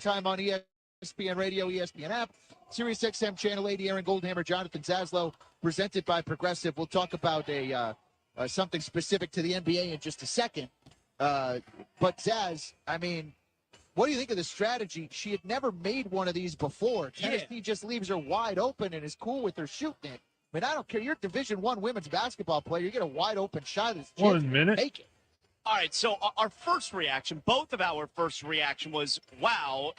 time on ESPN Radio, ESPN app, Sirius XM Channel 80. Aaron Goldhammer, Jonathan Zaslow, presented by Progressive. We'll talk about something specific to the NBA in just a second. But Zaz, I mean, what do you think of the strategy? She had never made one of these before. Tennessee just leaves her wide open and is cool with her shooting it. I mean, I don't care. You're a Division I women's basketball player. You get a wide open shot. 1 minute. Make it. All right, so our first reaction, both of our first reaction was, wow,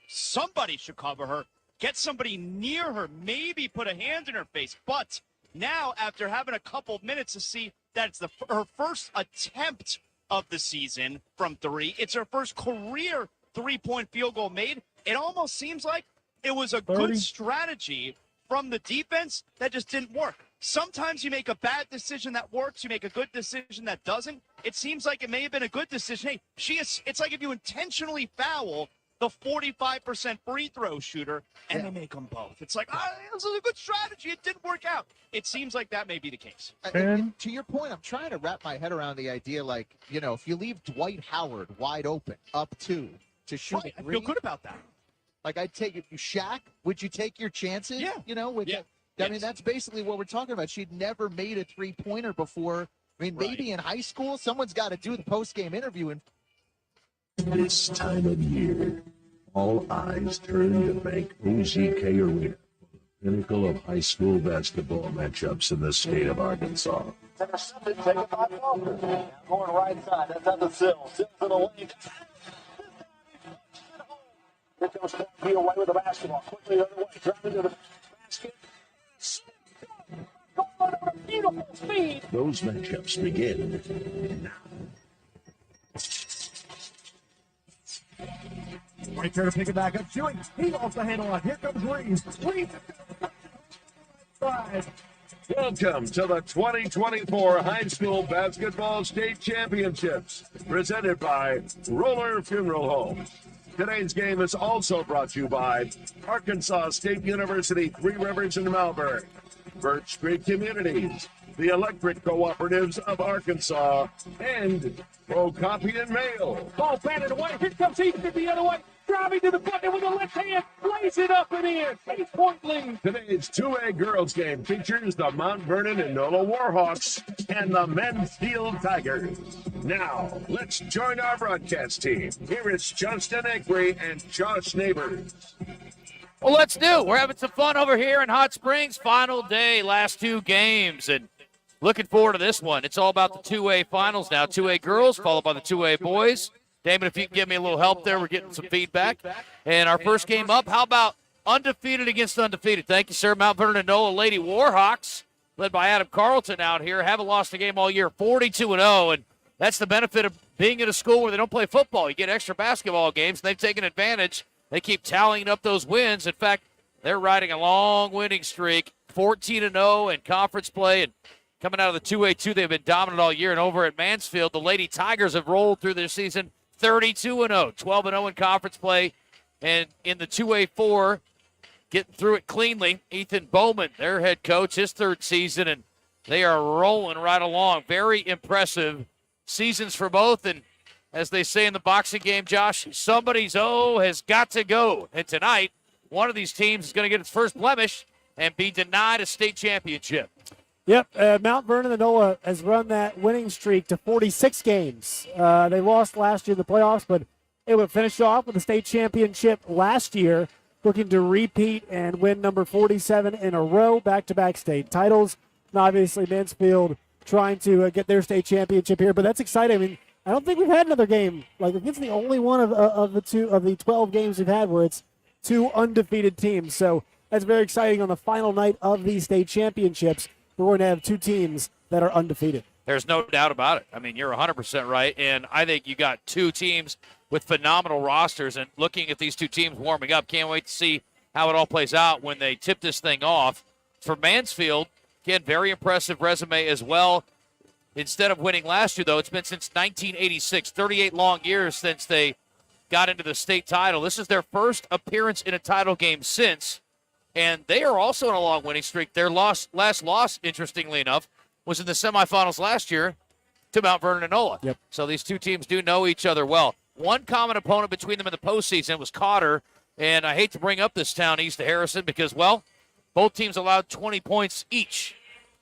somebody should cover her, get somebody near her, maybe put a hand in her face. But now, after having a couple minutes to see that it's her first attempt of the season from three, it's her first career three-point field goal made, it almost seems like it was a good strategy from the defense that just didn't work. Sometimes you make a bad decision that works. You make a good decision that doesn't. It seems like it may have been a good decision. Hey, it's like if you intentionally foul the 45% free throw shooter and they make them both. It's like, this is a good strategy. It didn't work out. It seems like that may be the case. To your point, I'm trying to wrap my head around the idea, like, if you leave Dwight Howard wide open, up two, to shoot I feel good about that. Like, I'd take it. Shaq, would you take your chances? Yeah. I mean, that's basically what we're talking about. She'd never made a three-pointer before. I mean, maybe in high school, someone's got to do the post-game interview. And this time of year, all eyes turn to Bank OZK Arena, the pinnacle of high school basketball matchups in the state of Arkansas. Intercepted, taken by Walker. Going right side. That's at the sill. Sills in the lane. Here comes Corky away with the basketball. Quickly the other way. Driving to the basket. Going on a beautiful speed. Those matchups begin now. Right there to pick it back up. Shooting. He lost the handle on. Here comes Reeves. Reeves. Welcome to the 2024 High School Basketball State Championships, presented by Roller Funeral Home. Today's game is also brought to you by Arkansas State University, Three Rivers in Malvern, Birch Creek Communities, the Electric Cooperatives of Arkansas, and Procopy and Mail. Ball batted away. Here comes Ethan the other way. Driving to the button with the left hand. Lays it up and in. 8-point lead. Today's 2A girls game features the Mount Vernon-Enola Warhawks and the Mansfield Tigers. Now, let's join our broadcast team. Here is Justin Eckery and Josh Neighbors. Well, let's do. We're having some fun over here in Hot Springs. Final day, last two games, and looking forward to this one. It's all about the 2A finals now. 2A girls followed by the 2A boys. Damon, if you can give me a little help there, we're getting some feedback. And our first game up, how about undefeated against undefeated? Thank you, sir. Mount Vernon-Enola Lady Warhawks, led by Adam Carlton out here, haven't lost a game all year, 42-0, and that's the benefit of being at a school where they don't play football. You get extra basketball games, and they've taken advantage. They keep tallying up those wins. In fact, they're riding a long winning streak, 14-0 in conference play, and coming out of the 2A2, they've been dominant all year. And over at Mansfield, the Lady Tigers have rolled through their season 32-0, 12-0 in conference play. And in the 2A4, getting through it cleanly, Ethan Bowman, their head coach, his third season, and they are rolling right along. Very impressive seasons for both. And as they say in the boxing game, Josh, somebody's O has got to go. And tonight, one of these teams is going to get its first blemish and be denied a state championship. Yep, Mount Vernon-Enola has run that winning streak to 46 games. They lost last year in the playoffs, but it would finish off with a state championship last year, looking to repeat and win number 47 in a row, back-to-back state titles. And obviously, Mansfield trying to get their state championship here, but that's exciting. I mean, I don't think we've had another game. Like, it's the only one of the 12 games we've had where it's two undefeated teams. So that's very exciting on the final night of these state championships. We're going to have two teams that are undefeated. There's no doubt about it. I mean, you're 100% right, and I think you got two teams with phenomenal rosters, and looking at these two teams warming up, can't wait to see how it all plays out when they tip this thing off. For Mansfield, again, very impressive resume as well. Instead of winning last year, though, it's been since 1986, 38 long years since they got into the state title. This is their first appearance in a title game since. And they are also in a long winning streak. Their last loss, interestingly enough, was in the semifinals last year to Mount Vernon-Enola. Yep. So these two teams do know each other well. one common opponent between them in the postseason was Cotter. And I hate to bring up this town east of Harrison because, well, both teams allowed 20 points each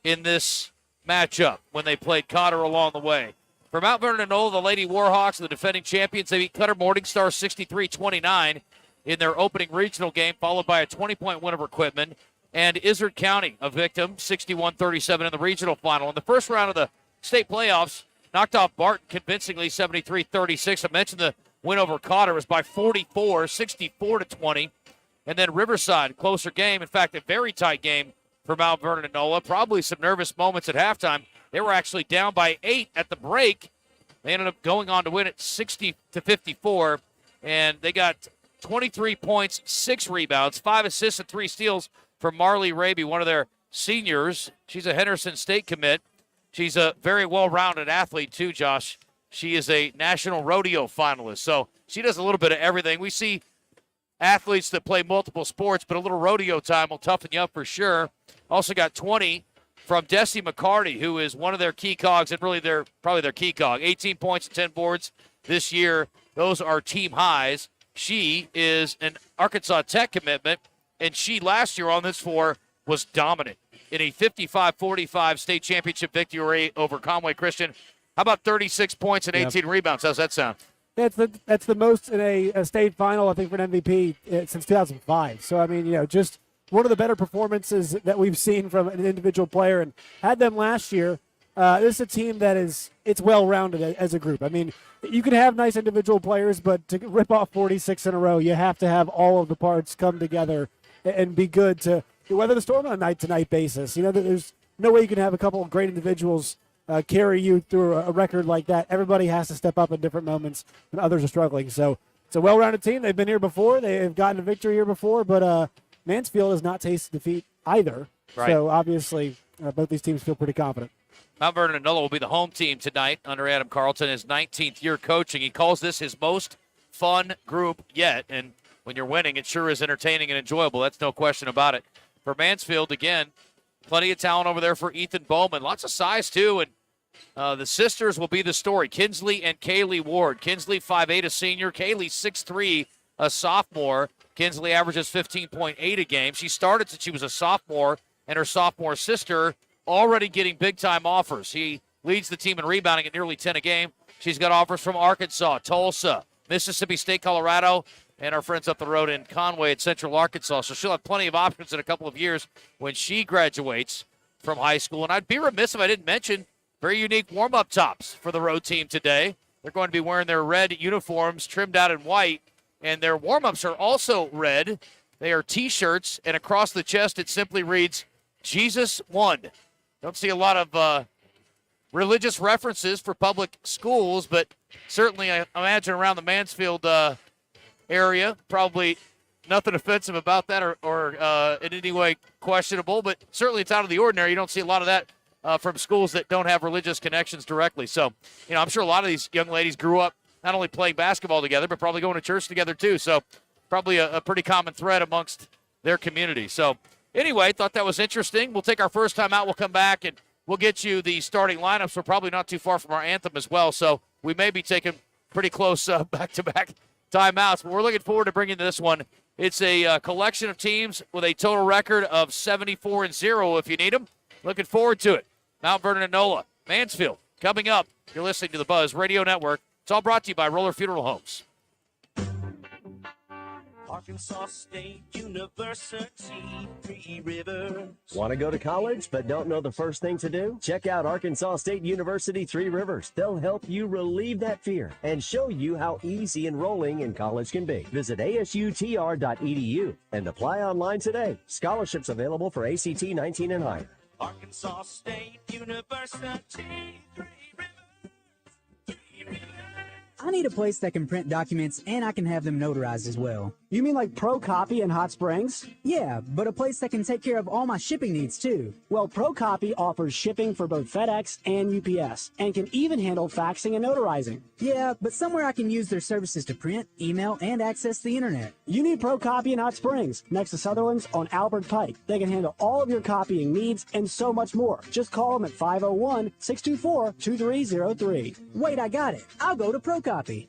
in this matchup when they played Cotter along the way. For Mount Vernon-Enola, the Lady Warhawks, the defending champions, they beat Cutter Morningstar 63-29 in their opening regional game, followed by a 20-point win over Quitman. And Izard County, a victim, 61-37 in the regional final. In the first round of the state playoffs, knocked off Barton convincingly, 73-36. I mentioned the win over Cotter was by 44, 64-20. And then Riverside, closer game. In fact, a very tight game for Mount Vernon-Enola. Probably some nervous moments at halftime. They were actually down by 8 at the break. They ended up going on to win it 60-54. And they got 23 points, 6 rebounds, 5 assists, and 3 steals from Marley Raby, one of their seniors. She's a Henderson State commit. She's a very well-rounded athlete, too, Josh. She is a national rodeo finalist, so she does a little bit of everything. We see athletes that play multiple sports, but a little rodeo time will toughen you up for sure. Also got 20 from Desi McCarty, who is one of their key cogs, and really probably their key cog. 18 points and 10 boards this year. Those are team highs. She is an Arkansas Tech commitment, and she last year on this floor was dominant in a 55-45 state championship victory over Conway Christian. How about 36 points and 18 rebounds? How's that sound? That's the most in a state final, I think, for an MVP since 2005. So, I mean, just one of the better performances that we've seen from an individual player, and had them last year. This is a team that it's well-rounded as a group. I mean, you can have nice individual players, but to rip off 46 in a row, you have to have all of the parts come together and be good to weather the storm on a night-to-night basis. There's no way you can have a couple of great individuals carry you through a record like that. Everybody has to step up at different moments when others are struggling. So it's a well-rounded team. They've been here before. They've gotten a victory here before, but Mansfield has not tasted defeat either. Right. So obviously both these teams feel pretty confident. Mount Vernon-Enola will be the home team tonight under Adam Carlton, his 19th year coaching. He calls this his most fun group yet, and when you're winning, it sure is entertaining and enjoyable. That's no question about it. For Mansfield, again, plenty of talent over there for Ethan Bowman. Lots of size, too, and the sisters will be the story. Kinsley and Kaylee Ward. Kinsley, 5'8", a senior. Kaylee, 6'3", a sophomore. Kinsley averages 15.8 a game. She started since she was a sophomore, and her sophomore sister already getting big-time offers. He leads the team in rebounding at nearly 10 a game. She's got offers from Arkansas, Tulsa, Mississippi State, Colorado, and our friends up the road in Conway at Central Arkansas. So she'll have plenty of options in a couple of years when she graduates from high school. And I'd be remiss if I didn't mention very unique warm-up tops for the road team today. They're going to be wearing their red uniforms trimmed out in white, and their warm-ups are also red. They are T-shirts, and across the chest it simply reads, Jesus won. Don't see a lot of religious references for public schools, but certainly I imagine around the Mansfield area, probably nothing offensive about that or in any way questionable, but certainly it's out of the ordinary. You don't see a lot of that from schools that don't have religious connections directly. So, I'm sure a lot of these young ladies grew up not only playing basketball together, but probably going to church together too. So probably a pretty common thread amongst their community. So anyway, thought that was interesting. We'll take our first time out. We'll come back and we'll get you the starting lineups. We're probably not too far from our anthem as well. So we may be taking pretty close back-to-back timeouts, but we're looking forward to bringing this one. It's a collection of teams with a total record of 74-0 if you need them. Looking forward to it. Mount Vernon-Enola, Mansfield, coming up. You're listening to the Buzz Radio Network. It's all brought to you by Roller Funeral Homes. Arkansas State University, Three Rivers. Want to go to college but don't know the first thing to do? Check out Arkansas State University, Three Rivers. They'll help you relieve that fear and show you how easy enrolling in college can be. Visit asutr.edu and apply online today. Scholarships available for ACT 19 and higher. Arkansas State University, Three Rivers. I need a place that can print documents and I can have them notarized as well. You mean like Pro Copy in Hot Springs? Yeah, but a place that can take care of all my shipping needs too. Well, Pro Copy offers shipping for both FedEx and UPS and can even handle faxing and notarizing. Yeah, but somewhere I can use their services to print, email, and access the internet. You need Pro Copy in Hot Springs, next to Sutherland's on Albert Pike. They can handle all of your copying needs and so much more. Just call them at 501-624-2303. Wait, I got it. I'll go to Pro Copy.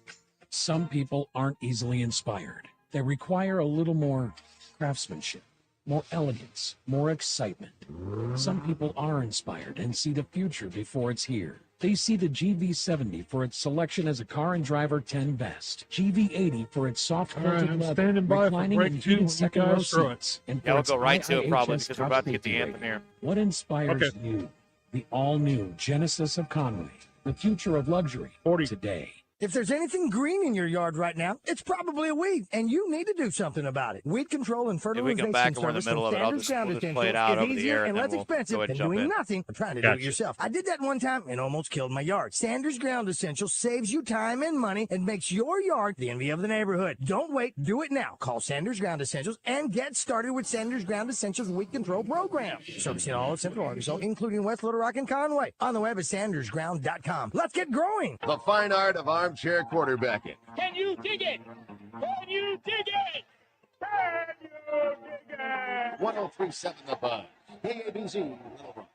Some people aren't easily inspired. They require a little more craftsmanship, more elegance, more excitement. Some people are inspired and see the future before it's here. They see the GV70 for its selection as a car and driver 10 best, GV80 for its soft quilted leather, reclining and heated second row seats, and for Yeah, we'll its go right to it probably IIHS because we're top about to get safety the anthem rating. here. What inspires you? The all-new Genesis of Conway, the future of luxury today. If there's anything green in your yard right now, it's probably a weed, and you need to do something about it. Weed control and If we fertilization come back and we're in the service middle from of it, I'll Standards just, Ground we'll just Essentials play it out is over the easier air, and and then less we'll expensive go ahead than and jump doing in. nothing or trying to do it yourself. I did that one time and almost killed my yard. Standards Ground Essentials saves you time and money and makes your yard the envy of the neighborhood. Don't wait. Do it now. Call Standards Ground Essentials and get started with Standards Ground Essentials Weed Control Program. Servicing all of Central Arkansas, including West Little Rock and Conway. On the web at SandersGround.com. Let's get growing. The fine art of armchair quarterbacking. Can you dig it? Can you dig it? Can you dig it? 1037 The Buzz. KABZ, Little Rock.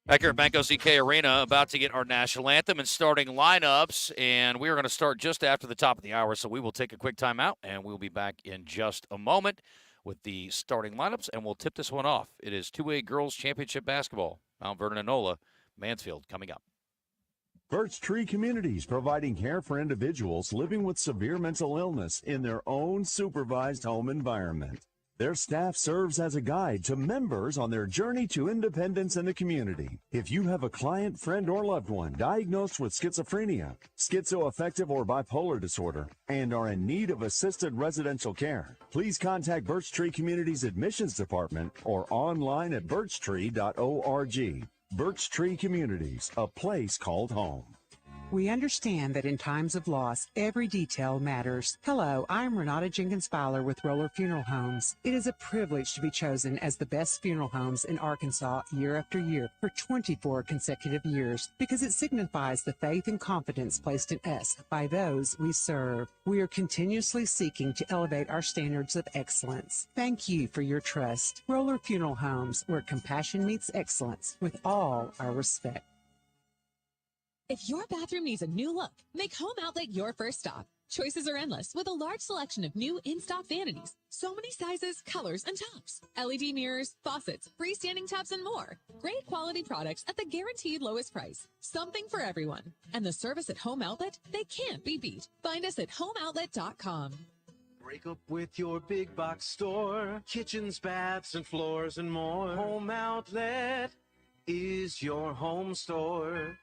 Back here at Banco ZK Arena, about to get our national anthem and starting lineups, and we are going to start just after the top of the hour, so we will take a quick timeout, and we'll be back in just a moment with the starting lineups, and we'll tip this one off. It is 2A Girls Championship Basketball, Mount Vernon-Enola, Mansfield, coming up. Birch Tree Communities, providing care for individuals living with severe mental illness in their own supervised home environment. Their staff serves as a guide to members on their journey to independence in the community. If you have a client, friend, or loved one diagnosed with schizophrenia, schizoaffective, or bipolar disorder, and are in need of assisted residential care, please contact Birch Tree Communities Admissions Department or online at birchtree.org. Birch Tree Communities, a place called home. We understand that in times of loss, every detail matters. Hello, I'm Renata Jenkins-Fowler with Roller Funeral Homes. It is a privilege to be chosen as the best funeral homes in Arkansas year after year for 24 consecutive years because it signifies the faith and confidence placed in us by those we serve. We are continuously seeking to elevate our standards of excellence. Thank you for your trust. Roller Funeral Homes, where compassion meets excellence with all our respect. If your bathroom needs a new look, make Home Outlet your first stop. Choices are endless with a large selection of new in-stock vanities. So many sizes, colors, and tops. LED mirrors, faucets, freestanding tubs, and more. Great quality products at the guaranteed lowest price. Something for everyone. And the service at Home Outlet, they can't be beat. Find us at homeoutlet.com. Break up with your big box store. Kitchens, baths, and floors, and more. Home Outlet is your home store.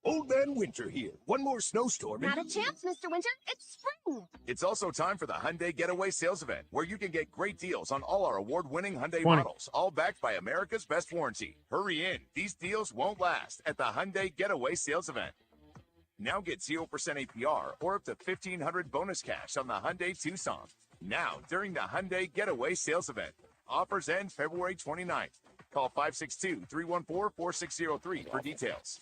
Old Man Winter here. One more snowstorm. Not a chance, Mr. Winter. It's spring. It's also time for the Hyundai Getaway Sales Event, where you can get great deals on all our award-winning Hyundai 20. models, all backed by America's best warranty. Hurry in. These deals won't last at the Hyundai Getaway Sales Event. Now get 0% APR or up to $1,500 bonus cash on the Hyundai Tucson. Now, during the Hyundai Getaway Sales Event. Offers end February 29th. Call 562-314-4603 for details.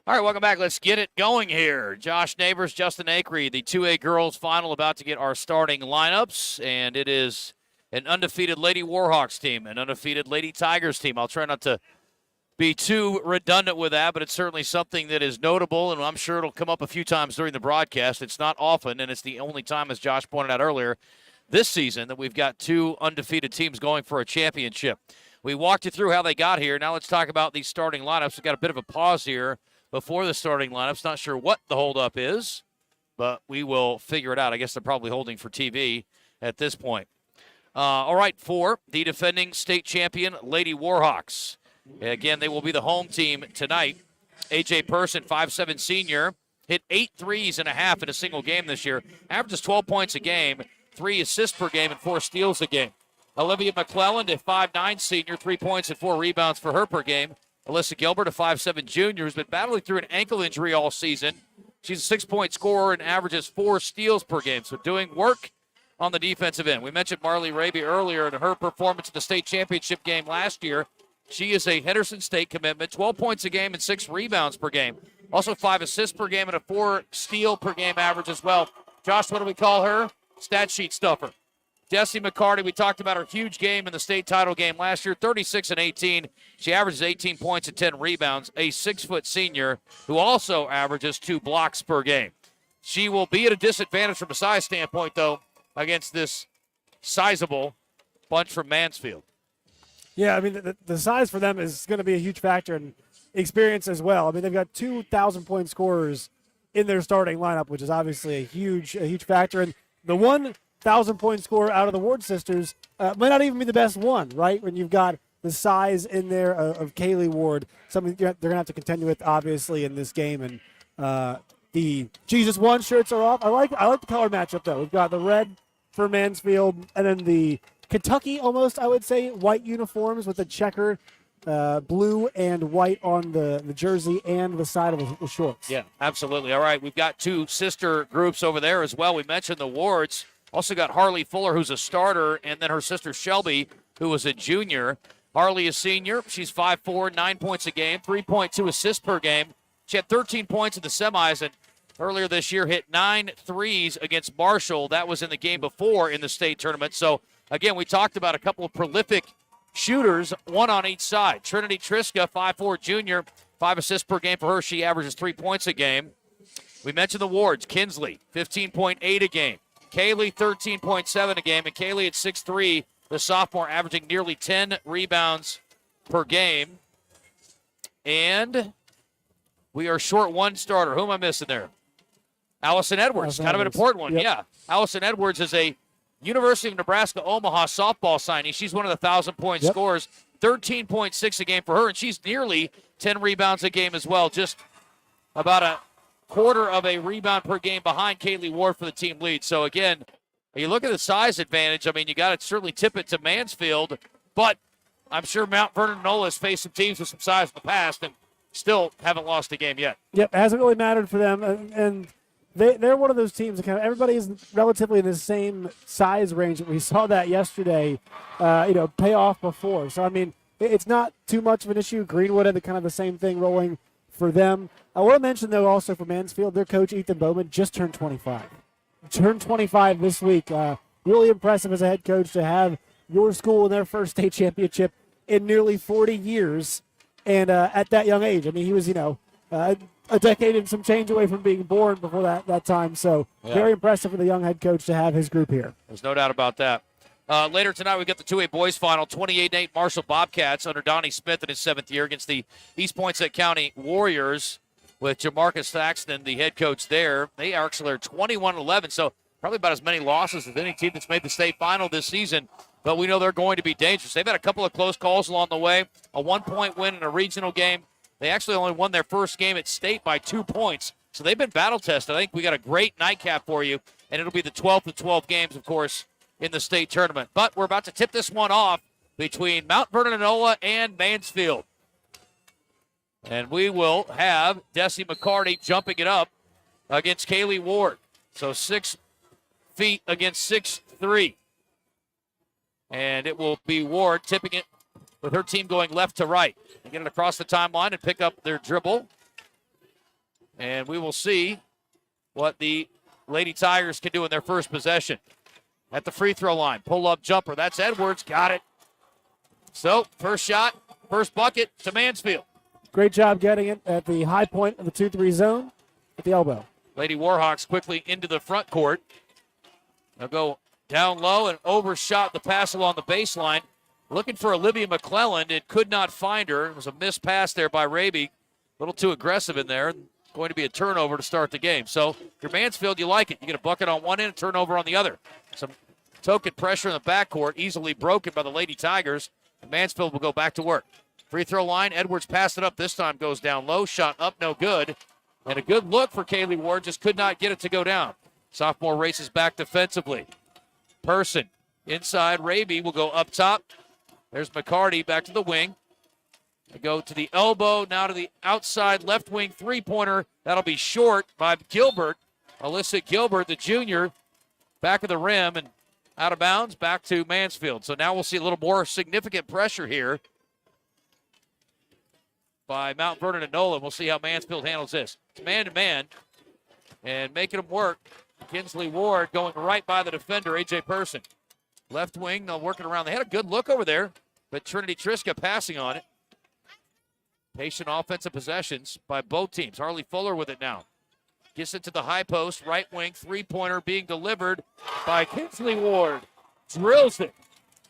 All right, welcome back. Let's get it going here. Josh Neighbors, Justin Acree, the 2A girls final, about to get our starting lineups, and it is an undefeated Lady Warhawks team, an undefeated Lady Tigers team. I'll try not to be too redundant with that, but it's certainly something that is notable, and I'm sure it'll come up a few times during the broadcast. It's not often, and it's the only time, as Josh pointed out earlier, this season that we've got two undefeated teams going for a championship. We walked you through how they got here. Now let's talk about these starting lineups. We've got a bit of a pause here before the starting lineups. Not sure what the holdup is, but we will figure it out. I guess they're probably holding for TV at this point. All right, for the defending state champion, Lady Warhawks. Again, they will be the home team tonight. A.J. Person, 5'7" senior, hit 8 threes and a half in a single game this year. Averages 12 points a game, 3 assists per game, and 4 steals a game. Olivia McClelland, a 5'9" senior, 3 points and 4 rebounds for her per game. Alyssa Gilbert, a 5'7" junior, who's been battling through an ankle injury all season. She's a 6-point scorer and averages 4 steals per game, so doing work on the defensive end. We mentioned Marley Raby earlier in her performance in the state championship game last year. She is a Henderson State commitment, 12 points a game and 6 rebounds per game. Also 5 assists per game and a 4 steal per game average as well. Josh, what do we call her? Stat sheet stuffer. Jessie McCarty, we talked about her huge game in the state title game last year, 36 and 18. She averages 18 points and 10 rebounds, a 6-foot senior who also averages 2 blocks per game. She will be at a disadvantage from a size standpoint, though, against this sizable bunch from Mansfield. Yeah, I mean, the size for them is going to be a huge factor, and experience as well. I mean, they've got 2,000-point scorers in their starting lineup, which is obviously a huge factor. And the 1,000-point scorer out of the Ward sisters might not even be the best one, right? When you've got the size in there of Kaylee Ward, something they're going to have to contend with, obviously, in this game. And the Jesus One shirts are off. I like the color matchup, though. We've got the red for Mansfield, and then the Kentucky, almost, I would say, white uniforms with the checkered blue and white on the jersey and the side of the shorts. Yeah, absolutely. All right, we've got 2 sister groups over there as well. We mentioned the Wards. Also got Harley Fuller, who's a starter, and then her sister Shelby, who was a junior. Harley is senior. She's 5'4", 9 points a game, 3.2 assists per game. She had 13 points in the semis, and earlier this year hit 9 threes against Marshall. That was in the game before in the state tournament. So, again, we talked about a couple of prolific shooters, one on each side. Trinity Triska, 5'4" junior, 5 assists per game for her. She averages 3 points a game. We mentioned the Wards. Kinsley, 15.8 a game. Kaylee, 13.7 a game. And Kaylee at 6'3", the sophomore, averaging nearly 10 rebounds per game. And we are short one starter. Who am I missing there? Allison Edwards, kind of an important one. Yep. Yeah. Allison Edwards is a University of Nebraska Omaha softball signee. She's one of the 1,000-point scorers, 13.6 a game for her, and she's nearly 10 rebounds a game as well, just about a quarter of a rebound per game behind Kaylee Ward for the team lead. So, again, you look at the size advantage. I mean, you got to certainly tip it to Mansfield, but I'm sure Mount Vernon-Enola has faced some teams with some size in the past and still haven't lost a game yet. Yep, it hasn't really mattered for them, and they're one of those teams that kind of everybody is relatively in the same size range. We saw that yesterday, pay off before. So, I mean, it's not too much of an issue. Greenwood had the same thing rolling for them. I want to mention, though, also for Mansfield, their coach, Ethan Bowman, just turned 25. Turned 25 this week. Really impressive as a head coach to have your school in their first state championship in nearly 40 years. And at that young age, I mean, he was, a decade and some change away from being born before that time. So very impressive for the young head coach to have his group here. There's no doubt about that. Later tonight, we get the 2A boys final, 28-8 Marshall Bobcats under Donnie Smith in his 7th year against the East Poinsett County Warriors with Jamarcus Thaxton, the head coach there. They actually are 21-11, so probably about as many losses as any team that's made the state final this season. But we know they're going to be dangerous. They've had a couple of close calls along the way, a 1-point win in a regional game. They actually only won their first game at state by 2 points. So they've been battle-tested. I think we got a great nightcap for you, and it'll be the 12th of 12 games, of course, in the state tournament. But we're about to tip this one off between Mount Vernon-Enola and Mansfield. And we will have Dessie McCarty jumping it up against Kaylee Ward. So 6 feet against 6'3". And it will be Ward tipping it with her team going left to right. They get it across the timeline and pick up their dribble. And we will see what the Lady Tigers can do in their first possession. At the free throw line, pull-up jumper. That's Edwards. Got it. So, first shot, first bucket to Mansfield. Great job getting it at the high point of the 2-3 zone at the elbow. Lady Warhawks quickly into the front court. They'll go down low and overshot the pass along the baseline. Looking for Olivia McClelland. It could not find her. It was a missed pass there by Raby. A little too aggressive in there. Going to be a turnover to start the game. So if you're Mansfield, you like it. You get a bucket on one end, turnover on the other. Some token pressure in the backcourt, easily broken by the Lady Tigers. And Mansfield will go back to work. Free throw line, Edwards passed it up. This time goes down low. Shot up, no good. And a good look for Kaylee Ward, just could not get it to go down. Sophomore races back defensively. Person inside. Raby will go up top. There's McCarty back to the wing. They go to the elbow, now to the outside left wing three-pointer. That'll be short by Gilbert. Alyssa Gilbert, the junior, back of the rim and out of bounds, back to Mansfield. So now we'll see a little more significant pressure here by Mount Vernon-Enola. We'll see how Mansfield handles this. It's man-to-man and making them work. Kinsley Ward going right by the defender, A.J. Person. Left wing, they'll work it around. They had a good look over there, but Trinity Triska passing on it. Patient offensive possessions by both teams. Harley Fuller with it now. Gets it to the high post, right wing, three-pointer being delivered by Kinsley Ward. Drills it.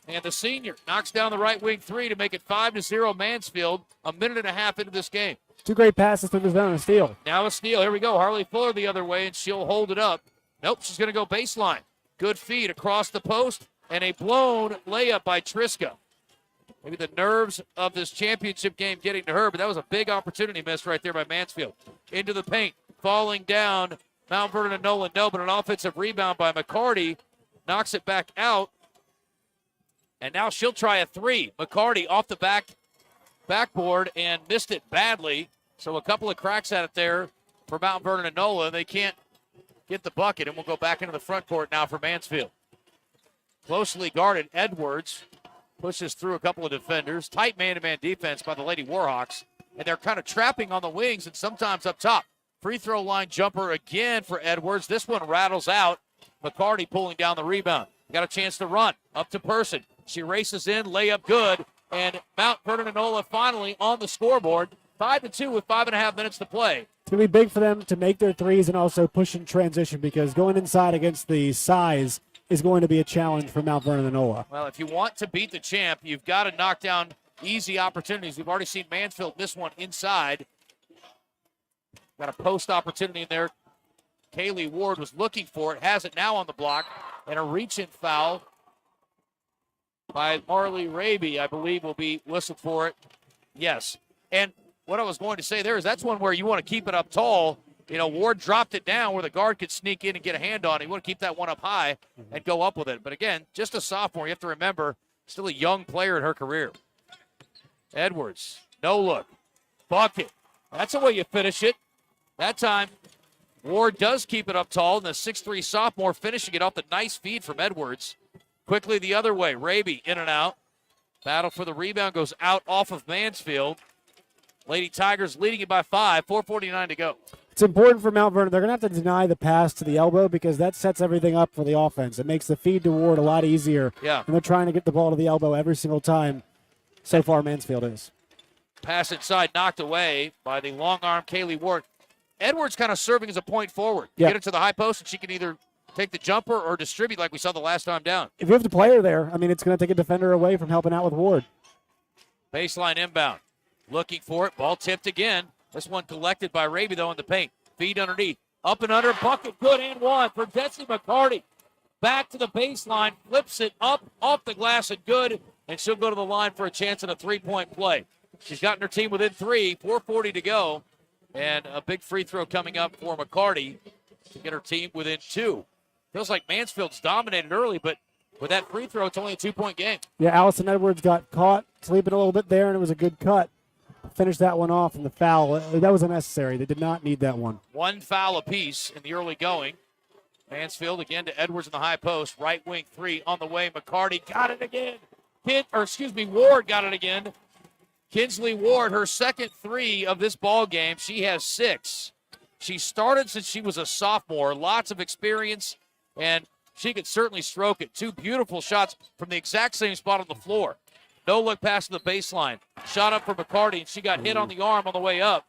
And the senior knocks down the right wing three to make it 5-0 Mansfield, a minute and a half into this game. 2 great passes to the zone and steal. Now a steal. Here we go. Harley Fuller the other way, and she'll hold it up. Nope, she's going to go baseline. Good feed across the post, and a blown layup by Triska. Maybe the nerves of this championship game getting to her, but that was a big opportunity missed right there by Mansfield. Into the paint, falling down. Mount Vernon-Enola, no, but an offensive rebound by McCarty. Knocks it back out. And now she'll try a three. McCarty off the backboard and missed it badly. So a couple of cracks at it there for Mount Vernon-Enola. They can't get the bucket, and we'll go back into the front court now for Mansfield. Closely guarded Edwards pushes through a couple of defenders. Tight man-to-man defense by the Lady Warhawks. And they're kind of trapping on the wings and sometimes up top. Free throw line jumper again for Edwards. This one rattles out. McCarty pulling down the rebound. Got a chance to run. Up to Person. She races in. Layup good. And Mount Vernon-Enola finally on the scoreboard. 5-2 with 5.5 minutes to play. It's going to be big for them to make their threes and also push in transition because going inside against the size is going to be a challenge for Mount Vernon-Enola. Well, if you want to beat the champ, you've got to knock down easy opportunities. We've already seen Mansfield miss one inside. Got a post opportunity in there. Kaylee Ward was looking for it, has it now on the block, and a reach-in foul by Marley Raby, I believe, will be whistled for it. Yes. And what I was going to say there is that's one where you want to keep it up tall. You know, Ward dropped it down where the guard could sneak in and get a hand on it. You want to keep that one up high and go up with it. But again, just a sophomore. You have to remember, still a young player in her career. Edwards, no look. Bucket. That's the way you finish it. That time, Ward does keep it up tall, and the 6'3 sophomore finishing it off the nice feed from Edwards. Quickly the other way. Raby in and out. Battle for the rebound goes out off of Mansfield. Lady Tigers leading it by 5, 4:49 to go. It's important for Mount Vernon. They're going to have to deny the pass to the elbow because that sets everything up for the offense. It makes the feed to Ward a lot easier. Yeah. And they're trying to get the ball to the elbow every single time. So far, Mansfield is. Pass inside, knocked away by the long arm Kaylee Ward. Edwards kind of serving as a point forward. Yep. Get it to the high post, and she can either take the jumper or distribute like we saw the last time down. If you have to play her there, I mean, it's going to take a defender away from helping out with Ward. Baseline inbound. Looking for it. Ball tipped again. This one collected by Raby, though, in the paint. Feed underneath. Up and under. Bucket good and one for Desi McCarty. Back to the baseline. Flips it up, off the glass and good. And she'll go to the line for a chance at a three-point play. She's gotten her team within 3. 4:40 to go. And a big free throw coming up for McCarty to get her team within 2. Feels like Mansfield's dominated early, but with that free throw, it's only a 2-point game. Yeah, Allison Edwards got caught sleeping a little bit there, and it was a good cut. Finished that one off, and the foul, that was unnecessary. They did not need that one. One foul apiece in the early going. Mansfield again to Edwards in the high post. Right wing three on the way. McCarty got it again. Ward got it again. Kinsley Ward, her second 3 of this ball game. She has 6. She started since she was a sophomore. Lots of experience, and she could certainly stroke it. 2 beautiful shots from the exact same spot on the floor. No look past the baseline. Shot up for McCarty, and she got hit on the arm on the way up.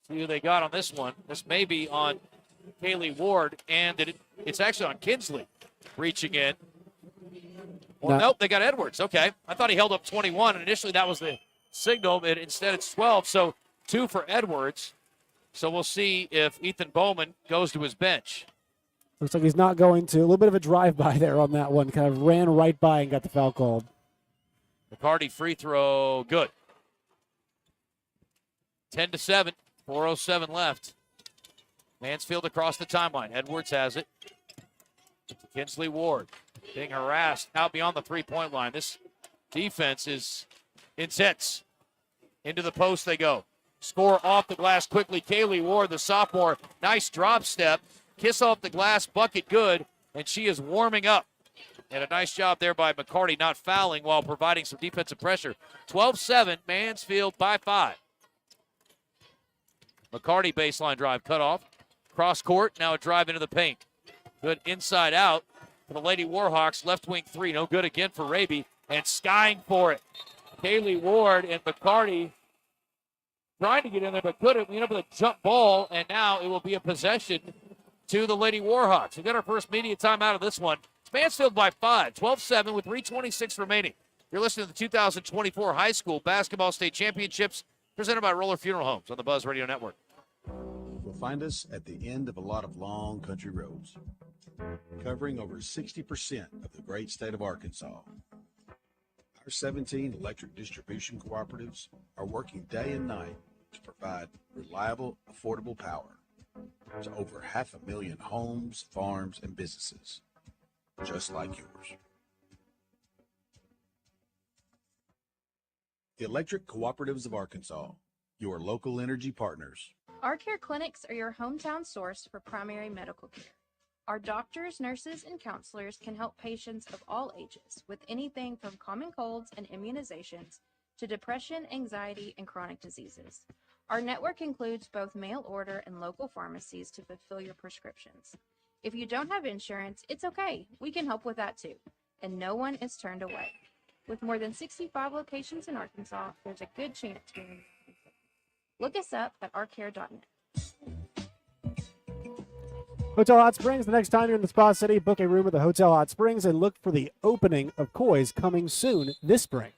See who they got on this one. This may be on Kaylee Ward, and it's actually on Kinsley reaching in. Well, nope, they got Edwards. Okay. I thought he held up 21, and initially that was the signal, but instead it's 12. So 2 for Edwards. So we'll see if Ethan Bowman goes to his bench. Looks like he's not going to. A little bit of a drive-by there on that one. Kind of ran right by and got the foul called. McCarty free throw, good. 10-7, 4:07 left. Mansfield across the timeline. Edwards has it. Kinsley Ward being harassed out beyond the three-point line. This defense is intense. Into the post they go. Score off the glass quickly. Kaylee Ward, the sophomore, nice drop step. Kiss off the glass, bucket good, and she is warming up. And a nice job there by McCarty not fouling while providing some defensive pressure. 12-7, Mansfield by 5. McCarty baseline drive cut off. Cross court, now a drive into the paint. Good inside out. for the Lady Warhawks. Left wing three, no good again for Raby, and skying for it. Kaylee Ward and McCarty trying to get in there, but couldn't. We end up with a jump ball, and now it will be a possession to the Lady Warhawks. We got our first media timeout of this one. It's Mansfield by 5, 12-7 with 3:26 remaining. You're listening to the 2024 High School Basketball State Championships presented by Roller Funeral Homes on the Buzz Radio Network. You'll find us at the end of a lot of long country roads, covering over 60% of the great state of Arkansas. Our 17 electric distribution cooperatives are working day and night to provide reliable, affordable power to over 500,000 homes, farms, and businesses, just like yours. The Electric Cooperatives of Arkansas, your local energy partners. Our care clinics are your hometown source for primary medical care. Our doctors, nurses, and counselors can help patients of all ages with anything from common colds and immunizations to depression, anxiety, and chronic diseases. Our network includes both mail order and local pharmacies to fulfill your prescriptions. If you don't have insurance, it's okay. We can help with that too. And no one is turned away. With more than 65 locations in Arkansas, there's a good chance you're in. Look us up at ourcare.net. Hotel Hot Springs, the next time you're in the Spa City, book a room at the Hotel Hot Springs and look for the opening of Koi's coming soon this spring.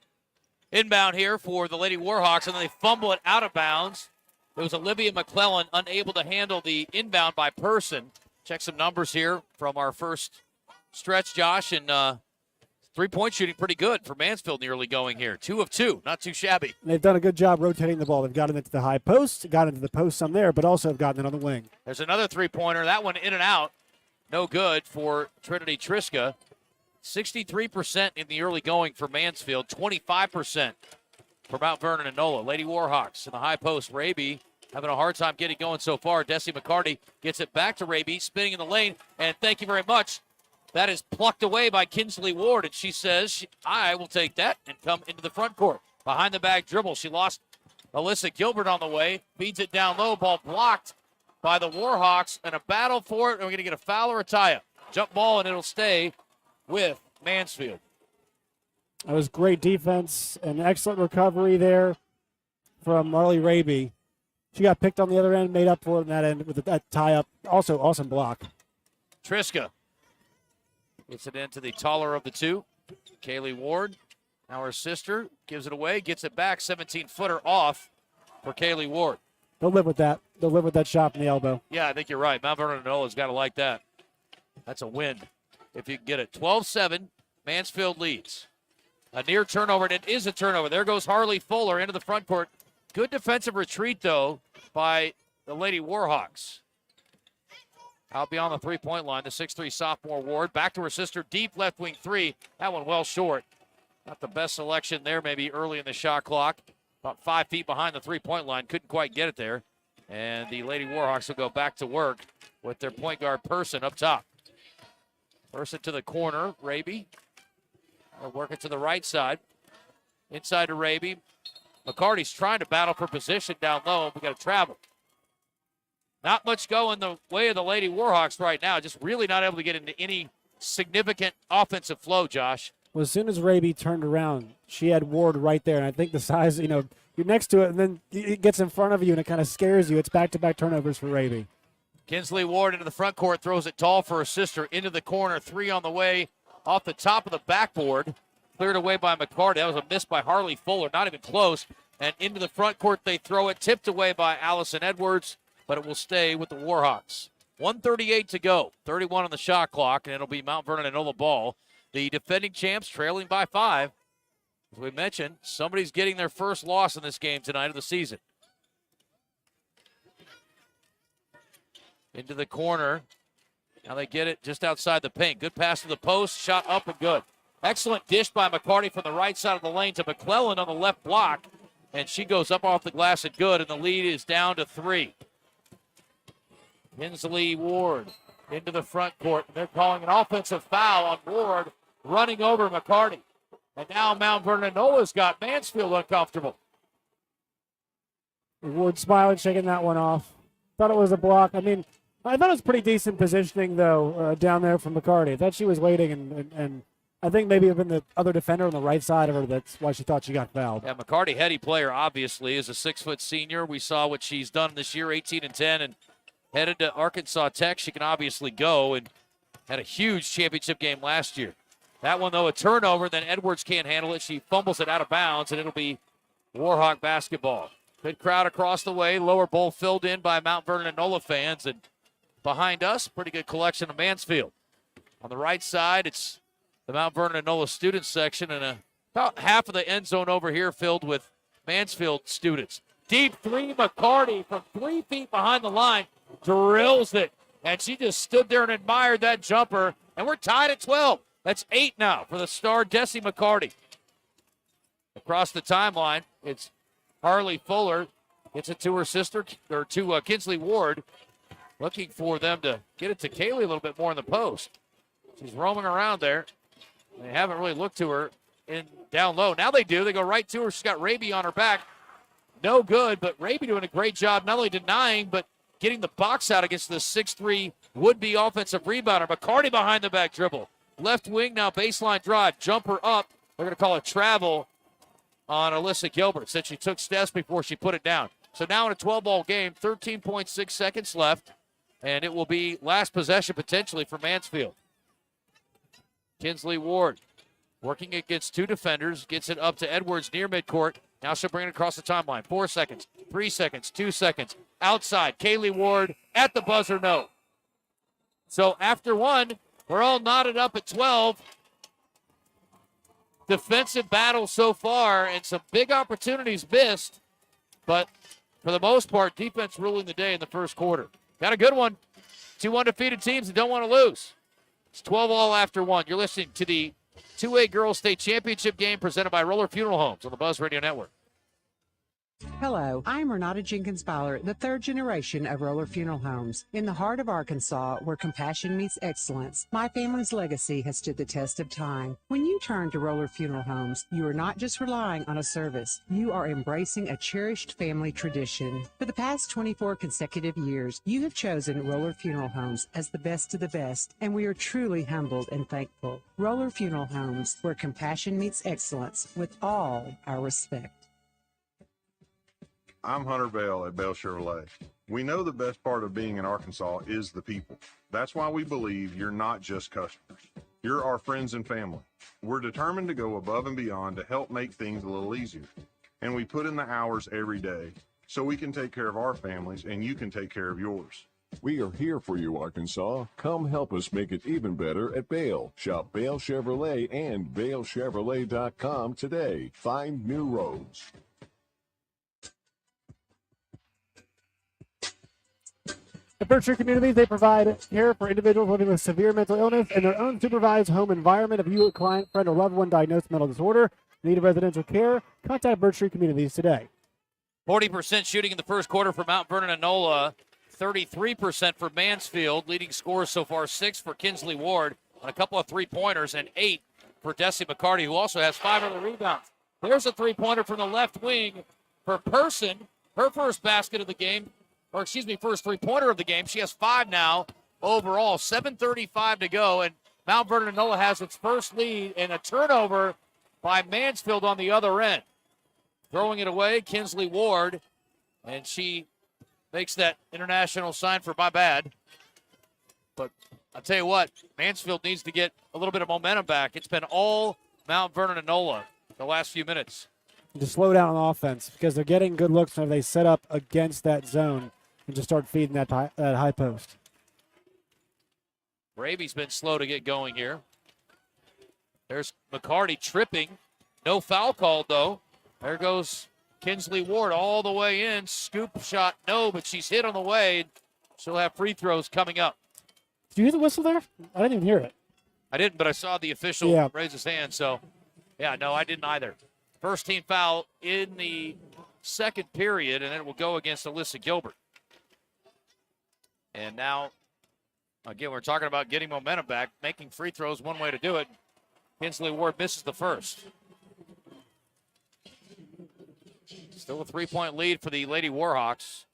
Inbound here for the Lady Warhawks, and then they fumble it out of bounds. It was Olivia McClellan unable to handle the inbound by Person. Check some numbers here from our first stretch, Josh, and three-point shooting pretty good for Mansfield in the early going here. 2 of 2, not too shabby. They've done a good job rotating the ball. They've gotten it to the high post, got into the post some there, but also have gotten it on the wing. There's another three-pointer. That one in and out. No good for Trinity Triska. 63% in the early going for Mansfield, 25% for Mount Vernon-Enola. Lady Warhawks in the high post. Raby having a hard time getting going so far. Desi McCarty gets it back to Raby, spinning in the lane, and thank you very much. That is plucked away by Kinsley Ward, and she says, I will take that and come into the front court. Behind the back dribble. She lost Alyssa Gilbert on the way. Feeds it down low. Ball blocked by the Warhawks, and a battle for it. And we're going to get a foul or a tie-up. Jump ball, and it'll stay with Mansfield. That was great defense and excellent recovery there from Marley Raby. She got picked on the other end, made up for it on that end with that tie-up. Also, awesome block. Triska gets it into the taller of the two. Kaylee Ward, now her sister, gives it away, gets it back. 17-footer off for Kaylee Ward. They'll live with that. They'll live with that shot from the elbow. Yeah, I think you're right. Mount Vernon-Enola's got to like that. That's a win if you can get it. 12-7, Mansfield leads. A near turnover, and it is a turnover. There goes Harley Fuller into the front court. Good defensive retreat, though, by the Lady Warhawks. Out beyond the three-point line, the 6'3 sophomore Ward. Back to her sister, deep left wing three. That one well short. Not the best selection there, maybe early in the shot clock. About 5 feet behind the three-point line. Couldn't quite get it there. And the Lady Warhawks will go back to work with their point guard Person up top. Person to the corner, Raby. They'll work it to the right side. Inside to Raby. McCarty's trying to battle for position down low. We got to travel. Not much going the way of the Lady Warhawks right now. Just really not able to get into any significant offensive flow, Josh. Well, as soon as Raby turned around, she had Ward right there. And I think the size, you're next to it, and then it gets in front of you, and it kind of scares you. It's back-to-back turnovers for Raby. Kinsley Ward into the front court, throws it tall for her sister. Into the corner, three on the way, off the top of the backboard. Cleared away by McCarty. That was a miss by Harley Fuller, not even close. And into the front court, they throw it, tipped away by Allison Edwards, but it will stay with the Warhawks. 1:38 to go, 31 on the shot clock, and it'll be Mount Vernon-Enola ball. The defending champs trailing by 5. As we mentioned, somebody's getting their first loss in this game tonight of the season. Into the corner. Now they get it just outside the paint. Good pass to the post, shot up and good. Excellent dish by McCarty from the right side of the lane to McClellan on the left block, and she goes up off the glass and good, and the lead is down to 3. Kinsley Ward into the front court. They're calling an offensive foul on Ward, running over McCarty. And now Mount Vernon-Enola's got Mansfield uncomfortable. Ward smiling, shaking that one off. Thought it was a block. I mean, I thought it was pretty decent positioning, though, down there from McCarty. I thought she was waiting, and I think maybe even the other defender on the right side of her, that's why she thought she got fouled. Yeah, McCarty, heady player, obviously, is a 6-foot senior. We saw what she's done this year, 18-10, and headed to Arkansas Tech. She can obviously go and had a huge championship game last year. That one, though, a turnover. Then Edwards can't handle it. She fumbles it out of bounds, and it'll be Warhawk basketball. Good crowd across the way. Lower bowl filled in by Mount Vernon-Enola fans. And behind us, pretty good collection of Mansfield. On the right side, it's the Mount Vernon-Enola student section, and about half of the end zone over here filled with Mansfield students. Deep three, McCarty from 3 feet behind the line drills it. And she just stood there and admired that jumper. And we're tied at 12. That's 8 now for the star, Dessie McCarty. Across the timeline, it's Harley Fuller. Gets it to her sister, or to Kinsley Ward. Looking for them to get it to Kaylee a little bit more in the post. She's roaming around there. They haven't really looked to her in down low. Now they do. They go right to her. She's got Raby on her back. No good, but Raby doing a great job not only denying, but getting the box out against the 6'3" would-be offensive rebounder. McCarty behind the back dribble. Left wing now, baseline drive. Jumper up. They're going to call a travel on Alyssa Gilbert. Said she took steps before she put it down. So now in a 12-ball game, 13.6 seconds left, and it will be last possession potentially for Mansfield. Kinsley Ward working against 2 defenders, gets it up to Edwards near midcourt. Now she'll bring it across the timeline. 4 seconds, 3 seconds, 2 seconds. Outside, Kaylee Ward at the buzzer, no. So after one, we're all knotted up at 12. Defensive battle so far and some big opportunities missed. But for the most part, defense ruling the day in the first quarter. Got a good one. 2 undefeated teams that don't want to lose. It's 12 all after one. You're listening to the 2A Girls State Championship game presented by Roller Funeral Homes on the Buzz Radio Network. Hello, I'm Renata Jenkins Fowler, the 3rd generation of Roller Funeral Homes. In the heart of Arkansas, where compassion meets excellence, my family's legacy has stood the test of time. When you turn to Roller Funeral Homes, you are not just relying on a service, you are embracing a cherished family tradition. For the past 24 consecutive years, you have chosen Roller Funeral Homes as the best of the best, and we are truly humbled and thankful. Roller Funeral Homes, where compassion meets excellence with all our respect. I'm Hunter Bell at Bell Chevrolet. We know the best part of being in Arkansas is the people. That's why we believe you're not just customers. You're our friends and family. We're determined to go above and beyond to help make things a little easier. And we put in the hours every day so we can take care of our families and you can take care of yours. We are here for you, Arkansas. Come help us make it even better at Bale. Shop Bale Chevrolet and BaleChevrolet.com today. Find new roads. At Berkshire Communities, they provide care for individuals living with severe mental illness in their own supervised home environment. If you, a client, friend, or loved one diagnosed with mental disorder, need residential care, contact Berkshire Communities today. 40% shooting in the first quarter for Mount Vernon-Enola, 33% for Mansfield. Leading scorers so far, 6 for Kinsley Ward, and a couple of three-pointers, and 8 for Dessie McCarty, who also has 5 other rebounds. There's a three-pointer from the left wing for Person, her first basket of the game. First three-pointer of the game. She has 5 now overall. 7:35 to go, and Mount Vernon-Enola has its first lead and a turnover by Mansfield on the other end. Throwing it away, Kinsley Ward, and she makes that international sign for my bad. But I'll tell you what, Mansfield needs to get a little bit of momentum back. It's been all Mount Vernon-Enola the last few minutes. To slow down on offense because they're getting good looks when they set up against that zone and just start feeding that high post. Raby's been slow to get going here. There's McCarty tripping. No foul called, though. There goes Kinsley Ward all the way in. Scoop shot, no, but she's hit on the way. She'll have free throws coming up. Did you hear the whistle there? I didn't even hear it. I didn't, but I saw the official raise his hand. So, no, I didn't either. First team foul in the second period, and then it will go against Alyssa Gilbert. And now, again, we're talking about getting momentum back. Making free throws, one way to do it. Kinsley Ward misses the first. Still a 3-point lead for the Lady Warhawks.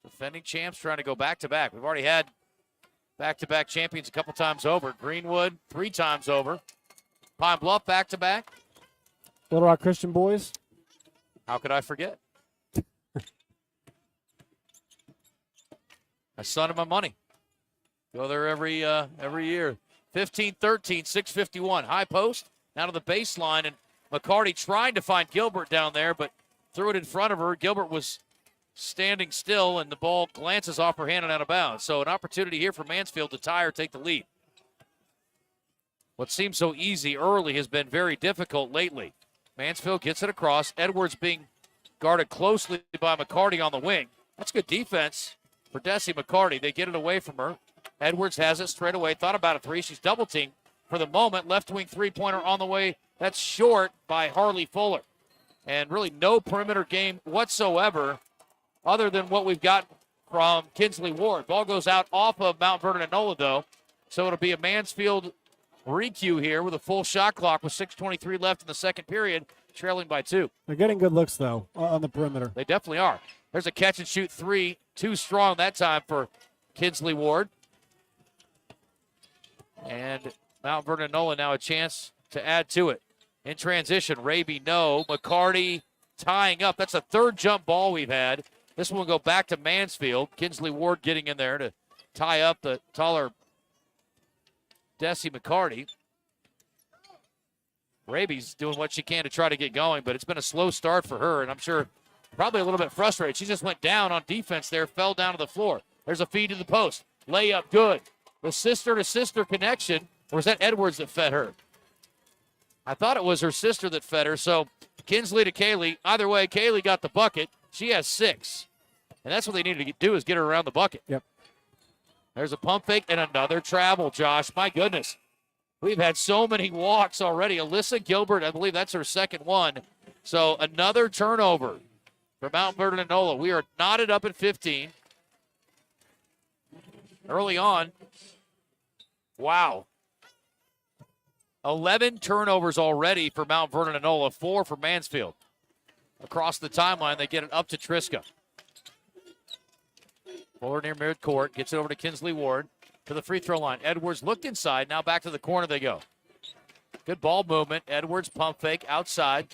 Defending champs trying to go back-to-back. We've already had back-to-back champions a couple times over. Greenwood 3 times over. Pine Bluff back-to-back. Little Rock Christian boys. How could I forget? I son of my money. Go there every year. 15-13, 6:51. High post, now to the baseline, and McCarty trying to find Gilbert down there, but threw it in front of her. Gilbert was standing still, and the ball glances off her hand and out of bounds. So an opportunity here for Mansfield to tie or take the lead. What seems so easy early has been very difficult lately. Mansfield gets it across. Edwards being guarded closely by McCarty on the wing. That's good defense for Desi McCarty. They get it away from her. Edwards has it straight away. Thought about a 3. She's double teamed for the moment. Left wing 3-pointer on the way. That's short by Harley Fuller. And really no perimeter game whatsoever other than what we've got from Kinsley Ward. Ball goes out off of Mount Vernon-Enola, though. So it'll be a Mansfield re-cue here with a full shot clock with 6:23 left in the second period, trailing by 2. They're getting good looks, though, on the perimeter. They definitely are. There's a catch-and-shoot 3. Too strong that time for Kinsley Ward. And Mount Vernon-Enola now a chance to add to it. In transition, Raby no. McCarty tying up. That's a 3rd jump ball we've had. This one will go back to Mansfield. Kinsley Ward getting in there to tie up the taller Desi McCarty. Raby's doing what she can to try to get going, but it's been a slow start for her, and I'm sure probably a little bit frustrated. She just went down on defense there, fell down to the floor. There's a feed to the post. Layup good. The sister-to-sister connection, or was that Edwards that fed her? I thought it was her sister that fed her, so Kinsley to Kaylee. Either way, Kaylee got the bucket. She has 6, and that's what they needed to do is get her around the bucket. Yep. There's a pump fake and another travel, Josh. My goodness. We've had so many walks already. Alyssa Gilbert, I believe that's her second one. So another turnover for Mount Vernon-Enola. We are knotted up at 15. Early on. Wow. 11 turnovers already for Mount Vernon-Enola, 4 for Mansfield. Across the timeline, they get it up to Triska. Fuller near midcourt, gets it over to Kinsley Ward to the free throw line. Edwards looked inside, now back to the corner they go. Good ball movement. Edwards pump fake outside.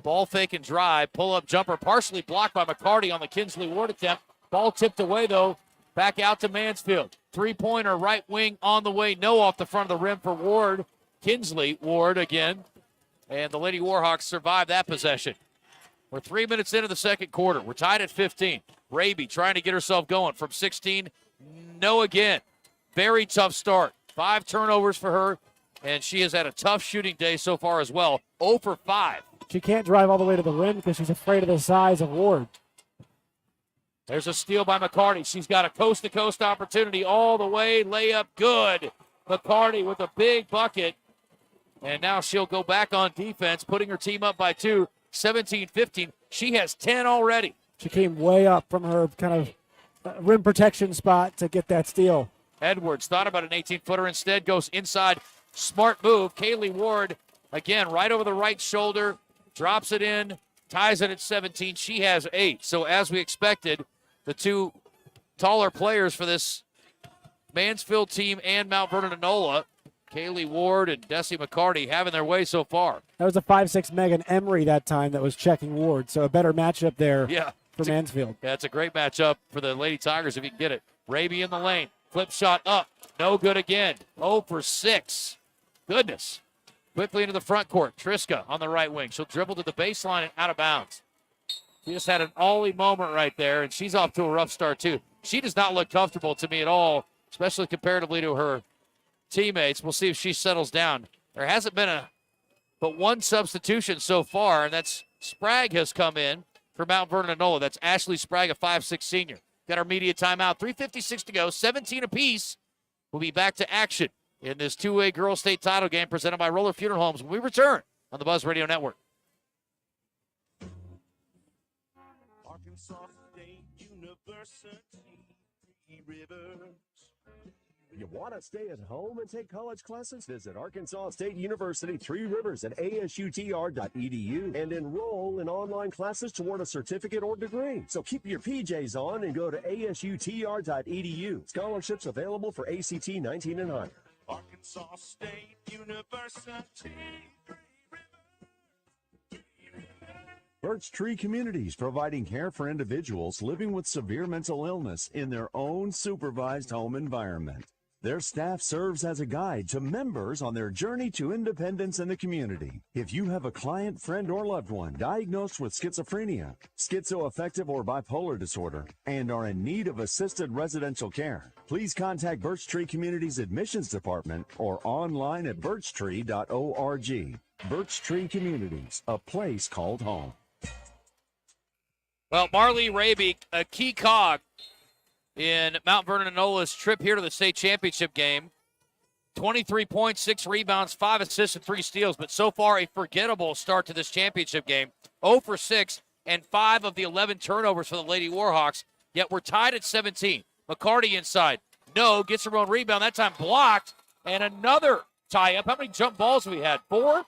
Ball fake and drive. Pull-up jumper partially blocked by McCarty on the Kinsley Ward attempt. Ball tipped away, though. Back out to Mansfield. 3-pointer right wing on the way. No off the front of the rim for Ward. Kinsley Ward again. And the Lady Warhawks survive that possession. We're 3 minutes into the second quarter. We're tied at 15. Raby trying to get herself going from 16. No again. Very tough start. 5 turnovers for her, and she has had a tough shooting day so far as well. 0 for 5. She can't drive all the way to the rim because she's afraid of the size of Ward. There's a steal by McCarty. She's got a coast-to-coast opportunity all the way. Layup good. McCarty with a big bucket. And now she'll go back on defense, putting her team up by 2, 17-15. She has 10 already. She came way up from her kind of rim protection spot to get that steal. Edwards thought about an 18-footer, instead goes inside. Smart move. Kaylee Ward, again, right over the right shoulder, drops it in, ties it at 17. She has 8. So as we expected, the 2 taller players for this Mansfield team and Mount Vernon-Enola, Kaylee Ward and Desi McCarty, having their way so far. That was a 5'6" Megan Emery that time that was checking Ward, so a better matchup there for Mansfield. Yeah, it's a great matchup for the Lady Tigers if you can get it. Raby in the lane. Flip shot up. No good again. 0 for 6. Goodness. Quickly into the front court. Triska on the right wing. She'll dribble to the baseline and out of bounds. She just had an ollie moment right there, and she's off to a rough start too. She does not look comfortable to me at all, especially comparatively to her teammates. We'll see if she settles down. There hasn't been but one substitution so far, and that's Sprague has come in for Mount Vernon-Enola. That's Ashley Sprague, a 5'6" senior. Got our media timeout. 3:56 to go. 17 apiece. We'll be back to action in this 2A Girls State title game presented by Roller Funeral Homes when we return on the Buzz Radio Network. Arkansas State University, 3 Rivers. You want to stay at home and take college classes? Visit Arkansas State University 3 Rivers at asutr.edu and enroll in online classes toward a certificate or degree. So keep your PJs on and go to asutr.edu. Scholarships available for ACT 19 and higher. Arkansas State University. Birch Tree Communities, providing care for individuals living with severe mental illness in their own supervised home environment. Their staff serves as a guide to members on their journey to independence in the community. If you have a client, friend, or loved one diagnosed with schizophrenia, schizoaffective, or bipolar disorder, and are in need of assisted residential care, please contact Birch Tree Communities Admissions Department or online at birchtree.org. Birch Tree Communities, a place called home. Well, Marley Raby, a key cog in Mount Vernon-Enola's trip here to the state championship game. 23 points, 6 rebounds, 5 assists, and 3 steals. But so far, a forgettable start to this championship game. 0 for 6 and 5 of the 11 turnovers for the Lady Warhawks. Yet we're tied at 17. McCarty inside. No, gets her own rebound. That time blocked. And another tie-up. How many jump balls have we had? 4?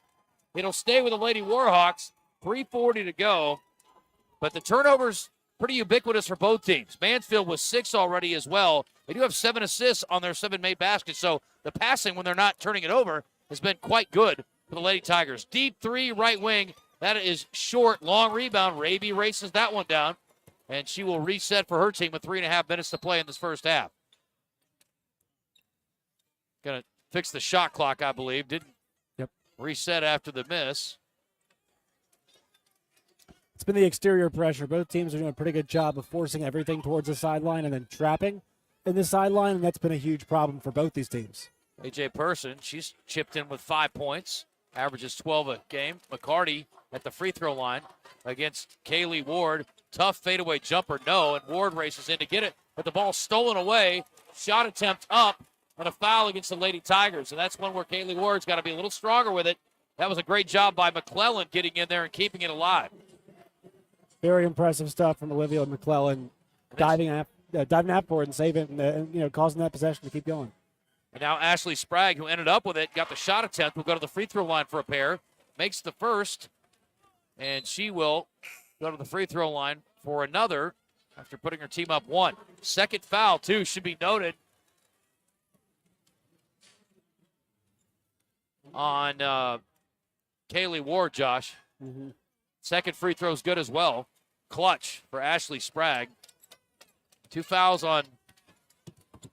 It'll stay with the Lady Warhawks. 3:40 to go. But the turnovers pretty ubiquitous for both teams. Mansfield was 6 already as well. They do have 7 assists on their 7 made baskets, so the passing when they're not turning it over has been quite good for the Lady Tigers. Deep 3, right wing. That is short, long rebound. Raby races that one down, and she will reset for her team with 3.5 minutes to play in this first half. Going to fix the shot clock, I believe. Didn't reset after the miss. It's been the exterior pressure. Both teams are doing a pretty good job of forcing everything towards the sideline and then trapping in the sideline, and that's been a huge problem for both these teams. A.J. Person, she's chipped in with 5 points, averages 12 a game. McCarty at the free throw line against Kaylee Ward. Tough fadeaway jumper, no, and Ward races in to get it, but the ball stolen away. Shot attempt up, and a foul against the Lady Tigers, and that's one where Kaylee Ward's got to be a little stronger with it. That was a great job by McClellan getting in there and keeping it alive. Very impressive stuff from Olivia McClellan, diving up for it and saving it, and causing that possession to keep going. And now Ashley Sprague, who ended up with it, got the shot attempt, will go to the free throw line for a pair, makes the first, and she will go to the free throw line for another after putting her team up 1. Second foul, too, should be noted on Kaylee Ward, Josh. Mm-hmm. Second free throw's good as well. Clutch for Ashley Sprague. 2 fouls on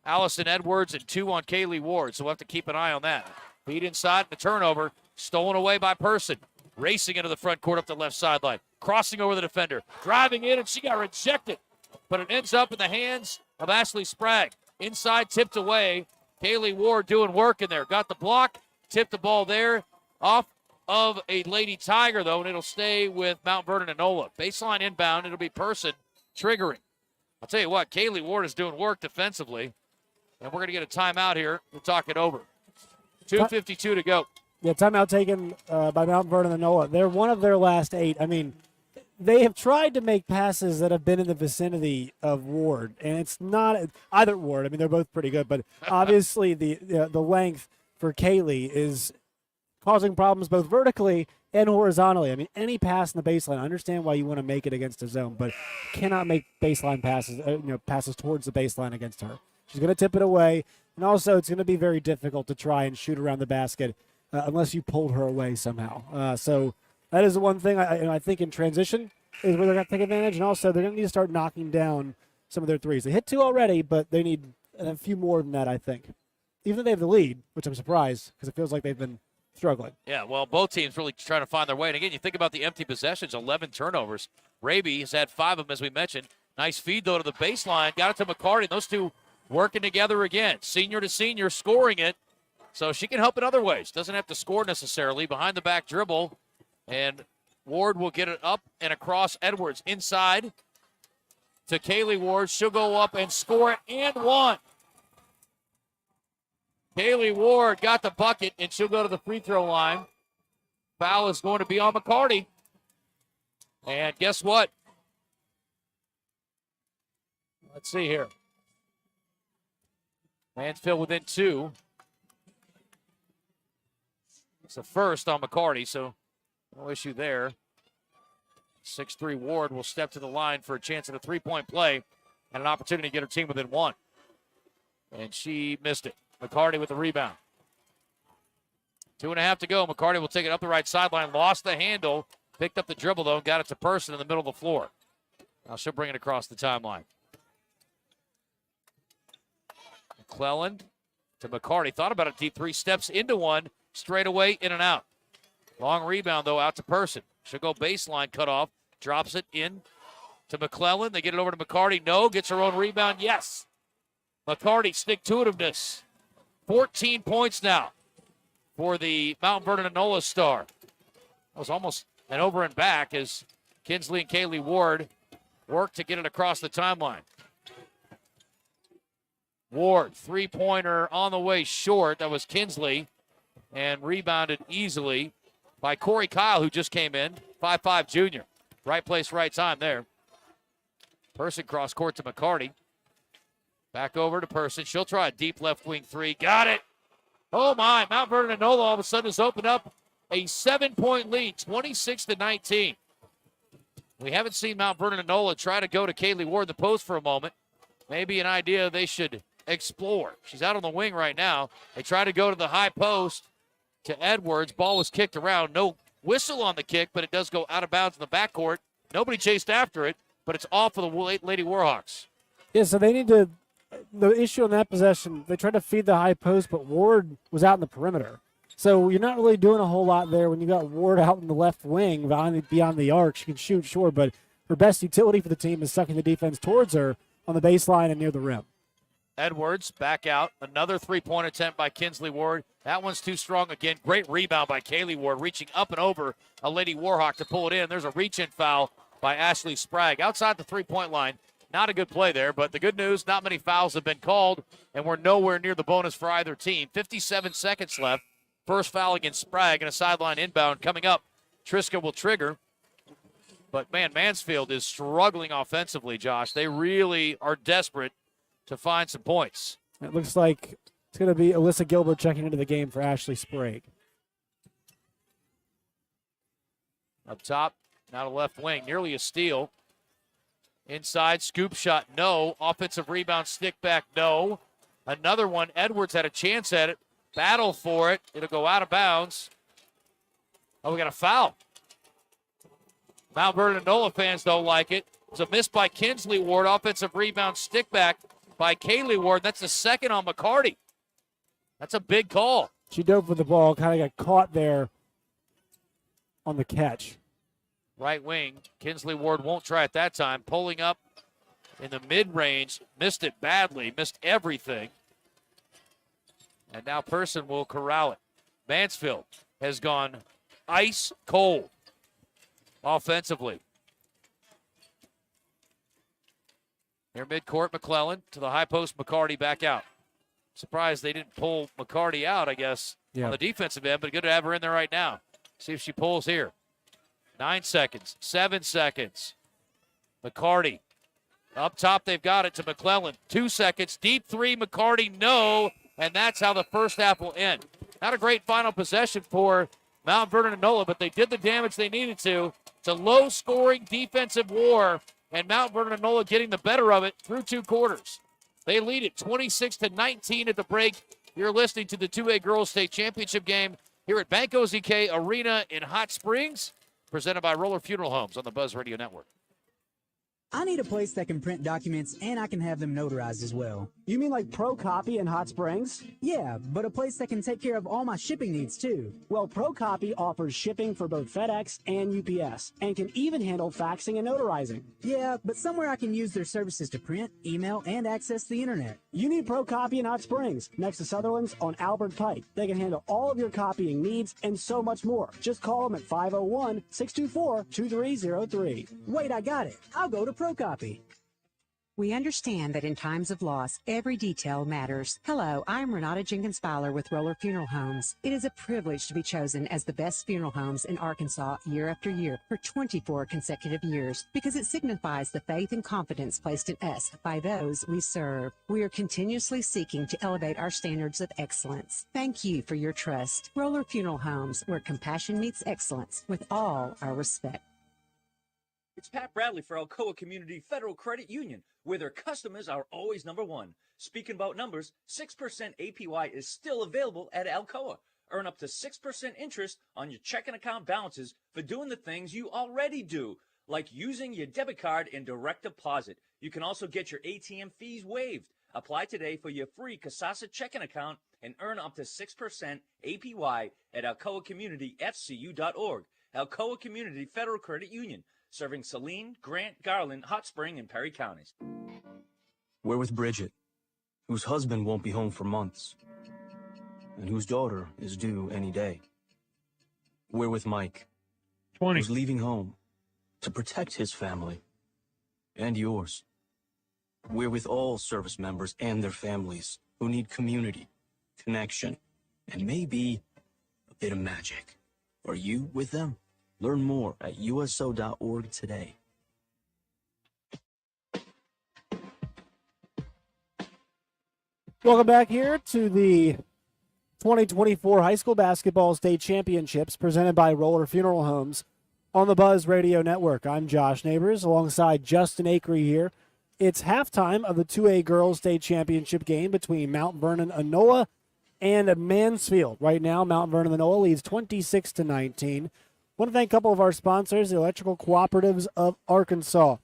Allison Edwards and 2 on Kaylee Ward, so we'll have to keep an eye on that. Feed inside, the turnover, stolen away by Person. Racing into the front court up the left sideline. Crossing over the defender. Driving in, and she got rejected. But it ends up in the hands of Ashley Sprague. Inside, tipped away. Kaylee Ward doing work in there. Got the block, tipped the ball there. Off of a Lady Tiger, though, and it'll stay with Mount Vernon-Enola. Baseline inbound, it'll be Person triggering. I'll tell you what, Kaylee Ward is doing work defensively, and we're going to get a timeout here to talk it over. 2:52 to go. Yeah, timeout taken by Mount Vernon-Enola. They're one of their last 8. I mean, they have tried to make passes that have been in the vicinity of Ward, and it's not either Ward. I mean, they're both pretty good, but obviously the length for Kaylee is causing problems both vertically and horizontally. I mean, any pass in the baseline, I understand why you want to make it against a zone, but you cannot make baseline passes, passes towards the baseline against her. She's going to tip it away, and also it's going to be very difficult to try and shoot around the basket unless you pulled her away somehow. So that is the one thing I think in transition is where they're going to take advantage, and also they're going to need to start knocking down some of their threes. They hit 2 already, but they need a few more than that, I think. Even though they have the lead, which I'm surprised because it feels like they've been struggling. Yeah, well, both teams really trying to find their way. And again, you think about the empty possessions, 11 turnovers. Raby has had 5 of them, as we mentioned. Nice feed, though, to the baseline. Got it to McCarty. Those two working together again. Senior to senior, scoring it. So she can help in other ways. Doesn't have to score necessarily. Behind the back dribble. And Ward will get it up and across Edwards. Inside to Kaylee Ward. She'll go up and score it, and 1. Kaylee Ward got the bucket, and she'll go to the free throw line. Foul is going to be on McCarty. And guess what? Let's see here. Mansfield within 2. It's the first on McCarty, so no issue there. 6'3" Ward will step to the line for a chance at a three-point play and an opportunity to get her team within 1. And she missed it. McCarty with the rebound. 2.5 to go. McCarty will take it up the right sideline. Lost the handle. Picked up the dribble, though, and got it to Person in the middle of the floor. Now she'll bring it across the timeline. McClellan to McCarty. Thought about a deep 3. Steps into one. Straight away, in and out. Long rebound, though, out to Person. She'll go baseline, cut off. Drops it in to McClellan. They get it over to McCarty. No. Gets her own rebound. Yes. McCarty, stick-to-itiveness. 14 points now for the Mount Vernon-Enola star. That was almost an over and back as Kinsley and Kaylee Ward work to get it across the timeline. Ward, three-pointer on the way short. That was Kinsley, and rebounded easily by Corey Kyle, who just came in, 5'5" junior. Right place, right time there. Person cross court to McCarty. Back over to Person. She'll try a deep left wing 3. Got it. Oh, my. Mount Vernon-Enola all of a sudden has opened up a 7-point lead, 26-19. We haven't seen Mount Vernon-Enola try to go to Kaylee Ward the post for a moment. Maybe an idea they should explore. She's out on the wing right now. They try to go to the high post to Edwards. Ball was kicked around. No whistle on the kick, but it does go out of bounds in the backcourt. Nobody chased after it, but it's off for the Lady Warhawks. Yeah, so they need to – the issue on that possession, they tried to feed the high post, but Ward was out in the perimeter. So you're not really doing a whole lot there when you got Ward out in the left wing beyond the arc. She can shoot, sure, but her best utility for the team is sucking the defense towards her on the baseline and near the rim. Edwards back out. Another three-point attempt by Kinsley Ward. That one's too strong again. Great rebound by Kaylee Ward, reaching up and over a Lady Warhawk to pull it in. There's a reach-in foul by Ashley Sprague. Outside the three-point line. Not a good play there, but the good news, not many fouls have been called, and we're nowhere near the bonus for either team. 57 seconds left. First foul against Sprague and a sideline inbound coming up. Triska will trigger. But, man, Mansfield is struggling offensively, Josh. They really are desperate to find some points. It looks like it's going to be Alyssa Gilbert checking into the game for Ashley Sprague. Up top, now to left wing, nearly a steal. Inside, scoop shot, no. Offensive rebound, stick back, no. Another one, Edwards had a chance at it. Battle for it. It'll go out of bounds. Oh, we got a foul. Mount Vernon-Enola fans don't like it. It's a miss by Kinsley Ward. Offensive rebound, stick back by Kaylee Ward. That's the second on McCarty. That's a big call. She dove for the ball, kind of got caught there on the catch. Right wing, Kinsley Ward won't try it that time. Pulling up in the mid-range, missed it badly, missed everything. And now Person will corral it. Mansfield has gone ice cold offensively. Near midcourt, McClellan to the high post, McCarty back out. Surprised they didn't pull McCarty out, I guess, on the defensive end, but good to have her in there right now. See if she pulls here. 9 seconds, 7 seconds. McCarty. Up top, they've got it to McClellan. 2 seconds, deep three, McCarty, no. And that's how the first half will end. Not a great final possession for Mount Vernon-Enola, but they did the damage they needed to. It's a low-scoring defensive war, and Mount Vernon-Enola getting the better of it through 2 quarters. They lead it 26-19 at the break. You're listening to the 2A Girls State Championship game here at Banco ZK Arena in Hot Springs, presented by Roller Funeral Homes on the Buzz Radio Network. I need a place that can print documents and I can have them notarized as well. You mean like Pro Copy in Hot Springs? Yeah, but a place that can take care of all my shipping needs too. Well, Pro Copy offers shipping for both FedEx and UPS and can even handle faxing and notarizing. Yeah, but somewhere I can use their services to print, email, and access the internet. You need Pro Copy in Hot Springs, next to Sutherland's on Albert Pike. They can handle all of your copying needs and so much more. Just call them at 501-624-2303. Wait, I got it. I'll go to Pro Copy. We understand that in times of loss, every detail matters. Hello, I'm Renata Jenkins Fowler with Roller Funeral Homes. It is a privilege to be chosen as the best funeral homes in Arkansas year after year for 24 consecutive years because it signifies the faith and confidence placed in us by those we serve. We are continuously seeking to elevate our standards of excellence. Thank you for your trust. Roller Funeral Homes, where compassion meets excellence with all our respect. It's Pat Bradley for Alcoa Community Federal Credit Union, where their customers are always number one. Speaking about numbers, 6% APY is still available at Alcoa. Earn up to 6% interest on your checking account balances for doing the things you already do, like using your debit card and direct deposit. You can also get your ATM fees waived. Apply today for your free Casasa checking account and earn up to 6% APY at alcoacommunityfcu.org. Alcoa Community Federal Credit Union, serving Saline, Grant, Garland, Hot Spring, and Perry counties. We're with Bridget, whose husband won't be home for months, and whose daughter is due any day. We're with Mike, who's leaving home to protect his family and yours. We're with all service members and their families who need community, connection, and maybe a bit of magic. Are you with them? Learn more at uso.org today. Welcome back here to the 2024 High School Basketball State Championships presented by Roller Funeral Homes on the Buzz Radio Network. I'm Josh Neighbors alongside Justin Acree here. It's halftime of the 2A Girls State Championship game between Mount Vernon-Enola and Mansfield. Right now, Mount Vernon-Enola leads 26-19. I want to thank a couple of our sponsors, the Electrical Cooperatives of Arkansas.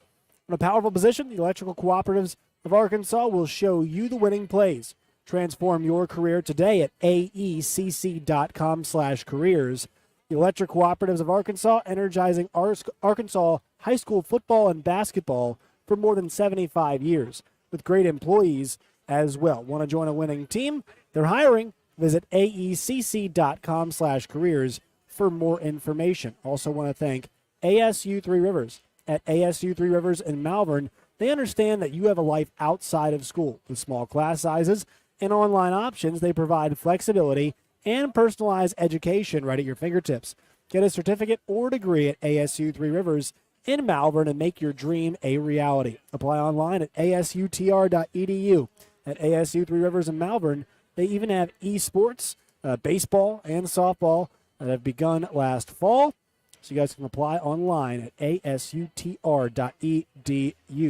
In a powerful position, the Electrical Cooperatives of Arkansas will show you the winning plays. Transform your career today at aecc.com/careers. The Electric Cooperatives of Arkansas, energizing Arkansas high school football and basketball for more than 75 years, with great employees as well. Want to join a winning team? They're hiring. Visit aecc.com/careers for more information. Also want to thank ASU Three Rivers. At ASU Three Rivers in Malvern, they understand that you have a life outside of school. With small class sizes and online options, they provide flexibility and personalized education right at your fingertips. Get a certificate or degree at ASU Three Rivers in Malvern and make your dream a reality. Apply online at asutr.edu. At ASU Three Rivers in Malvern, they even have esports, baseball, and softball that have begun last fall. So you guys can apply online at asutr.edu.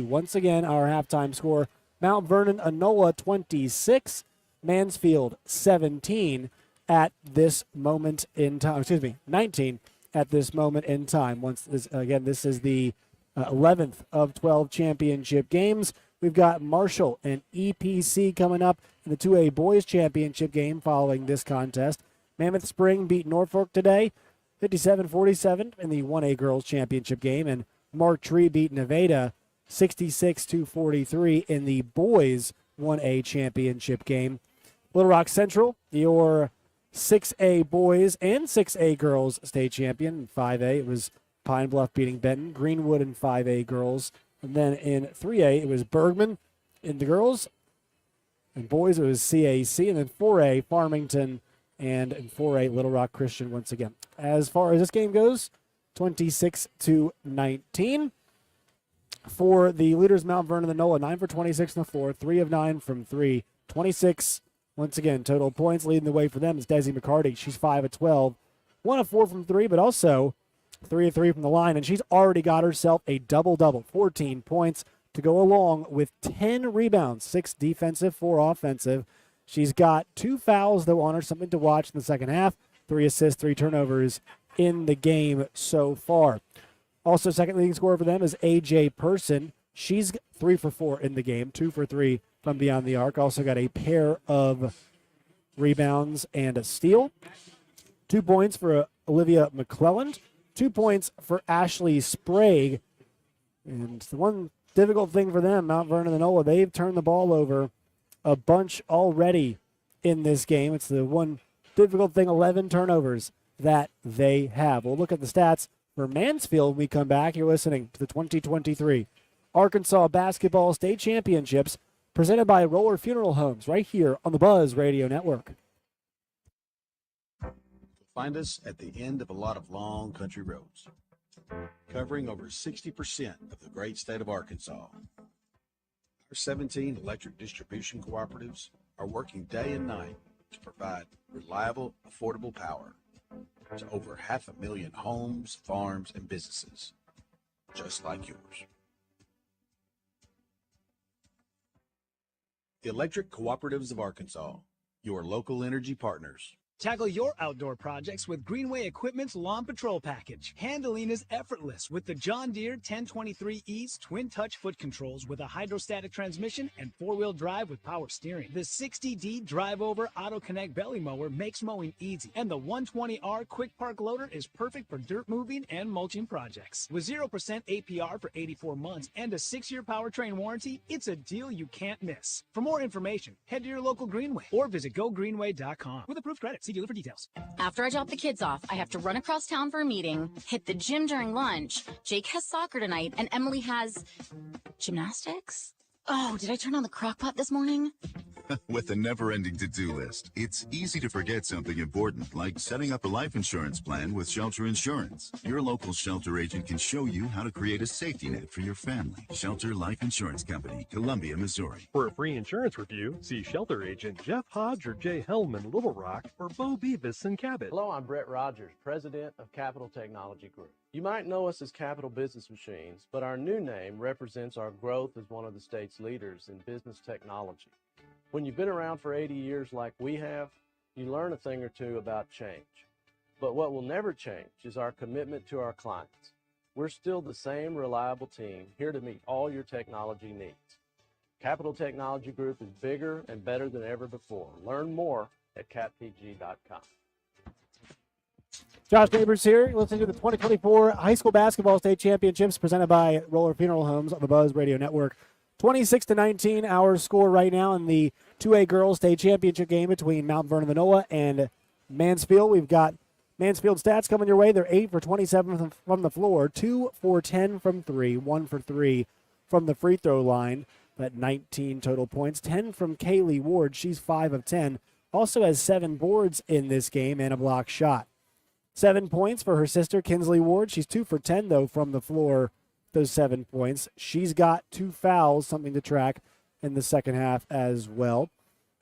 Once again, our halftime score, Mount Vernon-Enola 26, Mansfield 17 at this moment in time. 19 at this moment in time. This is the 11th of 12 championship games. We've got Marshall and EPC coming up in the 2A Boys Championship game following this contest. Mammoth Spring beat Norfolk today, 57-47 in the 1A Girls Championship game, and Mark Tree beat Nevada 66-43 in the Boys 1A Championship game. Little Rock Central, your 6A Boys and 6A Girls state champion. In 5A, it was Pine Bluff beating Benton, Greenwood in 5A Girls. And then in 3A, it was Bergman in the girls. In boys, it was CAC. And then 4A, Farmington, and in 4A, Little Rock Christian once again. As far as this game goes, 26-19. For the leaders, Mount Vernon-Enola, 9 for 26 in the floor, 3 of 9 from 3. 26, once again, total points. Leading the way for them is Desi McCarty. She's 5 of 12, 1 of 4 from 3, but also 3 of 3 from the line. And she's already got herself a double-double, 14 points to go along with 10 rebounds, 6 defensive, 4 offensive. She's got 2 fouls, though, on her, something to watch in the second half. 3 assists, 3 turnovers in the game so far. Also, second leading scorer for them is A.J. Person. She's 3 for 4 in the game, 2 for 3 from beyond the arc. Also got a pair of rebounds and a steal. 2 points for Olivia McClelland. 2 points for Ashley Sprague. And the one difficult thing for them, Mount Vernon-Enola, they've turned the ball over a bunch already in this game. It's the one difficult thing, 11 turnovers that they have. We'll look at the stats for Mansfield when we come back. You're listening to the 2023 Arkansas Basketball State Championships, presented by Roller Funeral Homes, right here on the Buzz Radio Network. Find us at the end of a lot of long country roads, covering over 60% of the great state of Arkansas. Our 17 electric distribution cooperatives are working day and night to provide reliable, affordable power to over 500,000 homes, farms, and businesses, just like yours. The Electric Cooperatives of Arkansas, your local energy partners. Tackle your outdoor projects with Greenway Equipment's Lawn Patrol Package. Handling is effortless with the John Deere 1023 E's twin touch foot controls with a hydrostatic transmission and four-wheel drive with power steering. The 60D Drive Over Auto Connect belly mower makes mowing easy. And the 120R Quick Park Loader is perfect for dirt moving and mulching projects. With 0% APR for 84 months and a 6-year powertrain warranty, it's a deal you can't miss. For more information, head to your local Greenway or visit gogreenway.com with approved credit. See dealer for details. After I drop the kids off, I have to run across town for a meeting, hit the gym during lunch. Jake has soccer tonight, and Emily has gymnastics. Oh, did I turn on the crock pot this morning? With a never-ending to-do list, it's easy to forget something important, like setting up a life insurance plan with Shelter Insurance. Your local Shelter agent can show you how to create a safety net for your family. Shelter Life Insurance Company, Columbia, Missouri. For a free insurance review, see Shelter agent Jeff Hodge or Jay Hellman, Little Rock, or Bo Beavis in Cabot. Hello, I'm Brett Rogers, president of Capital Technology Group. You might know us as Capital Business Machines, but our new name represents our growth as one of the state's leaders in business technology. When you've been around for 80 years like we have, you learn a thing or two about change. But what will never change is our commitment to our clients. We're still the same reliable team here to meet all your technology needs. Capital Technology Group is bigger and better than ever before. Learn more at cappg.com. Josh Neighbors here, listening to the 2024 High School Basketball State Championships presented by Roller Funeral Homes on the Buzz Radio Network. 26-19, our score right now in the 2A Girls State Championship game between Mount Vernon-Enola and Mansfield. We've got Mansfield stats coming your way. They're 8 for 27 from the floor, 2 for 10 from 3, 1 for 3 from the free throw line. But 19 total points, 10 from Kaylee Ward. She's 5 of 10. Also has 7 boards in this game and a block shot. 7 points for her sister, Kinsley Ward. She's 2 for 10, though, from the floor. Those 7 points. She's got 2 fouls, something to track in the second half as well.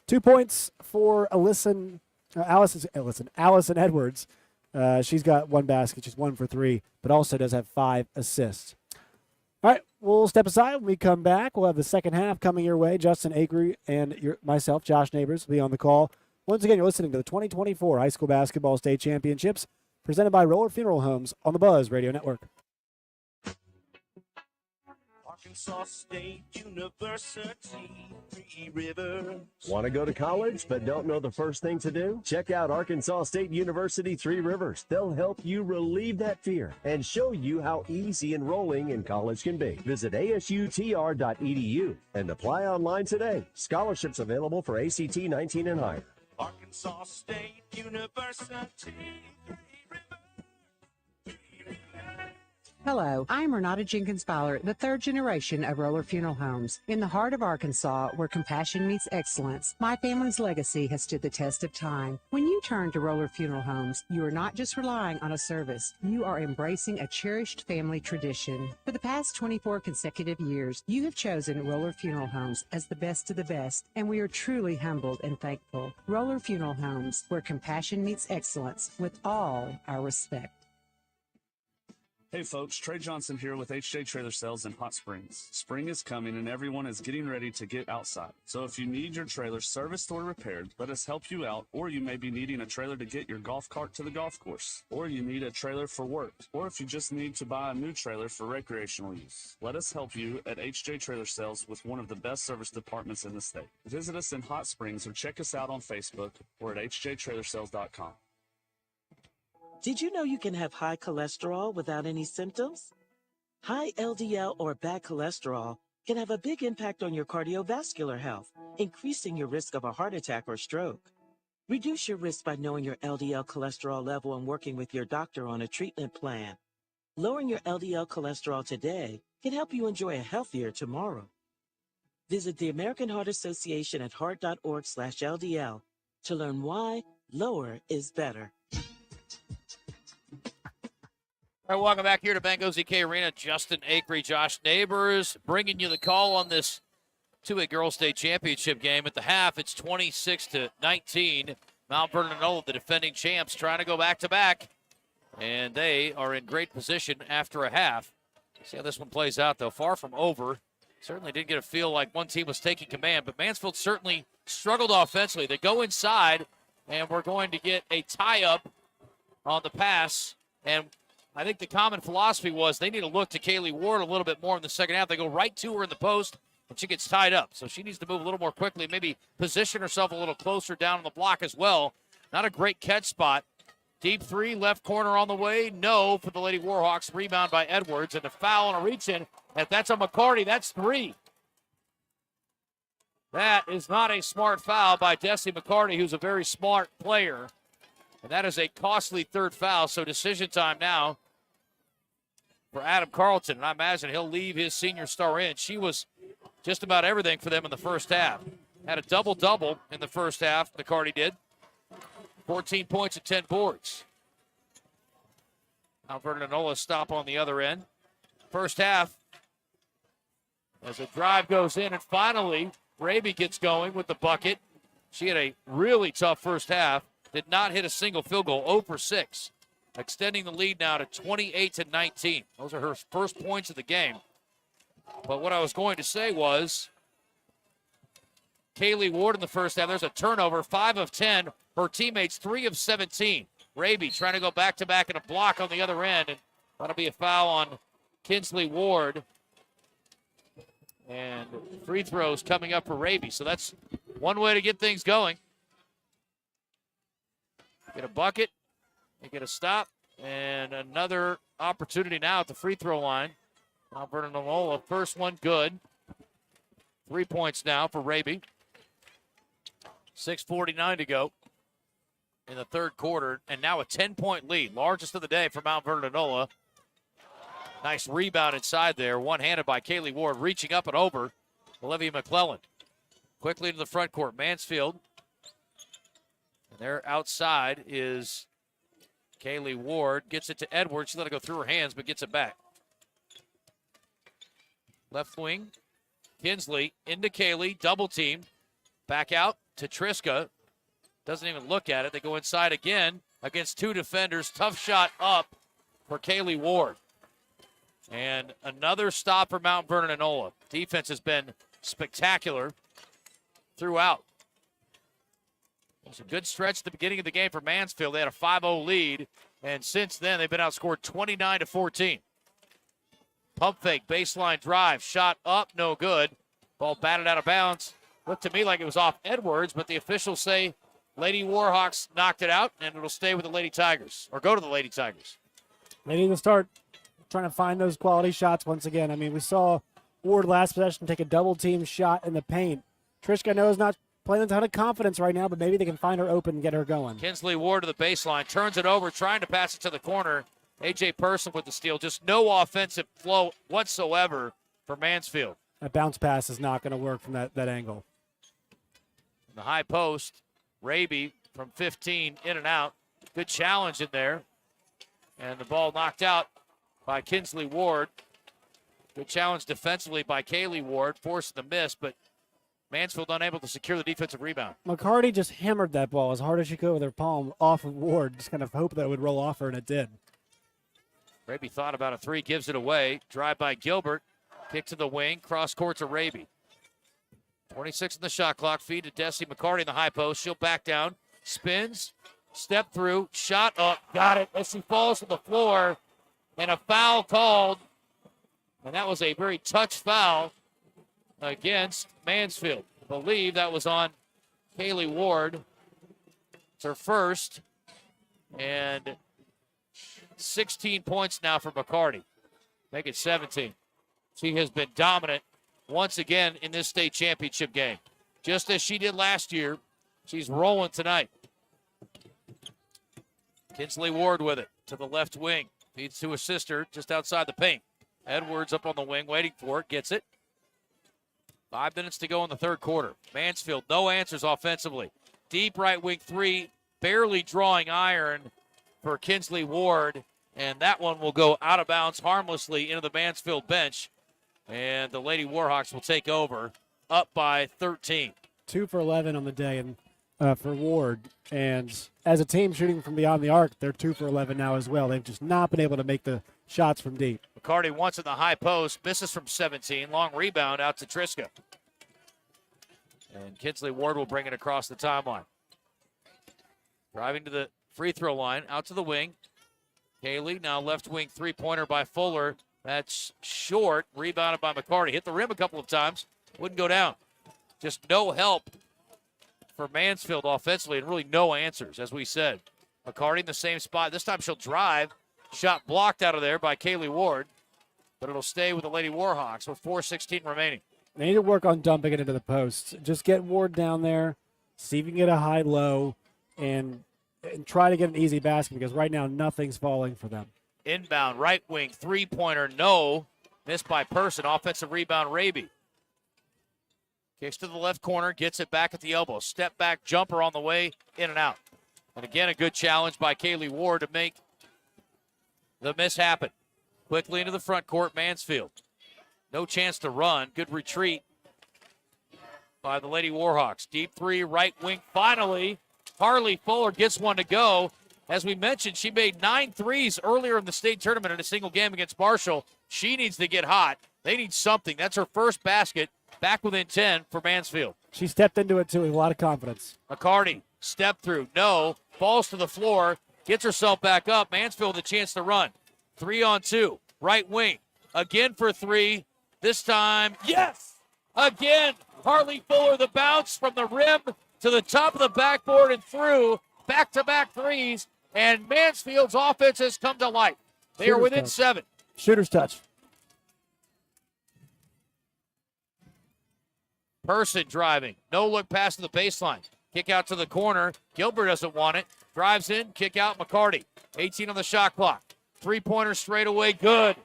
2 points for Allison Edwards. She's got 1 basket. She's 1 for 3, but also does have 5 assists. All right, we'll step aside. When we come back, we'll have the second half coming your way. Justin Akery and myself, Josh Neighbors, will be on the call. Once again, you're listening to the 2024 High School Basketball State Championships presented by Roller Funeral Homes on the Buzz Radio Network. Arkansas State University, 3 Rivers. Want to go to college but don't know the first thing to do? Check out Arkansas State University 3 Rivers. They'll help you relieve that fear and show you how easy enrolling in college can be. Visit asutr.edu and apply online today. Scholarships available for ACT 19 and higher. Arkansas State University. Hello, I'm Renata Jenkins Fowler, the 3rd generation of Roller Funeral Homes. In the heart of Arkansas, where compassion meets excellence, my family's legacy has stood the test of time. When you turn to Roller Funeral Homes, you are not just relying on a service, you are embracing a cherished family tradition. For the past 24 consecutive years, you have chosen Roller Funeral Homes as the best of the best, and we are truly humbled and thankful. Roller Funeral Homes, where compassion meets excellence, with all our respect. Hey folks, Trey Johnson here with HJ Trailer Sales in Hot Springs. Spring is coming and everyone is getting ready to get outside. So if you need your trailer serviced or repaired, let us help you out. Or you may be needing a trailer to get your golf cart to the golf course. Or you need a trailer for work. Or if you just need to buy a new trailer for recreational use. Let us help you at HJ Trailer Sales with one of the best service departments in the state. Visit us in Hot Springs or check us out on Facebook or at hjtrailersales.com. Did you know you can have high cholesterol without any symptoms? High LDL or bad cholesterol can have a big impact on your cardiovascular health, increasing your risk of a heart attack or stroke. Reduce your risk by knowing your LDL cholesterol level and working with your doctor on a treatment plan. Lowering your LDL cholesterol today can help you enjoy a healthier tomorrow. Visit the American Heart Association at heart.org/LDL to learn why lower is better. All right, welcome back here to Bank OZK Arena. Justin Acree, Josh Neighbors, bringing you the call on this 2A Girls State Championship game. At the half, it's 26-19. Mount Vernon-Enola, the defending champs, trying to go back-to-back. And they are in great position after a half. See how this one plays out, though. Far from over. Certainly didn't get a feel like one team was taking command, but Mansfield certainly struggled offensively. They go inside, and we're going to get a tie-up on the pass. And I think the common philosophy was they need to look to Kaylee Ward a little bit more in the second half. They go right to her in the post, and she gets tied up. So she needs to move a little more quickly, maybe position herself a little closer down on the block as well. Not a great catch spot. Deep three, left corner on the way. No for the Lady Warhawks. Rebound by Edwards, and a foul and a reach-in. If that's on McCarty, that's 3. That is not a smart foul by Desi McCarty, who's a very smart player. And that is a costly third foul, so decision time now for Adam Carlton. And I imagine he'll leave his senior star in. She was just about everything for them in the first half. Had a double-double in the first half, McCarty did. 14 points and 10 boards. Now Vernon-Enola stop on the other end. First half, as a drive goes in, and finally Raby gets going with the bucket. She had a really tough first half. Did not hit a single field goal, 0 for 6. Extending the lead now to 28-19. Those are her first points of the game. But what I was going to say was, Kaylee Ward in the first half, there's a turnover, 5 of 10. Her teammates, 3 of 17. Raby trying to go back-to-back and a block on the other end, and that'll be a foul on Kinsley Ward. And free throws coming up for Raby. So that's one way to get things going. Get a bucket, and get a stop, and another opportunity now at the free throw line. Now Vernon-Enola, first one good. 3 points now for Raby. 6:49 to go in the third quarter, and now a 10-point lead, largest of the day for Mount Vernon-Enola. Nice rebound inside there, one-handed by Kaylee Ward, reaching up and over Olivia McClellan. Quickly to the front court, Mansfield. And there outside is Kaylee Ward. Gets it to Edwards. She let it go through her hands, but gets it back. Left wing, Kinsley into Kaylee, double team. Back out to Triska. Doesn't even look at it. They go inside again against 2 defenders. Tough shot up for Kaylee Ward. And another stop for Mount Vernon-Enola. Defense has been spectacular throughout. It was a good stretch at the beginning of the game for Mansfield. They had a 5-0 lead, and since then they've been outscored 29-14. Pump fake, baseline drive, shot up, no good. Ball batted out of bounds. Looked to me like it was off Edwards, but the officials say Lady Warhawks knocked it out, and it'll stay with the Lady Tigers, or go to the Lady Tigers. They need to start trying to find those quality shots once again. I mean, we saw Ward last possession take a double-team shot in the paint. Trishka knows not playing a ton of confidence right now, but maybe they can find her open and get her going. Kinsley Ward to the baseline, turns it over, trying to pass it to the corner. A.J. Person with the steal. Just no offensive flow whatsoever for Mansfield. That bounce pass is not going to work from that angle. The high post, Raby from 15, in and out. Good challenge in there. And the ball knocked out by Kinsley Ward. Good challenge defensively by Kaylee Ward, forcing the miss, but Mansfield unable to secure the defensive rebound. McCarty just hammered that ball as hard as she could with her palm off of Ward. Just kind of hope that it would roll off her, and it did. Raby thought about a 3, gives it away. Drive by Gilbert. Kick to the wing. Cross court to Raby. 26 in the shot clock. Feed to Desi McCarty in the high post. She'll back down. Spins. Step through. Shot up. Got it as she falls to the floor. And a foul called. And that was a very touch foul against Mansfield. I believe that was on Kaylee Ward. It's her first. And 16 points now for McCarty. Make it 17. She has been dominant once again in this state championship game. Just as she did last year, she's rolling tonight. Kinsley Ward with it to the left wing. Feeds to his sister just outside the paint. Edwards up on the wing, waiting for it, gets it. 5 minutes to go in the third quarter. Mansfield, no answers offensively. Deep right wing three, barely drawing iron for Kinsley Ward, and that one will go out of bounds harmlessly into the Mansfield bench, and the Lady Warhawks will take over, up by 13. 2 for 11 on the day and for Ward, and as a team shooting from beyond the arc, they're 2 for 11 now as well. They've just not been able to make the shots from deep. McCarty wants in the high post, misses from 17, long rebound out to Triska. And Kinsley Ward will bring it across the timeline. Driving to the free throw line, out to the wing. Haley, now left wing three-pointer by Fuller. That's short, rebounded by McCarty. Hit the rim a couple of times, wouldn't go down. Just no help for Mansfield offensively, and really no answers, as we said. McCarty in the same spot. This time she'll drive. Shot blocked out of there by Kaylee Ward, but it'll stay with the Lady Warhawks with 4:16 remaining. They need to work on dumping it into the post. Just get Ward down there, see if you can get a high-low, and try to get an easy basket, because right now nothing's falling for them. Inbound, right wing, three-pointer, no. Missed by Person. Offensive rebound, Raby. Kicks to the left corner, gets it back at the elbow. Step back jumper on the way, in and out. And again, a good challenge by Kaylee Ward to make the miss happen. Quickly into the front court, Mansfield. No chance to run. Good retreat by the Lady Warhawks. Deep three, right wing, finally. Harley Fuller gets one to go. As we mentioned, she made 9 threes earlier in the state tournament in a single game against Marshall. She needs to get hot. They need something. That's her first basket, back within 10 for Mansfield. She stepped into it, too, with a lot of confidence. McCarty, step through, no. Falls to the floor, gets herself back up. Mansfield a chance to run. 3-on-2, right wing. Again for 3. This time, yes! Again, Harley Fuller, the bounce from the rim to the top of the backboard and through. Back-to-back threes, and Mansfield's offense has come to life. They are within 7. Shooter's touch. Person driving. No look pass to the baseline. Kick out to the corner. Gilbert doesn't want it. Drives in, kick out McCarty. 18 on the shot clock. Three-pointer straight away, good.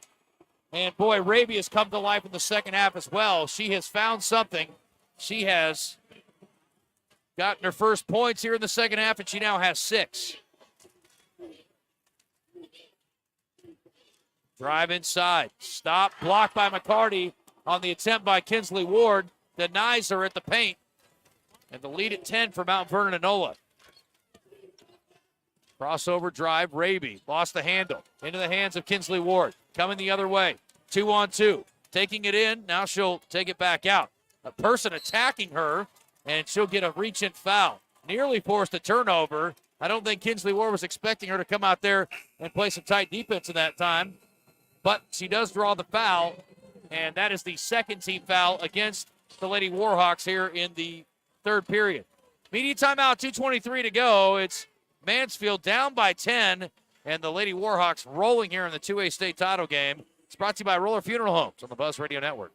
And boy, Raby has come to life in the second half as well. She has found something. She has gotten her first points here in the second half, and she now has 6. Drive inside. Stop. Blocked by McCarty on the attempt by Kinsley Ward. Denies her at the paint. And the lead at 10 for Mount Vernon-Enola. Crossover drive, Raby. Lost the handle. Into the hands of Kinsley Ward. Coming the other way. 2-on-2. Taking it in. Now she'll take it back out. A person attacking her, and she'll get a reach-in foul. Nearly forced a turnover. I don't think Kinsley Ward was expecting her to come out there and play some tight defense in that time. But she does draw the foul, and that is the second team foul against the Lady Warhawks here in the third period. Media timeout, 2:23 to go. It's Mansfield down by 10, and the Lady Warhawks rolling here in the 2A state title game. It's brought to you by Roller Funeral Homes on the Buzz Radio Network.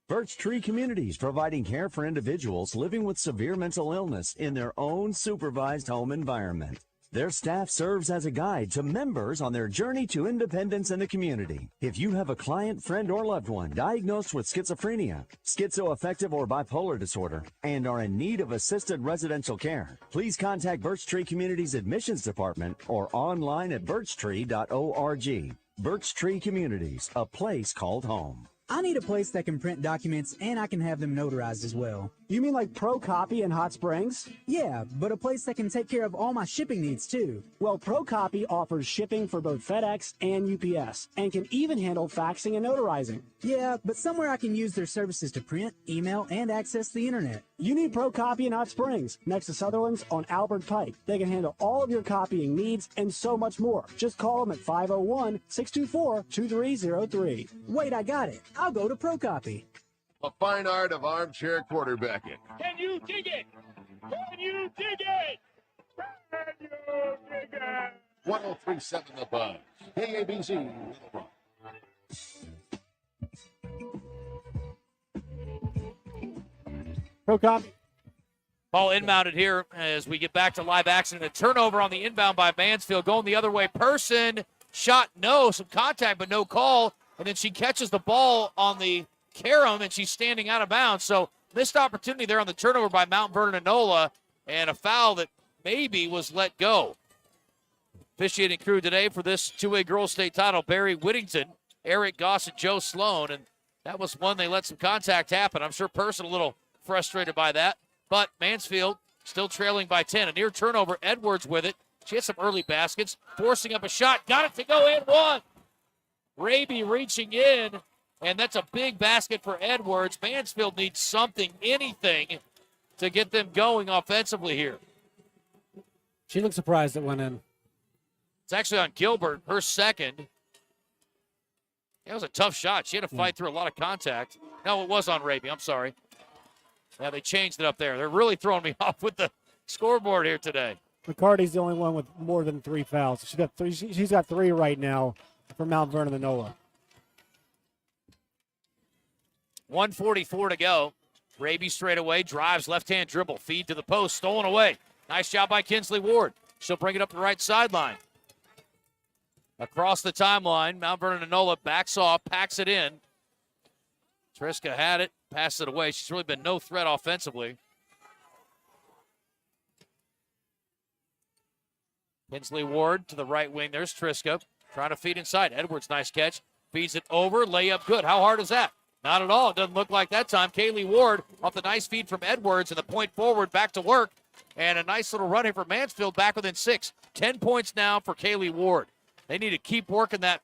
Birch Tree Communities, providing care for individuals living with severe mental illness in their own supervised home environment. Their staff serves as a guide to members on their journey to independence in the community. If you have a client, friend, or loved one diagnosed with schizophrenia, schizoaffective, or bipolar disorder, and are in need of assisted residential care, please contact Birch Tree Communities Admissions Department or online at birchtree.org. Birch Tree Communities, a place called home. I need a place that can print documents and I can have them notarized as well. You mean like Pro Copy in Hot Springs? Yeah, but a place that can take care of all my shipping needs too. Well, Pro Copy offers shipping for both FedEx and UPS and can even handle faxing and notarizing. Yeah, but somewhere I can use their services to print, email, and access the internet. You need Pro Copy in Hot Springs, next to Sutherland's on Albert Pike. They can handle all of your copying needs and so much more. Just call them at 501-624-2303. Wait, I got it. I'll go to Pro Copy. The fine art of armchair quarterbacking. Can you dig it? Can you dig it? Can you dig it? 103.7 The Buzz. KABZ, Little Rock. Pro Copy. Ball inbounded here as we get back to live action. A turnover on the inbound by Mansfield. Going the other way. Person, shot, no. Some contact, but no call. and then she catches the ball on the carom, and she's standing out of bounds. So missed opportunity there on the turnover by Mount Vernon-Enola, and a foul that maybe was let go. Officiating crew today for this 2A girls state title, Barry Whittington, Eric Goss, and Joe Sloan, and that was one they let some contact happen. I'm sure Person a little frustrated by that, but Mansfield still trailing by 10. A near turnover, Edwards with it. She had some early baskets, forcing up a shot, got it to go in, one. Raby reaching in, and that's a big basket for Edwards. Mansfield needs something, anything, to get them going offensively here. She looked surprised it went in. It's actually on Gilbert, her second. That was a tough shot. She had to fight through a lot of contact. No, it was on Raby. I'm sorry. Yeah, they changed it up there. They're really throwing me off with the scoreboard here today. McCarty's the only one with more than 3 fouls. She's got 3. She's got 3 right now for Mount Vernon-Enola. 1:44 to go. Raby straight away, drives, left-hand dribble, feed to the post, stolen away. Nice job by Kinsley Ward. She'll bring it up the right sideline. Across the timeline, Mount Vernon-Enola backs off, packs it in. Triska had it, passed it away. She's really been no threat offensively. Kinsley Ward to the right wing. There's Triska trying to feed inside. Edwards, nice catch. Feeds it over, layup good. How hard is that? Not at all. It doesn't look like that time. Kaylee Ward off the nice feed from Edwards and the point forward, back to work. And a nice little run here for Mansfield, back within 6. 10 points now for Kaylee Ward. They need to keep working that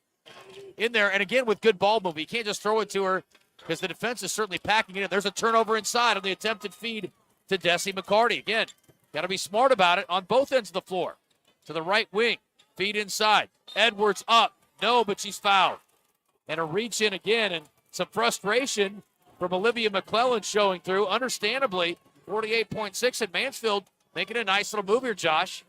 in there. And again, with good ball movement. You can't just throw it to her because the defense is certainly packing it in. There's a turnover inside on the attempted feed to Desi McCarty. Again, got to be smart about it on both ends of the floor. To the right wing, feed inside. Edwards up. No, but she's fouled. And a reach in again, and some frustration from Olivia McClellan showing through. Understandably, 48.6 at Mansfield, making a nice little move here, Josh.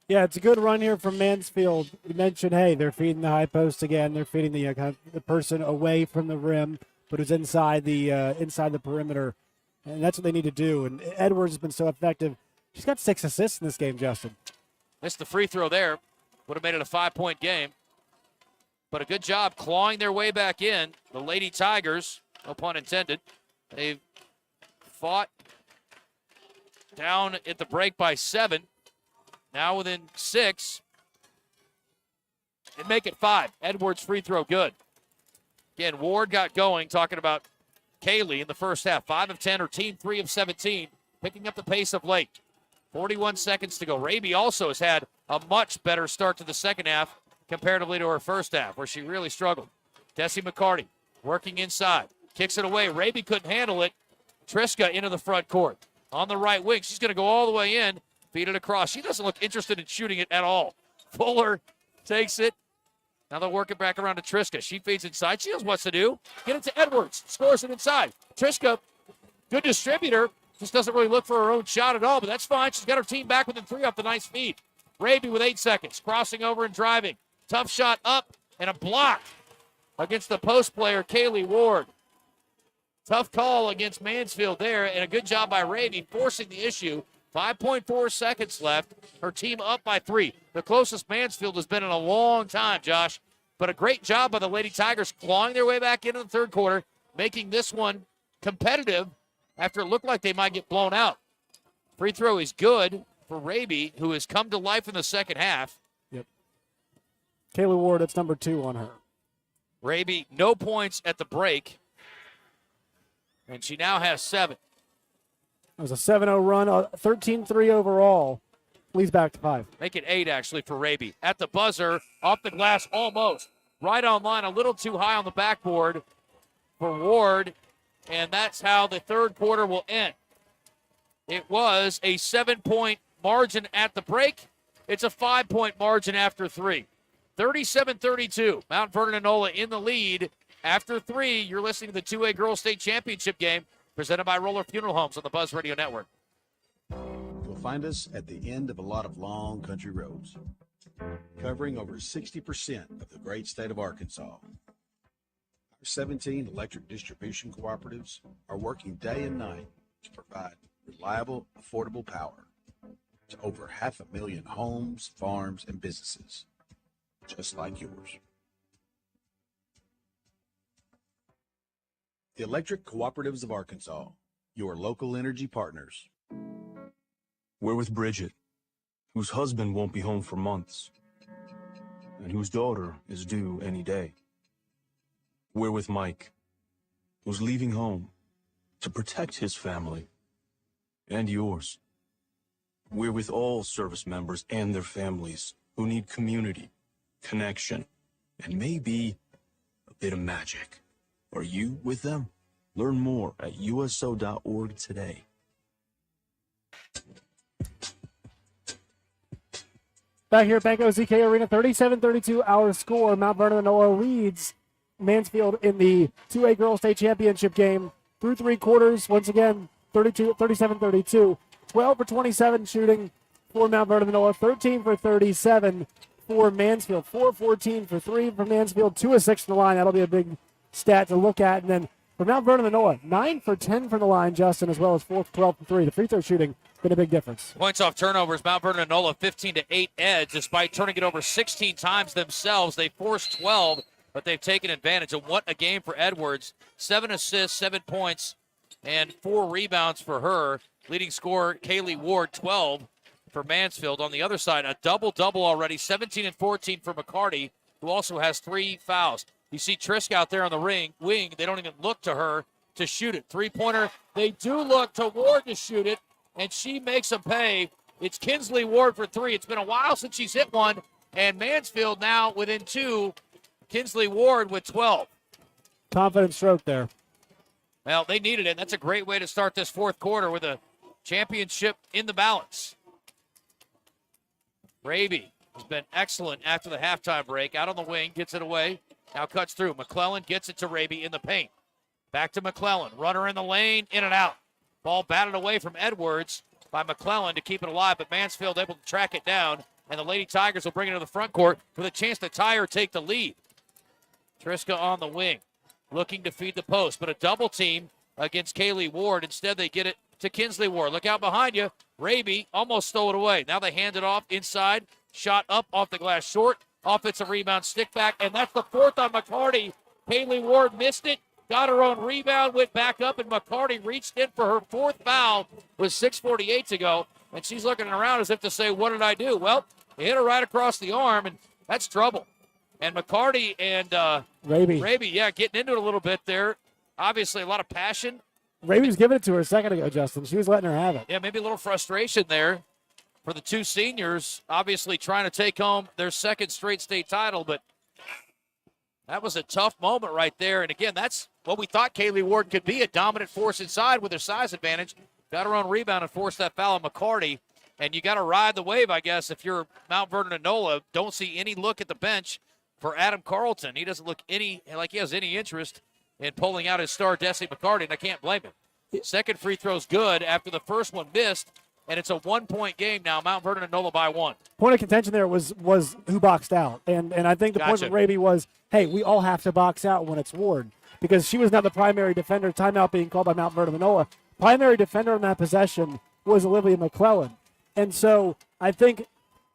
Yeah, it's a good run here from Mansfield. You mentioned, hey, they're feeding the high post again. They're feeding the person away from the rim, but who's inside the perimeter, and that's what they need to do. And Edwards has been so effective. She's got 6 assists in this game, Justin. Missed the free throw there. Would have made it a 5-point game. But a good job clawing their way back in. The Lady Tigers, no pun intended, they've fought down at the break by 7. Now within 6. And make it 5. Edwards free throw good. Again, Ward got going, talking about Kaylee in the first half. 5 of 10, her team 3 of 17, picking up the pace of late. 41 seconds to go. Raby also has had a much better start to the second half comparatively to her first half, where she really struggled. Desi McCarty working inside. Kicks it away. Raby couldn't handle it. Triska into the front court. On the right wing. She's going to go all the way in. Feed it across. She doesn't look interested in shooting it at all. Fuller takes it. Now they'll work it back around to Triska. She feeds inside. She knows what to do. Get it to Edwards. Scores it inside. Triska, good distributor. Just doesn't really look for her own shot at all, but that's fine. She's got her team back within 3 off the nice feed. Raby with 8 seconds. Crossing over and driving. Tough shot up and a block against the post player, Kaylee Ward. Tough call against Mansfield there, and a good job by Raby forcing the issue. 5.4 seconds left. Her team up by 3. The closest Mansfield has been in a long time, Josh. But a great job by the Lady Tigers clawing their way back into the third quarter, making this one competitive after it looked like they might get blown out. Free throw is good for Raby, who has come to life in the second half. Yep. Kaylee Ward, that's number 2 on her. Raby, no points at the break. And she now has 7. It was a 7-0 run, 13-3 overall. Leads back to 5. Make it 8, actually, for Raby. At the buzzer, off the glass almost. Right on line, a little too high on the backboard for Ward. And that's how the third quarter will end. It was a 7-point margin at the break. It's a 5-point margin after 3. 37-32. Mount Vernon-Enola in the lead. After 3, you're listening to the 2A Girls State Championship game presented by Roller Funeral Homes on the Buzz Radio Network. You'll find us at the end of a lot of long country roads, covering over 60% of the great state of Arkansas. Our 17 electric distribution cooperatives are working day and night to provide reliable, affordable power to over 500,000 homes, farms, and businesses, just like yours. The Electric Cooperatives of Arkansas, your local energy partners. We're with Bridget, whose husband won't be home for months, and whose daughter is due any day. We're with Mike, who's leaving home to protect his family and yours. We're with all service members and their families who need community, connection, and maybe a bit of magic. Are you with them? Learn more at uso.org today. Back here at Bank OZK Arena, 37-32 our score. Mount Vernon-Enola leads Mansfield in the 2A Girls State Championship game through three quarters. Once again, 37-32. 12 for 27 shooting for Mount Vernon-Enola, 13 for 37 for Mansfield, 4-14 for 3 for Mansfield, 2 of 6 from the line. That'll be a big stat to look at. And then for Mount Vernon-Enola, 9 for 10 from the line, Justin, as well as 4 for 12 from 3. The free throw shooting been a big difference. Points off turnovers, Mount Vernon-Enola 15-8 edge. Despite turning it over 16 times themselves, they forced 12, but they've taken advantage. And what a game for Edwards. 7 assists, 7 points, and 4 rebounds for her. Leading scorer, Kaylee Ward, 12 for Mansfield. On the other side, a double-double already, 17 and 14 for McCarty, who also has 3 fouls. You see Trisk out there on the wing. They don't even look to her to shoot it. Three-pointer, they do look to Ward to shoot it, and she makes them pay. It's Kinsley Ward for 3. It's been a while since she's hit one, and Mansfield now within 2. Kinsley Ward with 12. Confident stroke there. Well, they needed it. That's a great way to start this fourth quarter with a championship in the balance. Raby has been excellent after the halftime break. Out on the wing, gets it away. Now cuts through. McClellan gets it to Raby in the paint. Back to McClellan. Runner in the lane, in and out. Ball batted away from Edwards by McClellan to keep it alive, but Mansfield able to track it down, and the Lady Tigers will bring it to the front court with a chance to tie or take the lead. Triska on the wing, looking to feed the post, but a double team against Kaylee Ward. Instead, they get it to Kinsley Ward. Look out behind you. Raby almost stole it away. Now they hand it off inside. Shot up off the glass short. Offensive rebound, stick back, and that's the 4th on McCarty. Kaylee Ward missed it. Got her own rebound, went back up, and McCarty reached in for her 4th foul with 6:48 to go. And she's looking around as if to say, what did I do? Well, they hit her right across the arm, and that's trouble. And McCarty and Raby, getting into it a little bit there. Obviously, a lot of passion. Raby was giving it to her a second ago, Justin. She was letting her have it. Yeah, maybe a little frustration there for the two seniors, obviously trying to take home their 2nd straight state title, but that was a tough moment right there. And again, that's what we thought Kaylee Ward could be, a dominant force inside with her size advantage. Got her own rebound and forced that foul on McCarty. And you got to ride the wave, I guess, if you're Mount Vernon-Enola. Don't see any look at the bench for Adam Carlton. He doesn't look like he has any interest in pulling out his star, Desi McCarty, and I can't blame him. Second free throw's good after the first one missed, and it's a 1-point game now. Mount Vernon-Enola by 1. Point of contention there was who boxed out. And I think the point with Raby was, hey, we all have to box out when it's Ward, because she was not the primary defender. Timeout being called by Mount Vernon-Enola. Primary defender in that possession was Olivia McClellan. And so I think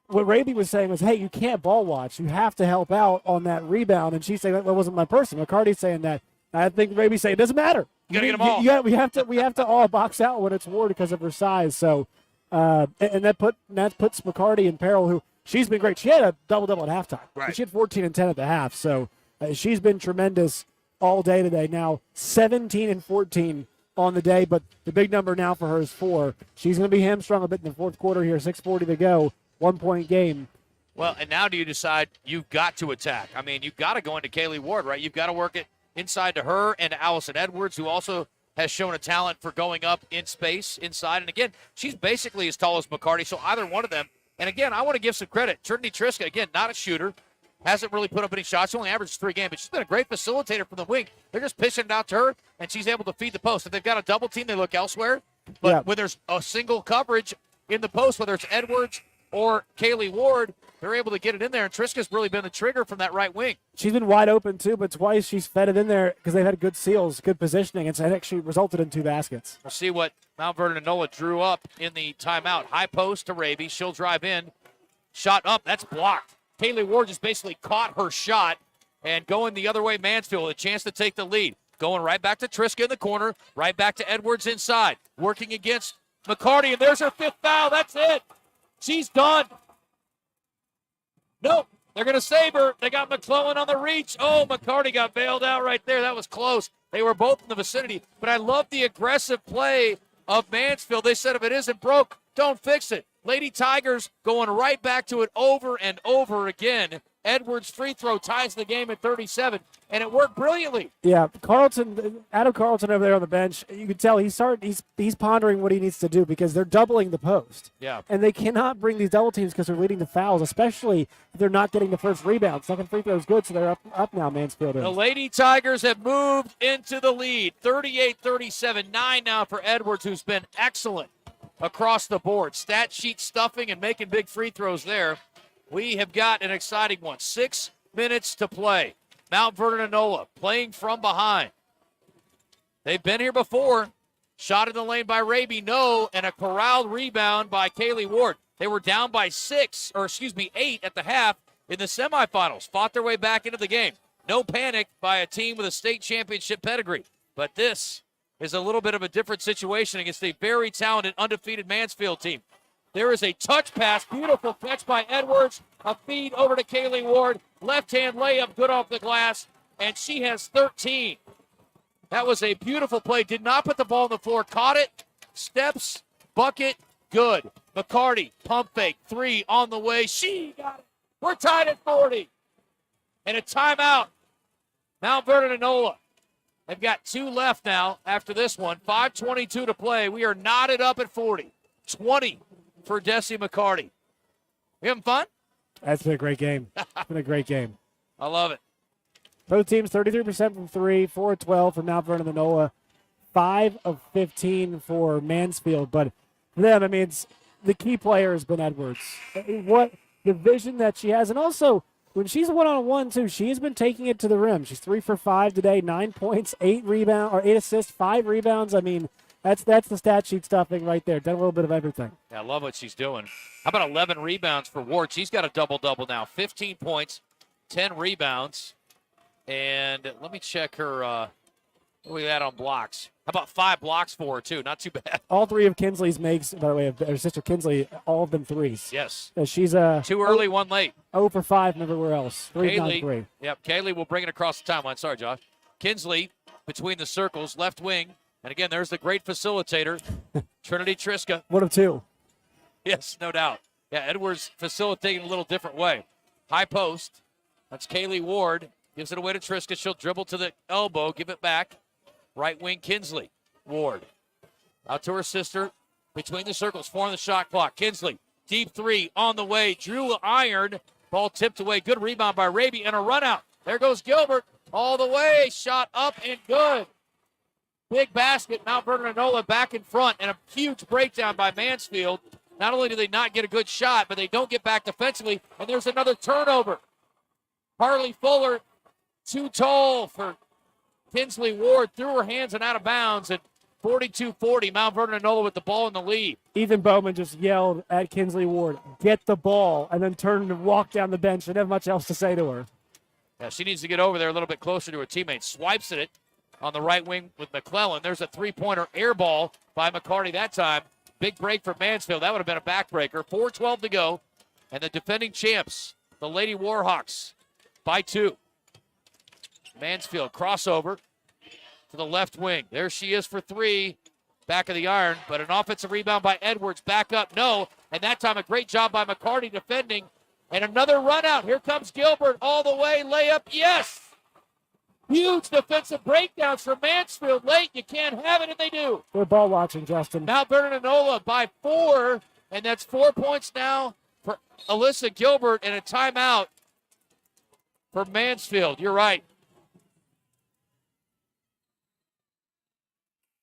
what Raby was saying was, hey, you can't ball watch. You have to help out on that rebound. And she's saying that wasn't my person. McCarty's saying that. I think Raby's saying it doesn't matter. You got to get them all. We have to all box out when it's Ward because of her size. So, and that puts McCarty in peril, who she's been great. She had a double-double at halftime. Right. She had 14 and 10 at the half. So she's been tremendous all day today. Now 17 and 14 on the day, but the big number now for her is 4. She's going to be hamstrung a bit in the fourth quarter here. 6:40 to go. 1-point game. Well, and now do you decide you've got to attack? I mean, you've got to go into Kaylee Ward, right? You've got to work it inside to her and to Allison Edwards, who also has shown a talent for going up in space inside. And again, she's basically as tall as McCarty, so either one of them. And again, I want to give some credit. Trinity Triska, again, not a shooter, hasn't really put up any shots. She only averages 3 games, but she's been a great facilitator from the wing. They're just pitching it out to her, and she's able to feed the post. If they've got a double team, they look elsewhere. But when there's a single coverage in the post, whether it's Edwards or Kaylee Ward, they're able to get it in there, and Triska's really been the trigger from that right wing. She's been wide open, too, but twice she's fed it in there because they've had good seals, good positioning, and so it actually resulted in 2 baskets. We'll see what Mount Vernon-Enola drew up in the timeout. High post to Raby. She'll drive in. Shot up. That's blocked. Kaylee Ward just basically caught her shot, and going the other way, Mansfield, a chance to take the lead. going right back to Triska in the corner, right back to Edwards inside, working against McCarty, and there's her 5th foul. That's it. She's done. Nope. They're going to save her. They got McClellan on the reach. Oh, McCarty got bailed out right there. That was close. They were both in the vicinity. But I love the aggressive play of Mansfield. They said if it isn't broke, don't fix it. Lady Tigers going right back to it over and over again. Edwards' free throw ties the game at 37, and it worked brilliantly. Yeah, Adam Carlton over there on the bench, you can tell he's pondering what he needs to do because they're doubling the post. Yeah. And they cannot bring these double teams because they're leading the fouls, especially if they're not getting the first rebound. Second free throw is good, so they're up now, Mansfield is. The Lady Tigers have moved into the lead. 38-37, 9 now for Edwards, who's been excellent across the board. Stat sheet stuffing and making big free throws there. We have got an exciting one. 6 minutes to play. Mount Vernon-Enola playing from behind. They've been here before. Shot in the lane by Raby, no, and a corralled rebound by Kaylee Ward. They were down by 8 at the half in the semifinals. Fought their way back into the game. No panic by a team with a state championship pedigree. But this is a little bit of a different situation against a very talented, undefeated Mansfield team. There is a touch pass, beautiful catch by Edwards, a feed over to Kaylee Ward, left-hand layup, good off the glass, and she has 13. That was a beautiful play, did not put the ball on the floor, caught it, steps, bucket, good. McCarty, pump fake, 3 on the way, she got it. We're tied at 40. And a timeout, Mount Vernon-Enola. They've got 2 left now after this one, 5:22 to play. We are knotted up at 40, 20. For Desi McCarty. You having fun? That's been a great game. It's been a great game. I love it. Both teams 33% from 3, 4 of 12 for Mount Vernon-Enola, 5 of 15 for Mansfield. But for them, I mean, it's, the key player has been Edwards. What the vision that she has, and also when she's one-on-one too, she has been taking it to the rim. She's 3 for 5 today, 9 points, 8 assists, 5 rebounds. I mean, That's the stat sheet stuffing right there. Done a little bit of everything. Yeah, I love what she's doing. How about 11 rebounds for Ward? She's got a double-double now. 15 points, 10 rebounds. And let me check her, look at that on blocks. How about 5 blocks for her, too? Not too bad. All 3 of Kinsley's makes, by the way, of her sister Kinsley, all of them threes. Yes. She's 2 early, 1 late. 0 for 5 everywhere else. 3 not 3. Yep, Kaylee will bring it across the timeline. Sorry, Josh. Kinsley between the circles, left wing. And again, there's the great facilitator, Trinity Triska. 1 of 2. Yes, no doubt. Yeah, Edwards facilitating a little different way. High post. That's Kaylee Ward. Gives it away to Triska. She'll dribble to the elbow, give it back. Right wing Kinsley. Ward. Out to her sister. Between the circles, 4 on the shot clock. Kinsley, deep 3 on the way. Drew iron. Ball tipped away. Good rebound by Raby and a run out. There goes Gilbert all the way. Shot up and good. Big basket, Mount Vernon-Enola back in front, and a huge breakdown by Mansfield. Not only do they not get a good shot, but they don't get back defensively, and there's another turnover. Harley Fuller, too tall for Kinsley Ward, threw her hands and out of bounds, and 42-40, Mount Vernon-Enola with the ball in the lead. Ethan Bowman just yelled at Kinsley Ward, get the ball, and then turned and walked down the bench. Didn't have much else to say to her. Yeah, she needs to get over there a little bit closer to her teammate. Swipes at it on the right wing with McClellan. There's a 3-pointer air ball by McCarty that time. Big break for Mansfield. That would have been a backbreaker. 4:12 to go. And the defending champs, the Lady Warhawks, by 2. Mansfield crossover to the left wing. There she is for 3. Back of the iron, but an offensive rebound by Edwards. Back up, no. And that time a great job by McCarty defending. And another run out. Here comes Gilbert all the way. Layup, yes. Huge defensive breakdowns for Mansfield late. You can't have it, and they do. We're ball watching, Justin. Mount Vernon-Enola by 4, and that's 4 points now for Alyssa Gilbert, and a timeout for Mansfield. You're right.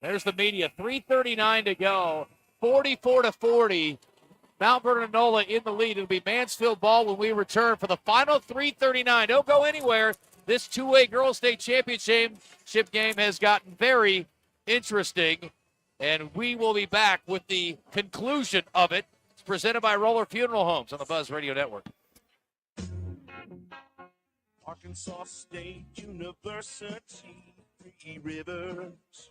There's the media. 3:39 to go. 44-40. Mount Vernon-Enola in the lead. It'll be Mansfield ball when we return for the final 3:39. Don't go anywhere. This 2A Girls State Championship game has gotten very interesting, and we will be back with the conclusion of it. It's presented by Roller Funeral Homes on the Buzz Radio Network. Arkansas State University, Three Rivers.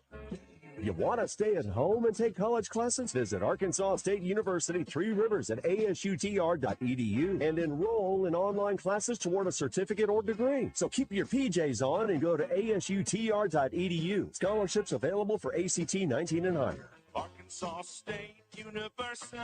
You want to stay at home and take college classes? Visit Arkansas State University 3 Rivers at asutr.edu and enroll in online classes toward a certificate or degree. So keep your PJs on and go to asutr.edu. Scholarships available for ACT 19 and higher. Arkansas State University.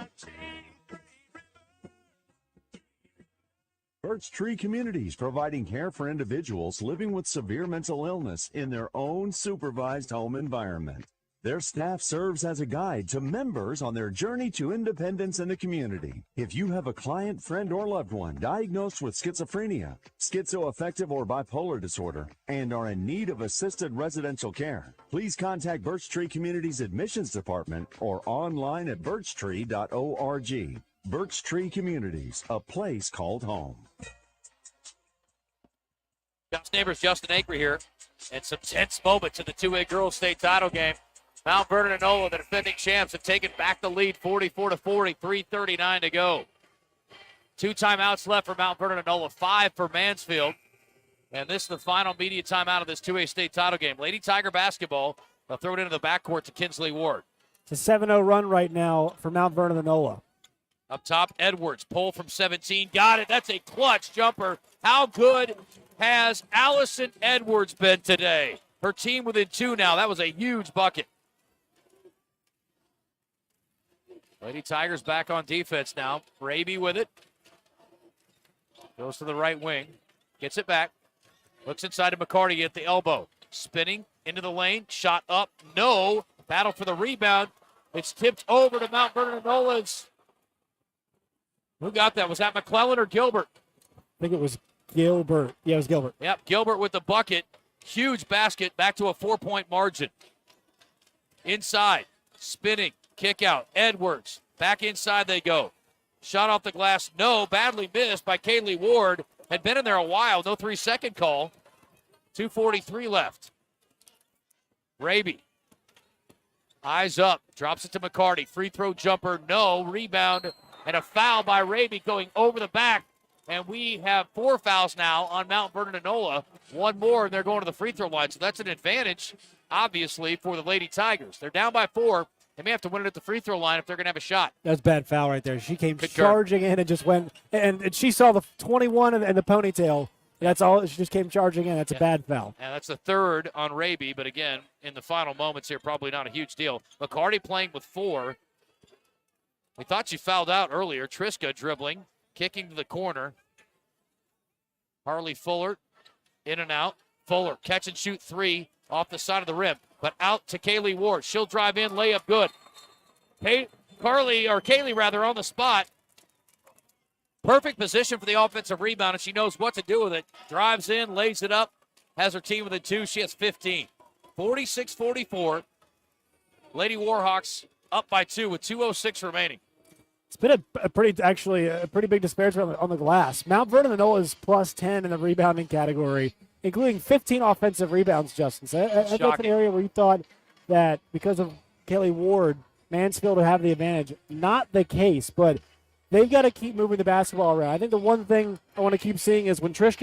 Birch Tree Communities, providing care for individuals living with severe mental illness in their own supervised home environment. Their staff serves as a guide to members on their journey to independence in the community. If you have a client, friend, or loved one diagnosed with schizophrenia, schizoaffective, or bipolar disorder, and are in need of assisted residential care, please contact Birch Tree Communities Admissions Department or online at birchtree.org. Birch Tree Communities, a place called home. John's neighbors Justin Acre here, and some tense moments in the 2A girls state title game. Mount Vernon-Enola, the defending champs, have taken back the lead 44-40, 3:39 to go. 2 timeouts left for Mount Vernon-Enola, 5 for Mansfield. And this is the final media timeout of this 2A state title game. Lady Tiger basketball, they'll throw it into the backcourt to Kinsley Ward. It's a 7-0 run right now for Mount Vernon-Enola. Up top, Edwards, pull from 17, got it. That's a clutch jumper. How good has Allison Edwards been today? Her team within 2 now. That was a huge bucket. Lady Tigers back on defense now. Raby with it. Goes to the right wing. Gets it back. Looks inside to McCarty at the elbow. Spinning into the lane. Shot up. No. Battle for the rebound. It's tipped over to Mount Vernon-Enola's. Who got that? Was that McClellan or Gilbert? I think it was Gilbert. Yeah, it was Gilbert. Yep, Gilbert with the bucket. Huge basket, back to a 4-point margin. Inside, spinning, kick out. Edwards, back inside they go. Shot off the glass, no. Badly missed by Kaylee Ward. Had been in there a while, no 3-second call. 2:43 left. Raby, eyes up, drops it to McCarty. Free throw jumper, no. Rebound. And a foul by Raby going over the back. And we have 4 fouls now on Mount Vernon-Enola. 1 more, and they're going to the free throw line. So that's an advantage, obviously, for the Lady Tigers. They're down by 4. They may have to win it at the free throw line if they're going to have a shot. That's a bad foul right there. She came charging in and just went. And she saw the 21 and the ponytail. That's all. She just came charging in. That's a bad foul. And that's the 3rd on Raby. But, again, in the final moments here, probably not a huge deal. McCarty playing with 4. We thought she fouled out earlier. Triska dribbling, kicking to the corner. Harley Fuller, in and out. Fuller, catch and shoot 3 off the side of the rim, but out to Kaylee Ward. She'll drive in, layup good. Kaylee on the spot. Perfect position for the offensive rebound, and she knows what to do with it. Drives in, lays it up, has her team within 2. She has 15. 46-44. Lady Warhawks up by 2 with 2:06 remaining. It's been a pretty big disparity on the glass. Mount Vernon-Enola is plus 10 in the rebounding category, including 15 offensive rebounds, Justin. So that's an area where you thought that because of Kaylee Ward, Mansfield would have the advantage. Not the case, but they've got to keep moving the basketball around. I think the one thing I want to keep seeing is when Trish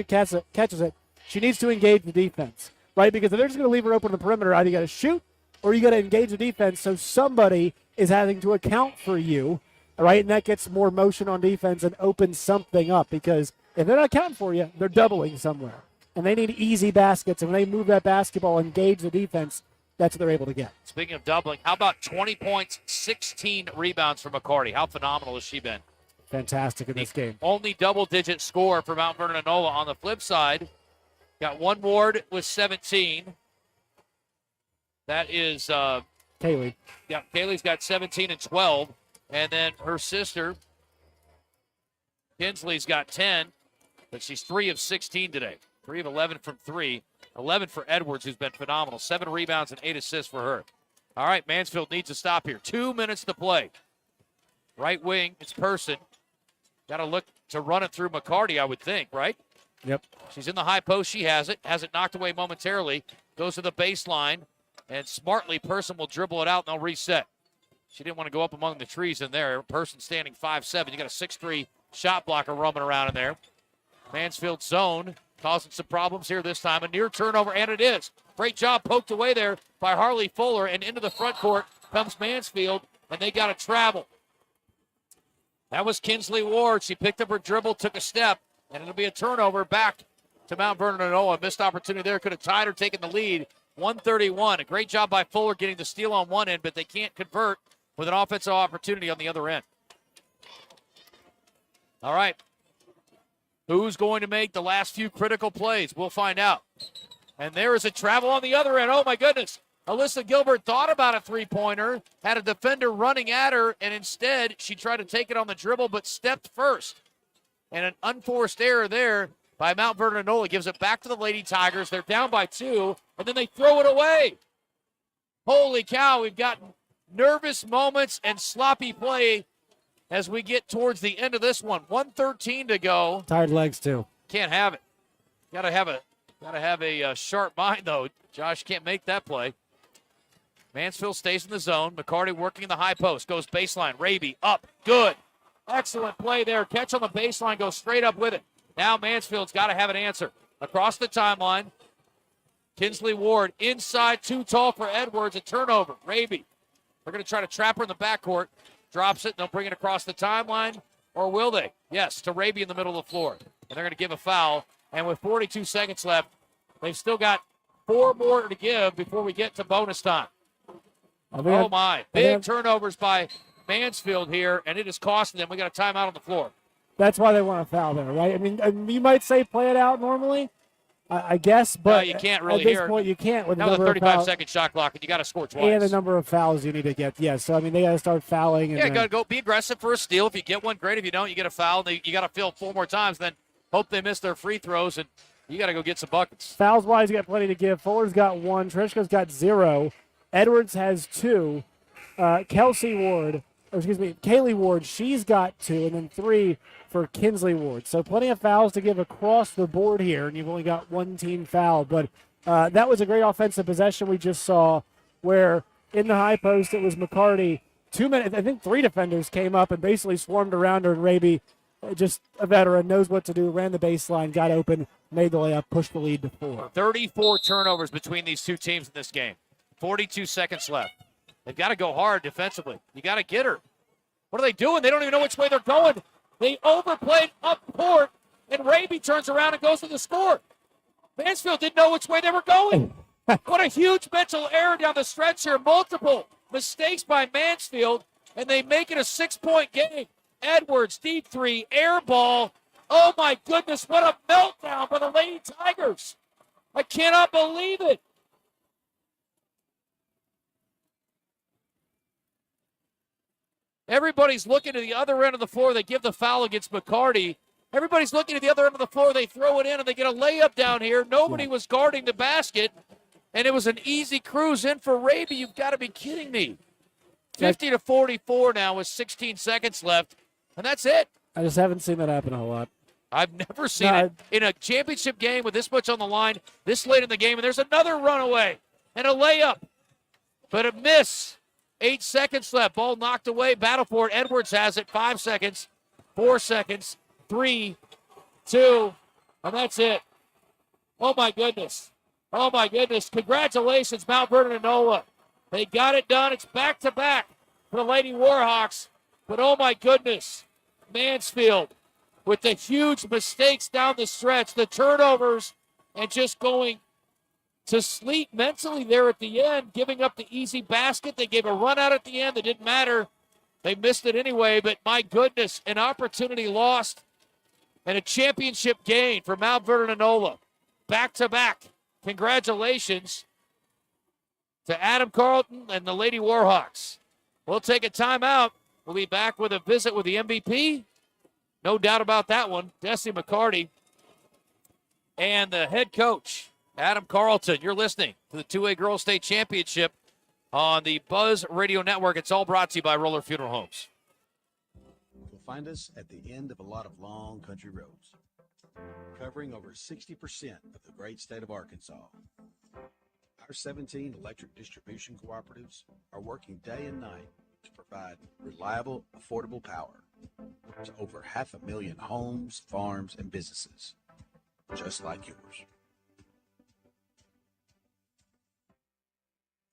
catches it, she needs to engage the defense, right? Because if they're just going to leave her open on the perimeter, either you got to shoot or you got to engage the defense so somebody is having to account for you. All right, and that gets more motion on defense and opens something up because if they're not counting for you, they're doubling somewhere. And they need easy baskets, and when they move that basketball, engage the defense, that's what they're able to get. Speaking of doubling, how about 20 points, 16 rebounds for McCarty? How phenomenal has she been? Fantastic in this game. Only double-digit score for Mount Vernon-Enola. On the flip side, got one Ward with 17. That is Kaylee. Yeah, Kaylee's got 17 and 12. And then her sister, Kinsley's got 10, but she's 3 of 16 today. 3 of 11 from 3. 11 for Edwards, who's been phenomenal. 7 rebounds and 8 assists for her. All right, Mansfield needs to stop here. 2 minutes to play. Right wing, it's Person. Got to look to run it through McCarty, I would think, right? Yep. She's in the high post. She has it. Has it knocked away momentarily. Goes to the baseline. And smartly, Person will dribble it out, and they'll reset. She didn't want to go up among the trees in there. Person standing 5'7". You got a 6'3" shot blocker roaming around in there. Mansfield zone causing some problems here this time. A near turnover, and it is. Great job poked away there by Harley Fuller, and into the front court comes Mansfield, and they got to travel. That was Kinsley Ward. She picked up her dribble, took a step, and it'll be a turnover back to Mount Vernon-Enola. Missed opportunity there. Could have tied or taken the lead. 131. A great job by Fuller getting the steal on one end, but they can't convert with an offensive opportunity on the other end. All right. Who's going to make the last few critical plays? We'll find out. And there is a travel on the other end. Oh, my goodness. Alyssa Gilbert thought about a three-pointer, had a defender running at her, and instead she tried to take it on the dribble but stepped first. And an unforced error there by Mount Vernon-Enola gives it back to the Lady Tigers. They're down by 2, and then they throw it away. Holy cow, we've got nervous moments and sloppy play as we get towards the end of this one. 1:13 to go. Tired legs, too. Can't have it. Gotta have a sharp mind, though. Josh can't make that play. Mansfield stays in the zone. McCarty working in the high post. Goes baseline. Raby up. Good. Excellent play there. Catch on the baseline. Goes straight up with it. Now Mansfield's got to have an answer. Across the timeline. Kinsley Ward inside. Too tall for Edwards. A turnover. Raby. They're going to try to trap her in the backcourt. Drops it. They'll bring it across the timeline. Or will they? Yes, to Raby in the middle of the floor. And they're going to give a foul. And with 42 seconds left, they've still got 4 more to give before we get to bonus time. Oh, my. Big turnovers by Mansfield here, and it is costing them. We got a timeout on the floor. That's why they want a foul there, right? I mean, you might say play it out normally, I guess, but no, you can't really at this point you can't with another the number 35-second shot clock, and you got to score twice. And the number of fouls you need to get. Yeah, so, I mean, they got to start fouling. And got to go be aggressive for a steal. If you get one, great. If you don't, you get a foul. You got to fill 4 more times, then hope they miss their free throws, and you got to go get some buckets. Fouls-wise, you got plenty to give. Fuller's got 1. Trishka's got 0. Edwards has 2. Kaylee Ward, she's got 2, and then 3 for Kinsley Ward. So plenty of fouls to give across the board here, and you've only got 1 team foul. But that was a great offensive possession we just saw where in the high post it was McCarty. 2 minutes, I think 3 defenders came up and basically swarmed around her, and Raby, just a veteran, knows what to do, ran the baseline, got open, made the layup, pushed the lead to 4. 34 turnovers between these two teams in this game. 42 seconds left. They've got to go hard defensively. You got to get her. What are they doing? They don't even know which way they're going. They overplayed up court, and Raby turns around and goes to the score. Mansfield didn't know which way they were going. What a huge mental error down the stretch here. Multiple mistakes by Mansfield, and they make it a 6-point game. Edwards, deep 3, air ball. Oh, my goodness, what a meltdown by the Lady Tigers. I cannot believe it. Everybody's looking to the other end of the floor. They give the foul against McCarty. Everybody's looking at the other end of the floor. They throw it in, and they get a layup down here. Nobody was guarding the basket, and it was an easy cruise in for Raby. You've got to be kidding me. 50-44 now with 16 seconds left, and that's it. I just haven't seen that happen a whole lot. I've never seen it in a championship game with this much on the line, this late in the game, and there's another runaway and a layup, but a miss. 8 seconds left. Ball knocked away. Battle for it. Edwards has it. 5 seconds. 4 seconds. 3, 2, and that's it. Oh, my goodness. Oh, my goodness. Congratulations, Mount Vernon-Enola. They got it done. It's back-to-back for the Lady Warhawks. But, oh, my goodness, Mansfield with the huge mistakes down the stretch, the turnovers, and just going to sleep mentally there at the end, giving up the easy basket. They gave a run out at the end that didn't matter. They missed it anyway, but my goodness, an opportunity lost and a championship gain for Mount Vernon-Enola. Back-to-back. Congratulations to Adam Carlton and the Lady Warhawks. We'll take a timeout. We'll be back with a visit with the MVP. No doubt about that one. Desi McCarty and the head coach, Adam Carlton. You're listening to the 2A Girls State Championship on the Buzz Radio Network. It's all brought to you by Roller Funeral Homes. You'll find us at the end of a lot of long country roads, covering over 60% of the great state of Arkansas. Our 17 electric distribution cooperatives are working day and night to provide reliable, affordable power to over 500,000 homes, farms, and businesses, just like yours.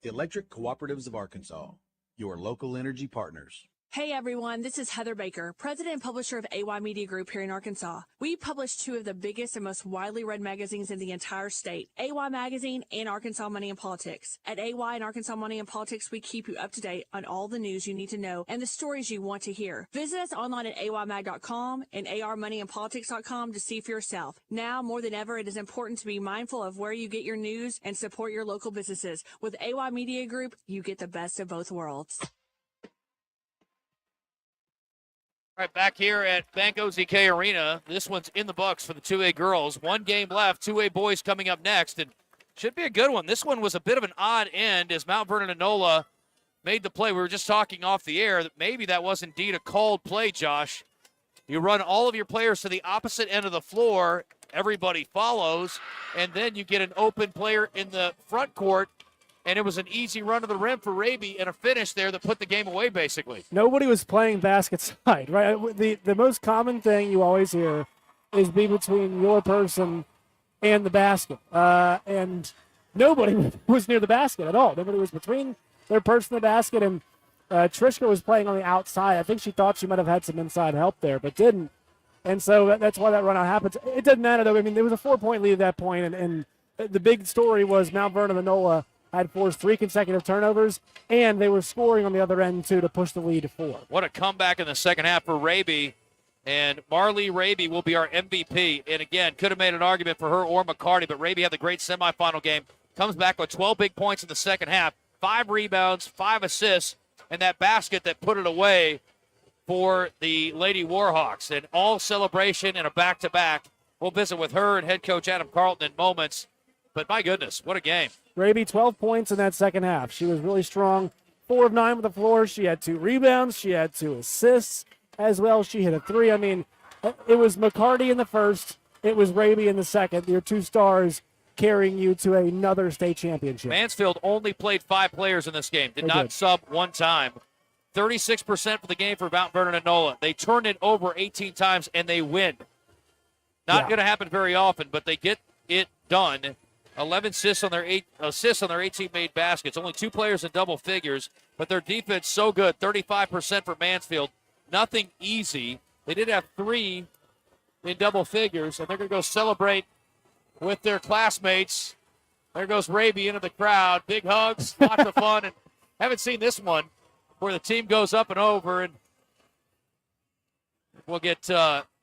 The Electric Cooperatives of Arkansas, your local energy partners. Hey everyone, this is Heather Baker, president and publisher of AY Media Group here in Arkansas. We publish two of the biggest and most widely read magazines in the entire state, AY Magazine and Arkansas Money and Politics. At AY and Arkansas Money and Politics, we keep you up to date on all the news you need to know and the stories you want to hear. Visit us online at aymag.com and armoneyandpolitics.com to see for yourself. Now, more than ever, it is important to be mindful of where you get your news and support your local businesses. With AY Media Group, you get the best of both worlds. All right, back here at Bank OZK Arena. This one's in the books for the 2A girls. One game left. 2A boys coming up next, and should be a good one. This one was a bit of an odd end as Mount Vernon-Enola made the play. We were just talking off the air that maybe that was indeed a called play, Josh. You run all of your players to the opposite end of the floor. Everybody follows, and then you get an open player in the front court, and it was an easy run to the rim for Raby and a finish there that put the game away, basically. Nobody was playing basket side, right? The most common thing you always hear is be between your person and the basket. And nobody was near the basket at all. Nobody was between their person and the basket. And Trishka was playing on the outside. I think she thought she might have had some inside help there, but didn't. And so that's why that run out happens. It doesn't matter, though. I mean, there was a 4-point lead at that point, and the big story was Mount Vernon-Enola had forced 3 consecutive turnovers, and they were scoring on the other end, too, to push the lead to 4. What a comeback in the second half for Raby. And Marley Raby will be our MVP. And, again, could have made an argument for her or McCarty, but Raby had the great semifinal game. Comes back with 12 big points in the second half, 5 rebounds, 5 assists, and that basket that put it away for the Lady Warhawks. And all celebration and a back-to-back. We'll visit with her and head coach Adam Carlton in moments. But, my goodness, what a game. Raby, 12 points in that second half. She was really strong. 4 of 9 with the floor. She had 2 rebounds. She had 2 assists as well. She hit a 3. I mean, it was McCarty in the first. It was Raby in the second. Your 2 stars carrying you to another state championship. Mansfield only played 5 players in this game. Did not sub one time. 36% for the game for Mount Vernon-Enola. They turn it over 18 times, and they win. Not going to happen very often, but they get it done. 11 assists on their 18 made baskets. Only 2 players in double figures, but their defense so good. 35% for Mansfield. Nothing easy. They did have 3 in double figures, and they're going to go celebrate with their classmates. There goes Raby into the crowd. Big hugs, lots of fun, and haven't seen this one where the team goes up and over. And we'll get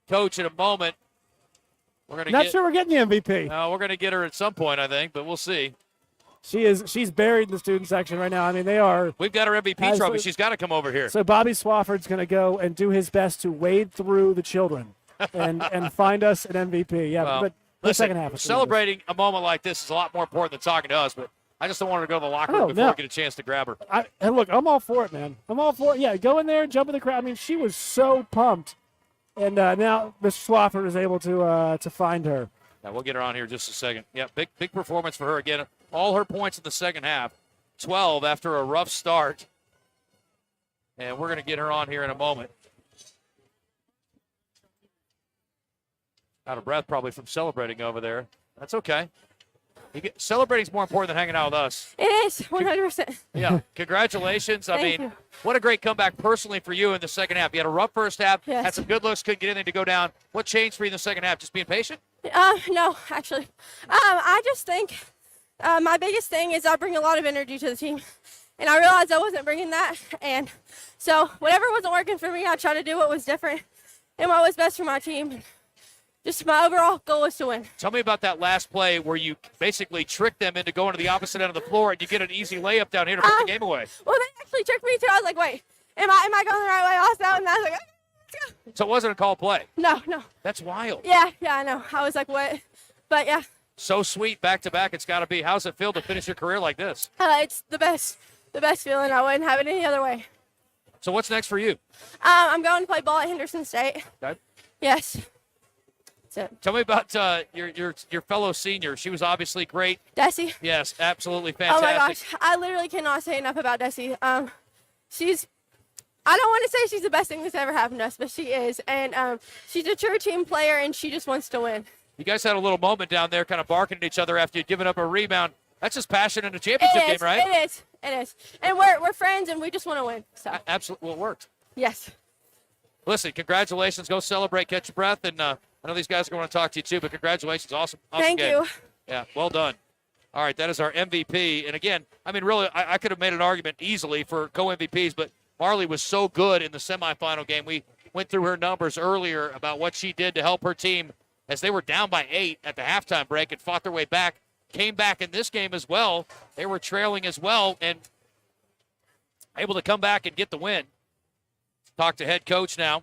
Coach in a moment. Not sure we're getting the MVP. No, we're going to get her at some point, I think, but we'll see. She's buried in the student section right now. I mean, they are. We've got her MVP trophy. She's got to come over here. So Bobby Swafford's going to go and do his best to wade through the children and find us an MVP. Yeah, well, but the second half. Celebrating a moment like this is a lot more important than talking to us, but I just don't want her to go to the locker room before we get a chance to grab her. And look, I'm all for it, man. I'm all for it. Yeah, go in there, jump in the crowd. I mean, she was so pumped. And now Mr. Swafford is able to find her. Yeah, we'll get her on here in just a second. Yeah, big performance for her. Again, all her points in the second half, 12 after a rough start. And we're going to get her on here in a moment. Out of breath probably from celebrating over there. That's okay. Celebrating is more important than hanging out with us. It is, 100%. Yeah, congratulations. Thank you. What a great comeback personally for you in the second half. You had a rough first half, had some good looks, couldn't get anything to go down. What changed for you in the second half? Just being patient? No, actually. I just think my biggest thing is I bring a lot of energy to the team. And I realized I wasn't bringing that. And so whatever wasn't working for me, I tried to do what was different and what was best for my team. Just my overall goal is to win. Tell me about that last play where you basically tricked them into going to the opposite end of the floor and you get an easy layup down here to put the game away. Well, they actually tricked me too. I was like, wait, am I going the right way also? And I was like, let's go. So it wasn't a call play? No. That's wild. Yeah, I know. I was like, what? But yeah. So sweet, back-to-back it's got to be. How's it feel to finish your career like this? It's the best feeling. I wouldn't have it any other way. So what's next for you? I'm going to play ball at Henderson State. Okay. Yes. Tell me about your fellow senior. She was obviously great. Desi? Yes, absolutely fantastic. Oh, my gosh. I literally cannot say enough about Desi. I don't want to say she's the best thing that's ever happened to us, but she is. And she's a true team player, and she just wants to win. You guys had a little moment down there kind of barking at each other after you'd given up a rebound. That's just passion in a championship game, right? It is. And we're friends, and we just want to win. So. Absolutely. Well, it worked. Yes. Listen, congratulations. Go celebrate, catch your breath, and I know these guys are going to talk to you too, but congratulations. Awesome Thank game. you. Yeah, well done. All right, that is our MVP. And again, I mean, really, I could have made an argument easily for co-MVPs, but Marley was so good in the semifinal game. We went through her numbers earlier about what she did to help her team as they were down by 8 at the halftime break and fought their way back, came back in this game as well. They were trailing as well and able to come back and get the win. Talk to head coach now,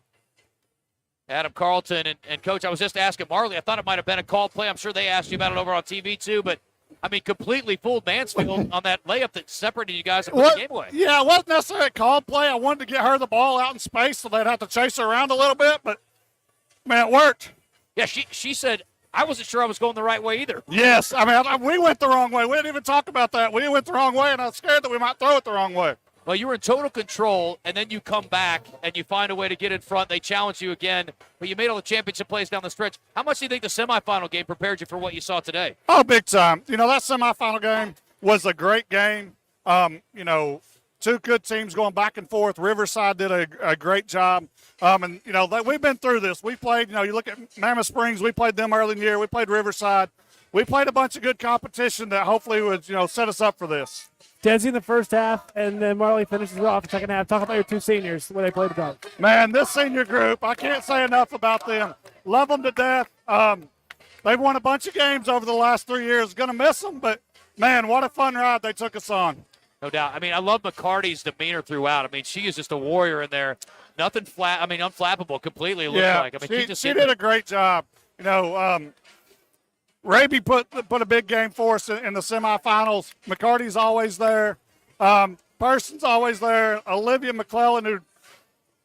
Adam Carlton. And Coach, I was just asking Marley, I thought it might have been a called play. I'm sure they asked you about it over on TV too, but I mean, completely fooled Mansfield on that layup that separated you guys and put the game away. Yeah, it wasn't necessarily a called play. I wanted to get her the ball out in space so they'd have to chase her around a little bit, but, man, it worked. Yeah, she said, I wasn't sure I was going the right way either. Yes, I mean, we went the wrong way. We didn't even talk about that. We went the wrong way, and I was scared that we might throw it the wrong way. Well, you were in total control, and then you come back and you find a way to get in front. They challenge you again, but you made all the championship plays down the stretch. How much do you think the semifinal game prepared you for what you saw today? Oh, big time. You know, that semifinal game was a great game. You know, two good teams going back and forth. Riverside did a great job. And, you know, we've been through this. We played, you know, you look at Mammoth Springs, we played them early in the year. We played Riverside. We played a bunch of good competition that hopefully would, you know, set us up for this. Desi in the first half, and then Marley finishes off the second half. Talk about your two seniors, the way they played today. Man, this senior group, I can't say enough about them. Love them to death. They've won a bunch of games over the last 3 years. Going to miss them, but, man, what a fun ride they took us on. No doubt. I mean, I love McCarty's demeanor throughout. I mean, she is just a warrior in there. Nothing flat. I mean, unflappable completely, it looks like. I mean, she did a great job. You know, Raby put a big game for us in the semifinals. McCarty's always there. Person's always there. Olivia McClellan, who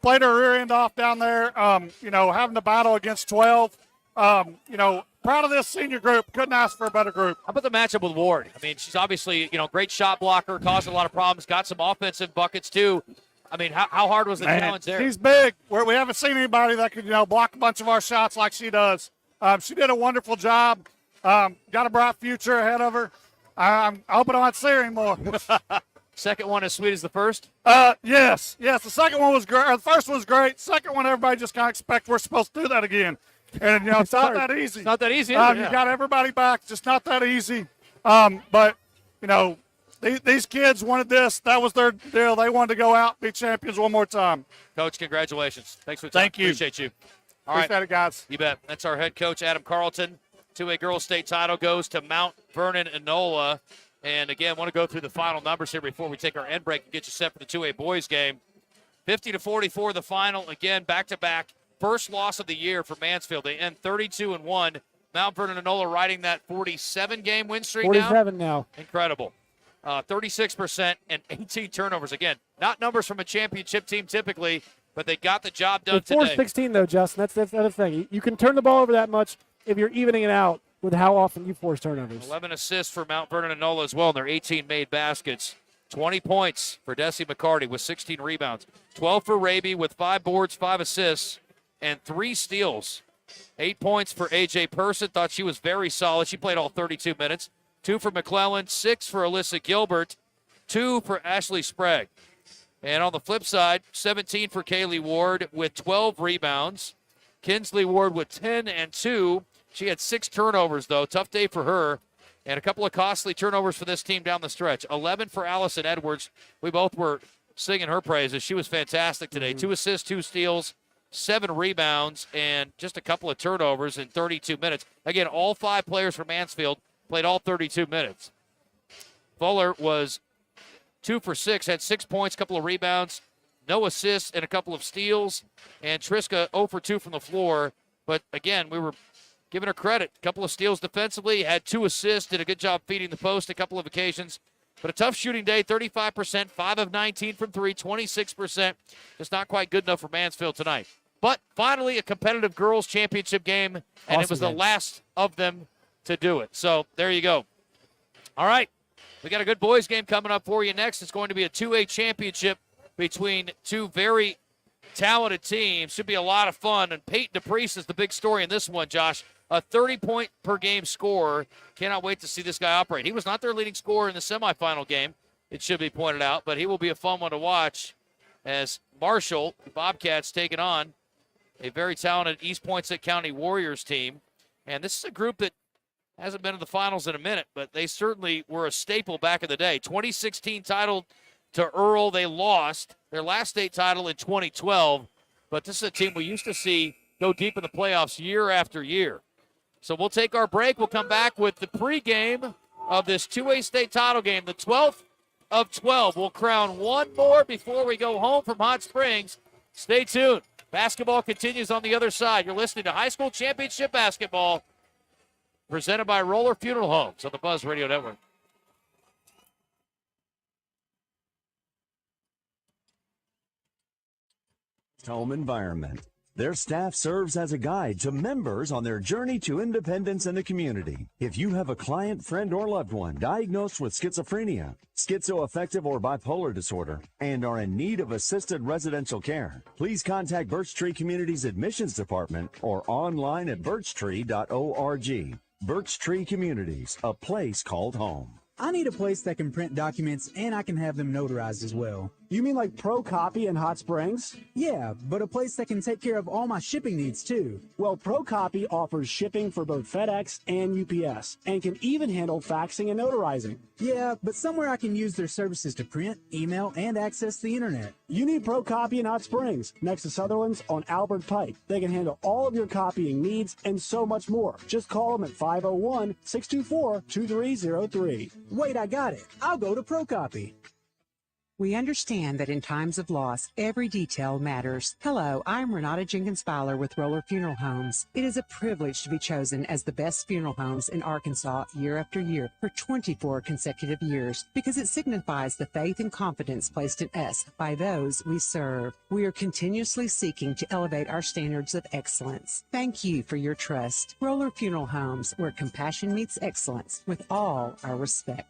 played her rear end off down there, you know, having to battle against 12. You know, proud of this senior group. Couldn't ask for a better group. How about the matchup with Ward? I mean, she's obviously, you know, great shot blocker, caused a lot of problems, got some offensive buckets too. I mean, how hard was the challenge there? She's big. We haven't seen anybody that could, you know, block a bunch of our shots like she does. She did a wonderful job. Got a bright future ahead of her. I'm hoping I might see her anymore. Second one as sweet as the first? Yes. The second one was great. The first one was great. Second one, everybody just kind of expect we're supposed to do that again. And, you know, it's not that easy. It's not that easy. You got everybody back. Just not that easy. But, you know, these kids wanted this. That was their deal. They wanted to go out, be champions one more time. Coach, congratulations. Thanks for the time. Thank you. Appreciate you. All right. Appreciate it, guys. You bet. That's our head coach, Adam Carlton. 2A girls state title goes to Mount Vernon-Enola. And, again, want to go through the final numbers here before we take our end break and get you set for the 2A boys game. 50-44 the final. Again, back-to-back. First loss of the year for Mansfield. They end 32-1. Mount Vernon-Enola riding that 47-game win streak 47 now. Incredible. 36% and 18 turnovers. Again, not numbers from a championship team typically, but they got the job done today. 4-16, though, Justin. That's the other thing. You can turn the ball over that much if you're evening it out with how often you force turnovers. 11 assists for Mount Vernon-Enola as well, and their 18 made baskets. 20 points for Desi McCarty with 16 rebounds. 12 for Raby with 5 boards, 5 assists, and 3 steals. 8 points for A.J. Person. Thought she was very solid. She played all 32 minutes. 2 for McClellan, 6 for Alyssa Gilbert, 2 for Ashley Sprague. And on the flip side, 17 for Kaylee Ward with 12 rebounds. Kinsley Ward with 10 and 2. She had 6 turnovers, though. Tough day for her. And a couple of costly turnovers for this team down the stretch. 11 for Allison Edwards. We both were singing her praises. She was fantastic today. 2 assists, 2 steals, 7 rebounds, and just a couple of turnovers in 32 minutes. Again, all 5 players from Mansfield played all 32 minutes. Fuller was 2 for 6, had 6 points, couple of rebounds, no assists, and a couple of steals. And Triska 0 for 2 from the floor. But, again, we were giving her credit. A couple of steals defensively, had 2 assists, did a good job feeding the post a couple of occasions. But a tough shooting day, 35%, 5 of 19 from 3, 26%. Just not quite good enough for Mansfield tonight. But finally, a competitive girls championship game, and awesome it was the game. last of them to do it. So there you go. All right, we got a good boys game coming up for you next. It's going to be a 2A championship between 2 very talented teams. Should be a lot of fun. And Peyton DePriest is the big story in this one, Josh. a 30-point per game scorer. Cannot wait to see this guy operate. He was not their leading scorer in the semifinal game, it should be pointed out, but he will be a fun one to watch as Marshall, the Bobcats, taking on a very talented East Poinsett County Warriors team. And this is a group that hasn't been in the finals in a minute, but they certainly were a staple back in the day. 2016 title to Earl, they lost their last state title in 2012, but this is a team we used to see go deep in the playoffs year after year. So we'll take our break. We'll come back with the pregame of this 2A state title game, the 12th of 12. We'll crown one more before we go home from Hot Springs. Stay tuned. Basketball continues on the other side. You're listening to High School Championship Basketball presented by Roller Funeral Homes on the Buzz Radio Network. Home environment. Their staff serves as a guide to members on their journey to independence in the community. If you have a client, friend, or loved one diagnosed with schizophrenia, schizoaffective, or bipolar disorder, and are in need of assisted residential care, please contact Birch Tree Community's admissions department or online at birchtree.org. Birch Tree Communities, a place called home. I need a place that can print documents and I can have them notarized as well. You mean like Pro Copy in Hot Springs? Yeah, but a place that can take care of all my shipping needs too. Well, Pro Copy offers shipping for both FedEx and UPS and can even handle faxing and notarizing. Yeah, but somewhere I can use their services to print, email, and access the internet. You need Pro Copy in Hot Springs, next to Sutherland's on Albert Pike. They can handle all of your copying needs and so much more. Just call them at 501-624-2303. Wait, I got it. I'll go to Pro Copy. We understand that in times of loss, every detail matters. Hello, I'm Renata Jenkins-Fowler with Roller Funeral Homes. It is a privilege to be chosen as the best funeral homes in Arkansas year after year for 24 consecutive years because it signifies the faith and confidence placed in us by those we serve. We are continuously seeking to elevate our standards of excellence. Thank you for your trust. Roller Funeral Homes, where compassion meets excellence with all our respect.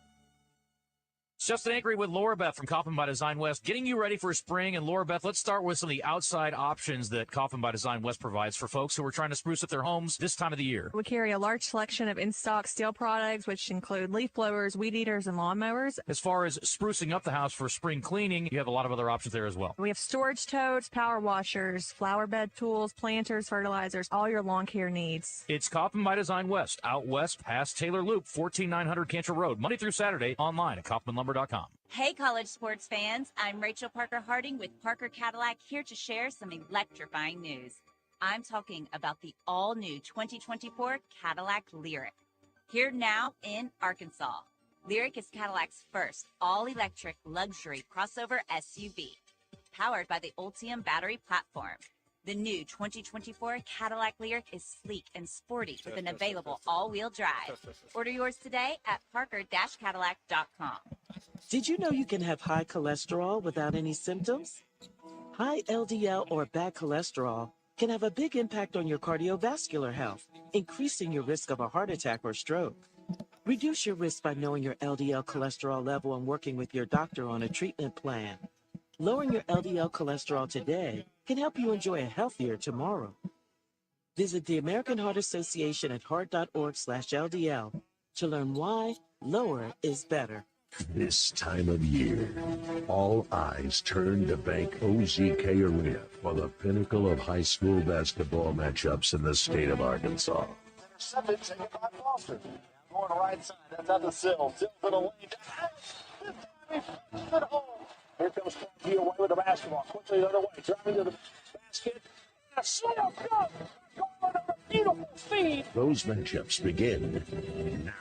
It's Justin Ankery with Laura Beth from Kaufman by Design West, getting you ready for spring. And Laura Beth, let's start with some of the outside options that Kaufman by Design West provides for folks who are trying to spruce up their homes this time of the year. We carry a large selection of in-stock steel products, which include leaf blowers, weed eaters, and lawnmowers. As far as sprucing up the house for spring cleaning, you have a lot of other options there as well. We have storage totes, power washers, flower bed tools, planters, fertilizers, all your lawn care needs. It's Kaufman by Design West, out west past Taylor Loop, 14900 Cantrell Road, Monday through Saturday, online at kaufmanlumber.com. Hey, college sports fans. I'm Rachel Parker Harding with Parker Cadillac, here to share some electrifying news. I'm talking about the all-new 2024 Cadillac Lyric. Here now in Arkansas. Lyric is Cadillac's first all-electric luxury crossover SUV, powered by the Ultium battery platform. The new 2024 Cadillac Lyric is sleek and sporty with an available all-wheel drive. Order yours today at parker-cadillac.com. Did you know you can have high cholesterol without any symptoms? High LDL or bad cholesterol can have a big impact on your cardiovascular health, increasing your risk of a heart attack or stroke. Reduce your risk by knowing your LDL cholesterol level and working with your doctor on a treatment plan. Lowering your LDL cholesterol today can help you enjoy a healthier tomorrow. Visit the American Heart Association at heart.org/LDL to learn why lower is better. This time of year, all eyes turn to Bank OZK Arena for the pinnacle of high school basketball matchups in the state of Arkansas. Seven, taken by Foster. Going right side, that's out the sill. Sill to the lane. Good hole. Here comes Frankie away with the basketball. Quickly the other way, driving to the basket. A slam dunk. Going on a beautiful feed. Those matchups begin now.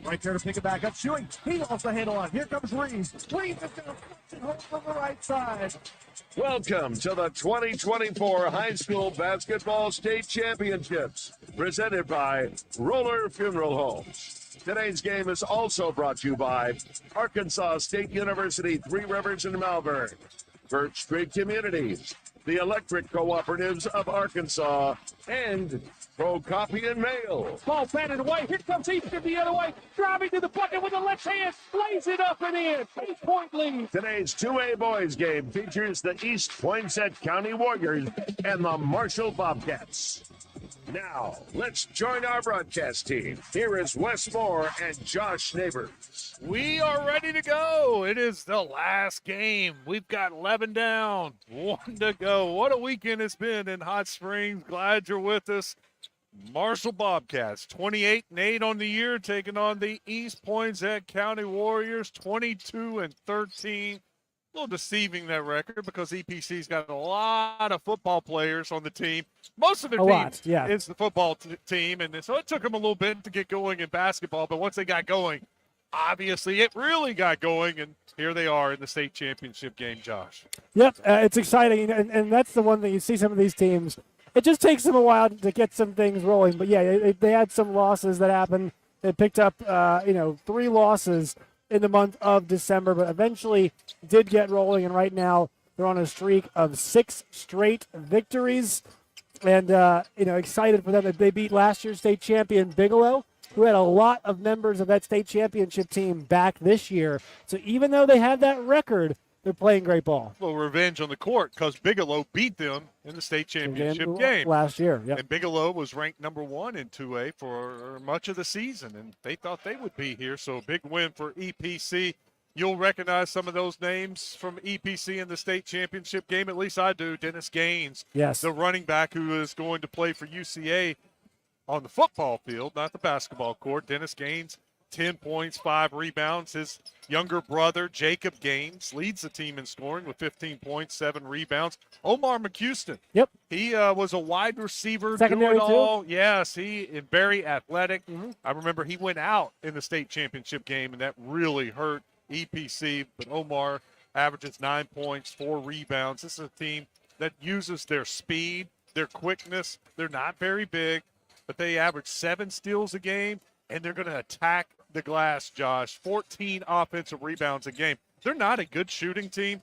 Right there to pick it back up, shooting. He lost the handle on. Here comes Reeves. Reeves is going to hold from the right side. Welcome to the 2024 High School Basketball State Championships, presented by Roller Funeral Homes. Today's game is also brought to you by Arkansas State University, Three Rivers in Malvern, Birch Tree Communities, the Electric Cooperatives of Arkansas, and Pro Copy and Mail. Ball batted away. Here comes Easton the other way. Driving to the bucket with the left hand. Lays it up and in. 8-point lead. Today's 2A boys game features the East Poinsett County Warriors and the Marshall Bobcats. Now, let's join our broadcast team. Here is Wes Moore and Josh Neighbors. We are ready to go. It is the last game. We've got 11 down, 1 to go. What a weekend it's been in Hot Springs. Glad you're with us. Marshall Bobcats, 28-8 on the year, taking on the East Poinsett County Warriors, 22-13. A little deceiving, that record, because EPC's got a lot of football players on the team. Most of their team is the football team, and so it took them a little bit to get going in basketball, but once they got going, obviously it really got going, and here they are in the state championship game, Josh. Yep, it's exciting, and that's the one thing you see some of these teams. It just takes them a while to get some things rolling, but yeah, they had some losses that happened. They picked up, 3 losses in the month of December, but eventually did get rolling, and right now they're on a streak of 6 straight victories, and excited for them that they beat last year's state champion Bigelow, who had a lot of members of that state championship team back this year. So even though they had that record, they're playing great ball. Well, revenge on the court, because Bigelow beat them in the state championship game last year. Yep. And Bigelow was ranked number 1 in 2A for much of the season, and they thought they would be here. So a big win for EPC. You'll recognize some of those names from EPC in the state championship game. At least I do. Dennis Gaines, yes, the running back who is going to play for UCA on the football field, not the basketball court. Dennis Gaines, 10 points, 5 rebounds. His younger brother, Jacob Gaines, leads the team in scoring with 15 points, 7 rebounds. Omar McHouston. Yep. He was a wide receiver. Secondary doing it all. too? Yes, he is very athletic. I remember he went out in the state championship game, and that really hurt EPC. But Omar averages 9 points, 4 rebounds. This is a team that uses their speed, their quickness. They're not very big, but they average 7 steals a game, and they're going to attack the glass, Josh. 14 offensive rebounds a game. They're not a good shooting team.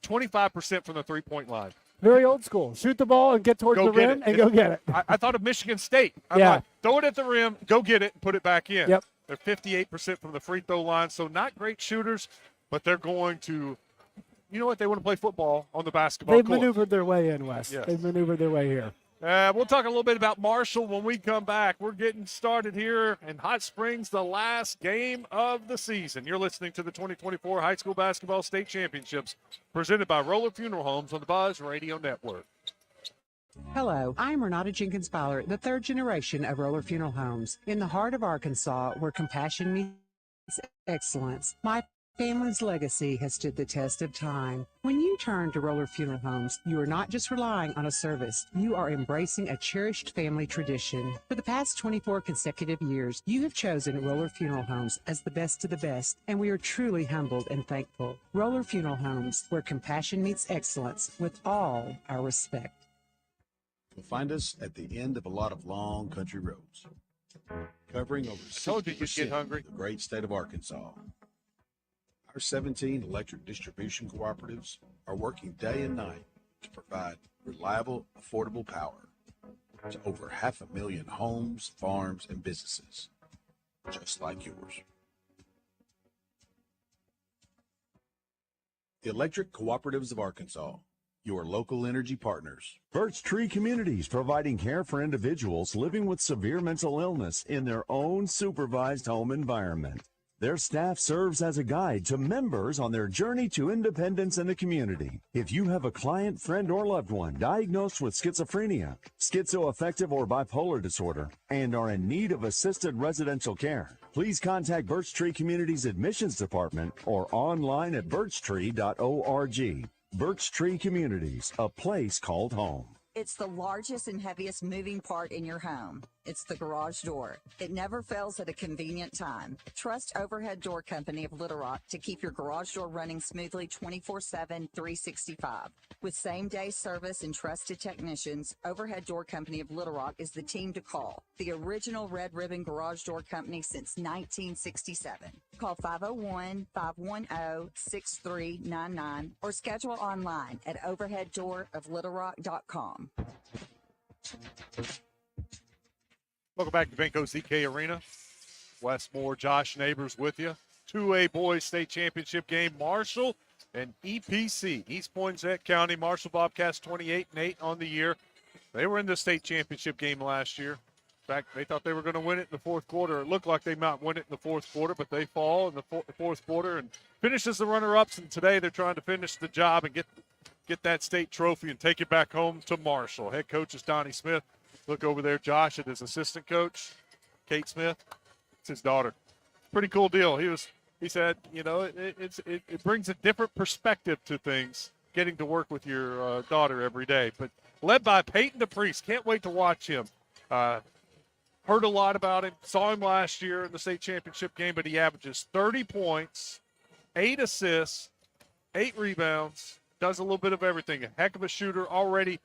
25% from the three-point line. Very old school. Shoot the ball and get towards the rim and go get it. I thought of Michigan State. I thought, throw it at the rim, go get it, and put it back in. Yep. They're 58% from the free throw line, so not great shooters, but they're going to, you know what, they want to play football on the basketball court. They've maneuvered their way in, Wes. Yes. They've maneuvered their way here. We'll talk a little bit about Marshall when we come back. We're getting started here in Hot Springs, the last game of the season. You're listening to the 2024 High School Basketball State Championships, presented by Roller Funeral Homes on the Buzz Radio Network. Hello, I'm Renata Jenkins Fowler, the 3rd generation of Roller Funeral Homes. In the heart of Arkansas, where compassion meets excellence, my family's legacy has stood the test of time. When you turn to Roller Funeral Homes, you are not just relying on a service, you are embracing a cherished family tradition. For the past 24 consecutive years, you have chosen Roller Funeral Homes as the best of the best, and we are truly humbled and thankful. Roller Funeral Homes, where compassion meets excellence, with all our respect. You'll find us at the end of a lot of long country roads, covering over 60% of the great state of Arkansas. Our 17 electric distribution cooperatives are working day and night to provide reliable, affordable power to over 500,000 homes, farms, and businesses, just like yours. The Electric Cooperatives of Arkansas, your local energy partners. Birch Tree Communities, providing care for individuals living with severe mental illness in their own supervised home environment. Their staff serves as a guide to members on their journey to independence in the community. If you have a client, friend, or loved one diagnosed with schizophrenia, schizoaffective, or bipolar disorder, and are in need of assisted residential care, please contact Birch Tree Communities Admissions Department or online at birchtree.org. Birch Tree Communities, a place called home. It's the largest and heaviest moving part in your home. It's the garage door. It never fails at a convenient time. Trust Overhead Door Company of Little Rock to keep your garage door running smoothly 24/7, 365. With same-day service and trusted technicians, Overhead Door Company of Little Rock is the team to call. The original Red Ribbon Garage Door Company since 1967. Call 501-510-6399 or schedule online at overheaddooroflittlerock.com. Welcome back to Benco ZK Arena. Wes Moore, Josh Neighbors with you. 2A Boys State Championship game. Marshall and EPC, East Poinsett County. Marshall Bobcats 28-8 on the year. They were in the state championship game last year. In fact, they thought they were going to win it in the fourth quarter. It looked like they might win it in the fourth quarter, but they fall in the fourth quarter and finish as the runner-ups. And today they're trying to finish the job and get that state trophy and take it back home to Marshall. Head coach is Donnie Smith. Look over there, Josh, at his assistant coach, Kate Smith. It's his daughter. Pretty cool deal. He said, it brings a different perspective to things, getting to work with your daughter every day. But led by Peyton DePriest. Can't wait to watch him. Heard a lot about him. Saw him last year in the state championship game, but he averages 30 points, 8 assists, 8 rebounds, does a little bit of everything. A heck of a shooter already.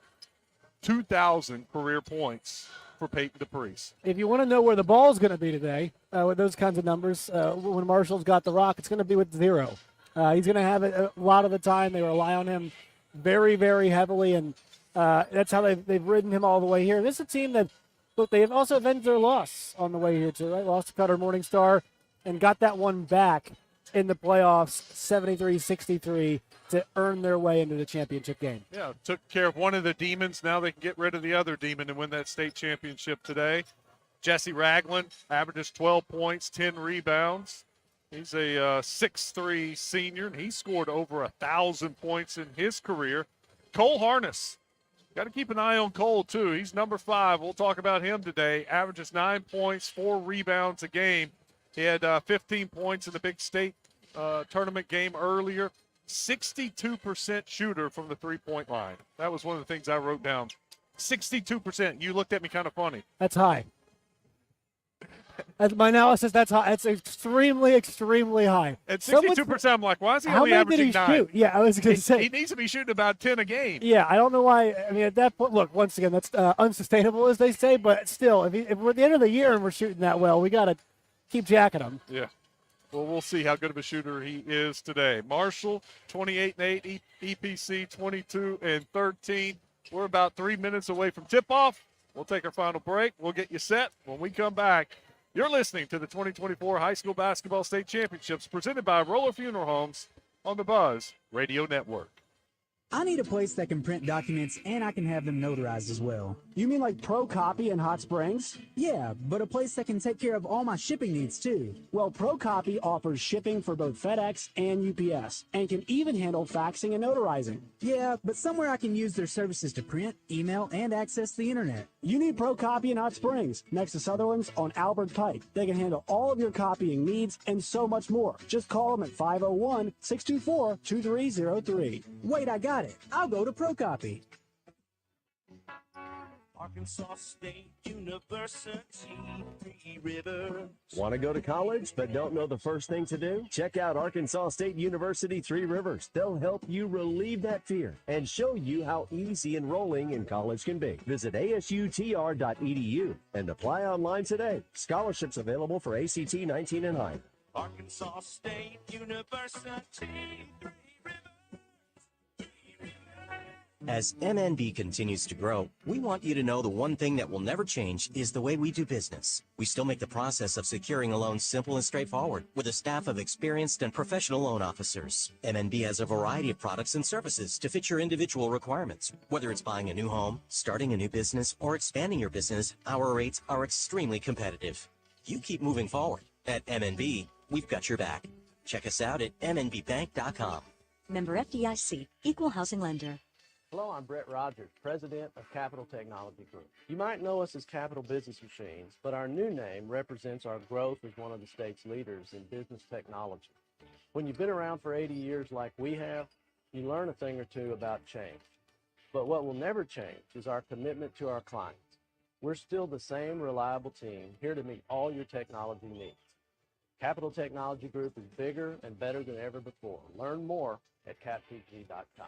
2,000 career points for Peyton DePriest. If you want to know where the ball's going to be today with those kinds of numbers, when Marshall's got the rock, it's going to be with 0. He's going to have it a lot of the time. They rely on him very, very heavily, and that's how they've ridden him all the way here. This is a team that, look, they have also avenged their loss on the way here too, right? Lost to Cutter Morningstar and got that one back in the playoffs, 73-63, to earn their way into the championship game. Yeah, took care of one of the demons. Now they can get rid of the other demon and win that state championship today. Jesse Ragland averages 12 points, 10 rebounds. He's a 6'3" senior, and he scored over 1,000 points in his career. Cole Harness, got to keep an eye on Cole, too. He's number 5. We'll talk about him today. Averages 9 points, 4 rebounds a game. He had 15 points in the big state tournament game earlier. 62% shooter from the three-point line. That was one of the things I wrote down. 62%. You looked at me kind of funny. That's high. As my analysis, that's high. That's extremely, extremely high. At 62%, I'm like, why is he only averaging 9? How many did he shoot? Yeah, I was going to say. He needs to be shooting about 10 a game. Yeah, I don't know why. I mean, at that point, look, once again, that's unsustainable, as they say. But still, if we're at the end of the year and we're shooting that well, we got to keep jacking him. Yeah. Well, we'll see how good of a shooter he is today. Marshall, 28-8, EPC, 22-13. We're about 3 minutes away from tip-off. We'll take our final break. We'll get you set. When we come back, you're listening to the 2024 High School Basketball State Championships presented by Roller Funeral Homes on the Buzz Radio Network. I need a place that can print documents and I can have them notarized as well. You mean like Pro Copy in Hot Springs? Yeah, but a place that can take care of all my shipping needs too. Well, Pro Copy offers shipping for both FedEx and UPS and can even handle faxing and notarizing. Yeah, but somewhere I can use their services to print, email, and access the internet. You need Pro Copy in Hot Springs, next to Sutherland's on Albert Pike. They can handle all of your copying needs and so much more. Just call them at 501-624-2303. Wait, I got it. I'll go to Pro Copy. Arkansas State University, 3 Rivers. Want to go to college but don't know the first thing to do? Check out Arkansas State University 3 Rivers. They'll help you relieve that fear and show you how easy enrolling in college can be. Visit asutr.edu and apply online today. Scholarships available for ACT 19 and higher. Arkansas State University, 3 Rivers. As MNB continues to grow, we want you to know the one thing that will never change is the way we do business. We still make the process of securing a loan simple and straightforward with a staff of experienced and professional loan officers. MNB has a variety of products and services to fit your individual requirements. Whether it's buying a new home, starting a new business, or expanding your business, our rates are extremely competitive. You keep moving forward. At MNB, we've got your back. Check us out at mnbbank.com. Member FDIC, Equal Housing Lender. Hello, I'm Brett Rogers, President of Capital Technology Group. You might know us as Capital Business Machines, but our new name represents our growth as one of the state's leaders in business technology. When you've been around for 80 years like we have, you learn a thing or two about change. But what will never change is our commitment to our clients. We're still the same reliable team here to meet all your technology needs. Capital Technology Group is bigger and better than ever before. Learn more at captg.com.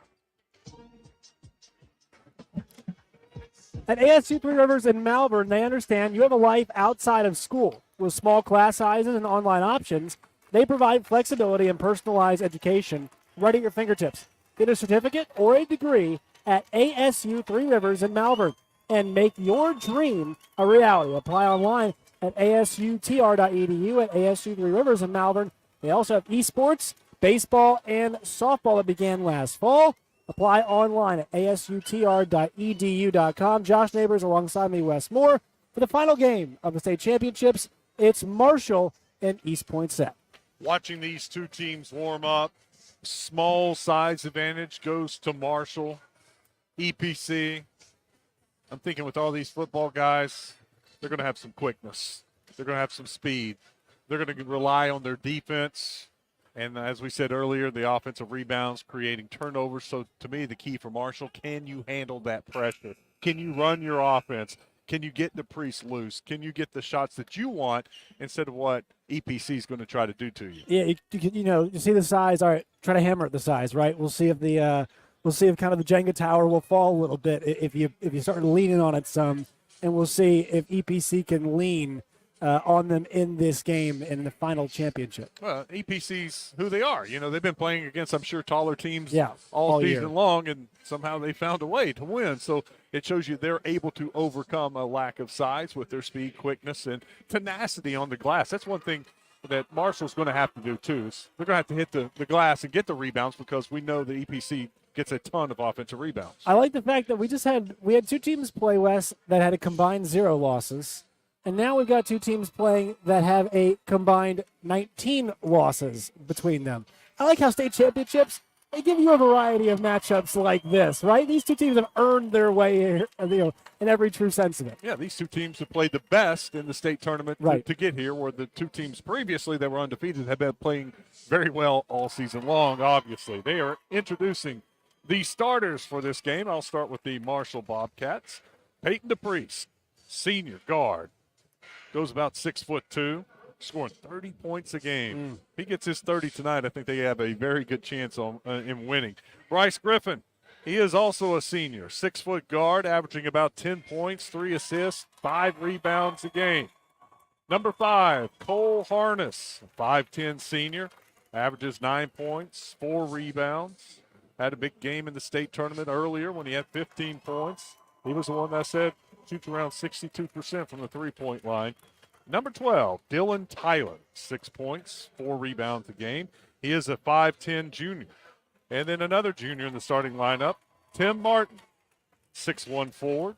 At ASU Three Rivers in Malvern, they understand you have a life outside of school. With small class sizes and online options, they provide flexibility and personalized education right at your fingertips. Get a certificate or a degree at ASU Three Rivers in Malvern and make your dream a reality. Apply online at asutr.edu at ASU Three Rivers in Malvern. They also have esports, baseball, and softball that began last fall. Apply online at asutr.edu.com. Josh Neighbors alongside me, Wes Moore. For the final game of the state championships, it's Marshall and East Poinsett. Watching these two teams warm up, small size advantage goes to Marshall. EPC, I'm thinking with all these football guys, they're going to have some quickness. They're going to have some speed. They're going to rely on their defense. And as we said earlier, the offensive rebounds, creating turnovers. So to me, the key for Marshall, can you handle that pressure? Can you run your offense? Can you get the Priest loose? Can you get the shots that you want instead of what EPC is going to try to do to you? Yeah, you see the size. All right, try to hammer at the size, right? We'll see if kind of the Jenga tower will fall a little bit if you start leaning on it some, and we'll see if EPC can lean on them in this game in the final championship. Well, EPC's who they are. They've been playing against, I'm sure, taller teams all season year long, and somehow they found a way to win. So it shows you they're able to overcome a lack of size with their speed, quickness, and tenacity on the glass. That's one thing that Marshall's going to have to do, too. Is they're going to have to hit the glass and get the rebounds because we know the EPC gets a ton of offensive rebounds. I like the fact that we had two teams play, Wes, that had a combined 0 losses. And now we've got two teams playing that have a combined 19 losses between them. I like how state championships, they give you a variety of matchups like this, right? These two teams have earned their way here, in every true sense of it. Yeah, these two teams have played the best in the state tournament to get here, where the two teams previously that were undefeated have been playing very well all season long, obviously. They are introducing the starters for this game. I'll start with the Marshall Bobcats. Peyton DePriest, senior guard. Goes about 6'2", scoring 30 points a game. If he gets his 30 tonight, I think they have a very good chance in winning. Bryce Griffin, he is also a senior, 6-foot guard, averaging about 10 points, 3 assists, 5 rebounds a game. Number 5, Cole Harness, 5'10" senior, averages 9 points, 4 rebounds. Had a big game in the state tournament earlier when he had 15 points. He was the one that said shoots around 62% from the three-point line. Number 12, Dylan Tyler, 6 points, 4 rebounds a game. He is a 5'10" junior. And then another junior in the starting lineup, Tim Martin, 6'1" forward.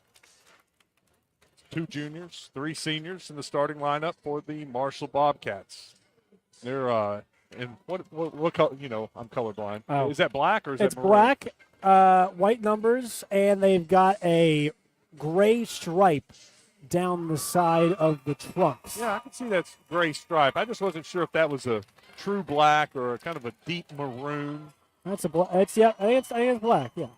2 juniors, 3 seniors in the starting lineup for the Marshall Bobcats. They're and what color? I'm colorblind. Is that black or is that maroon? It's black, white numbers, and they've got a gray stripe down the side of the trunks. Yeah, I can see that gray stripe. I just wasn't sure if that was a true black or a kind of a deep maroon. That's a black. I think it's black. Yeah.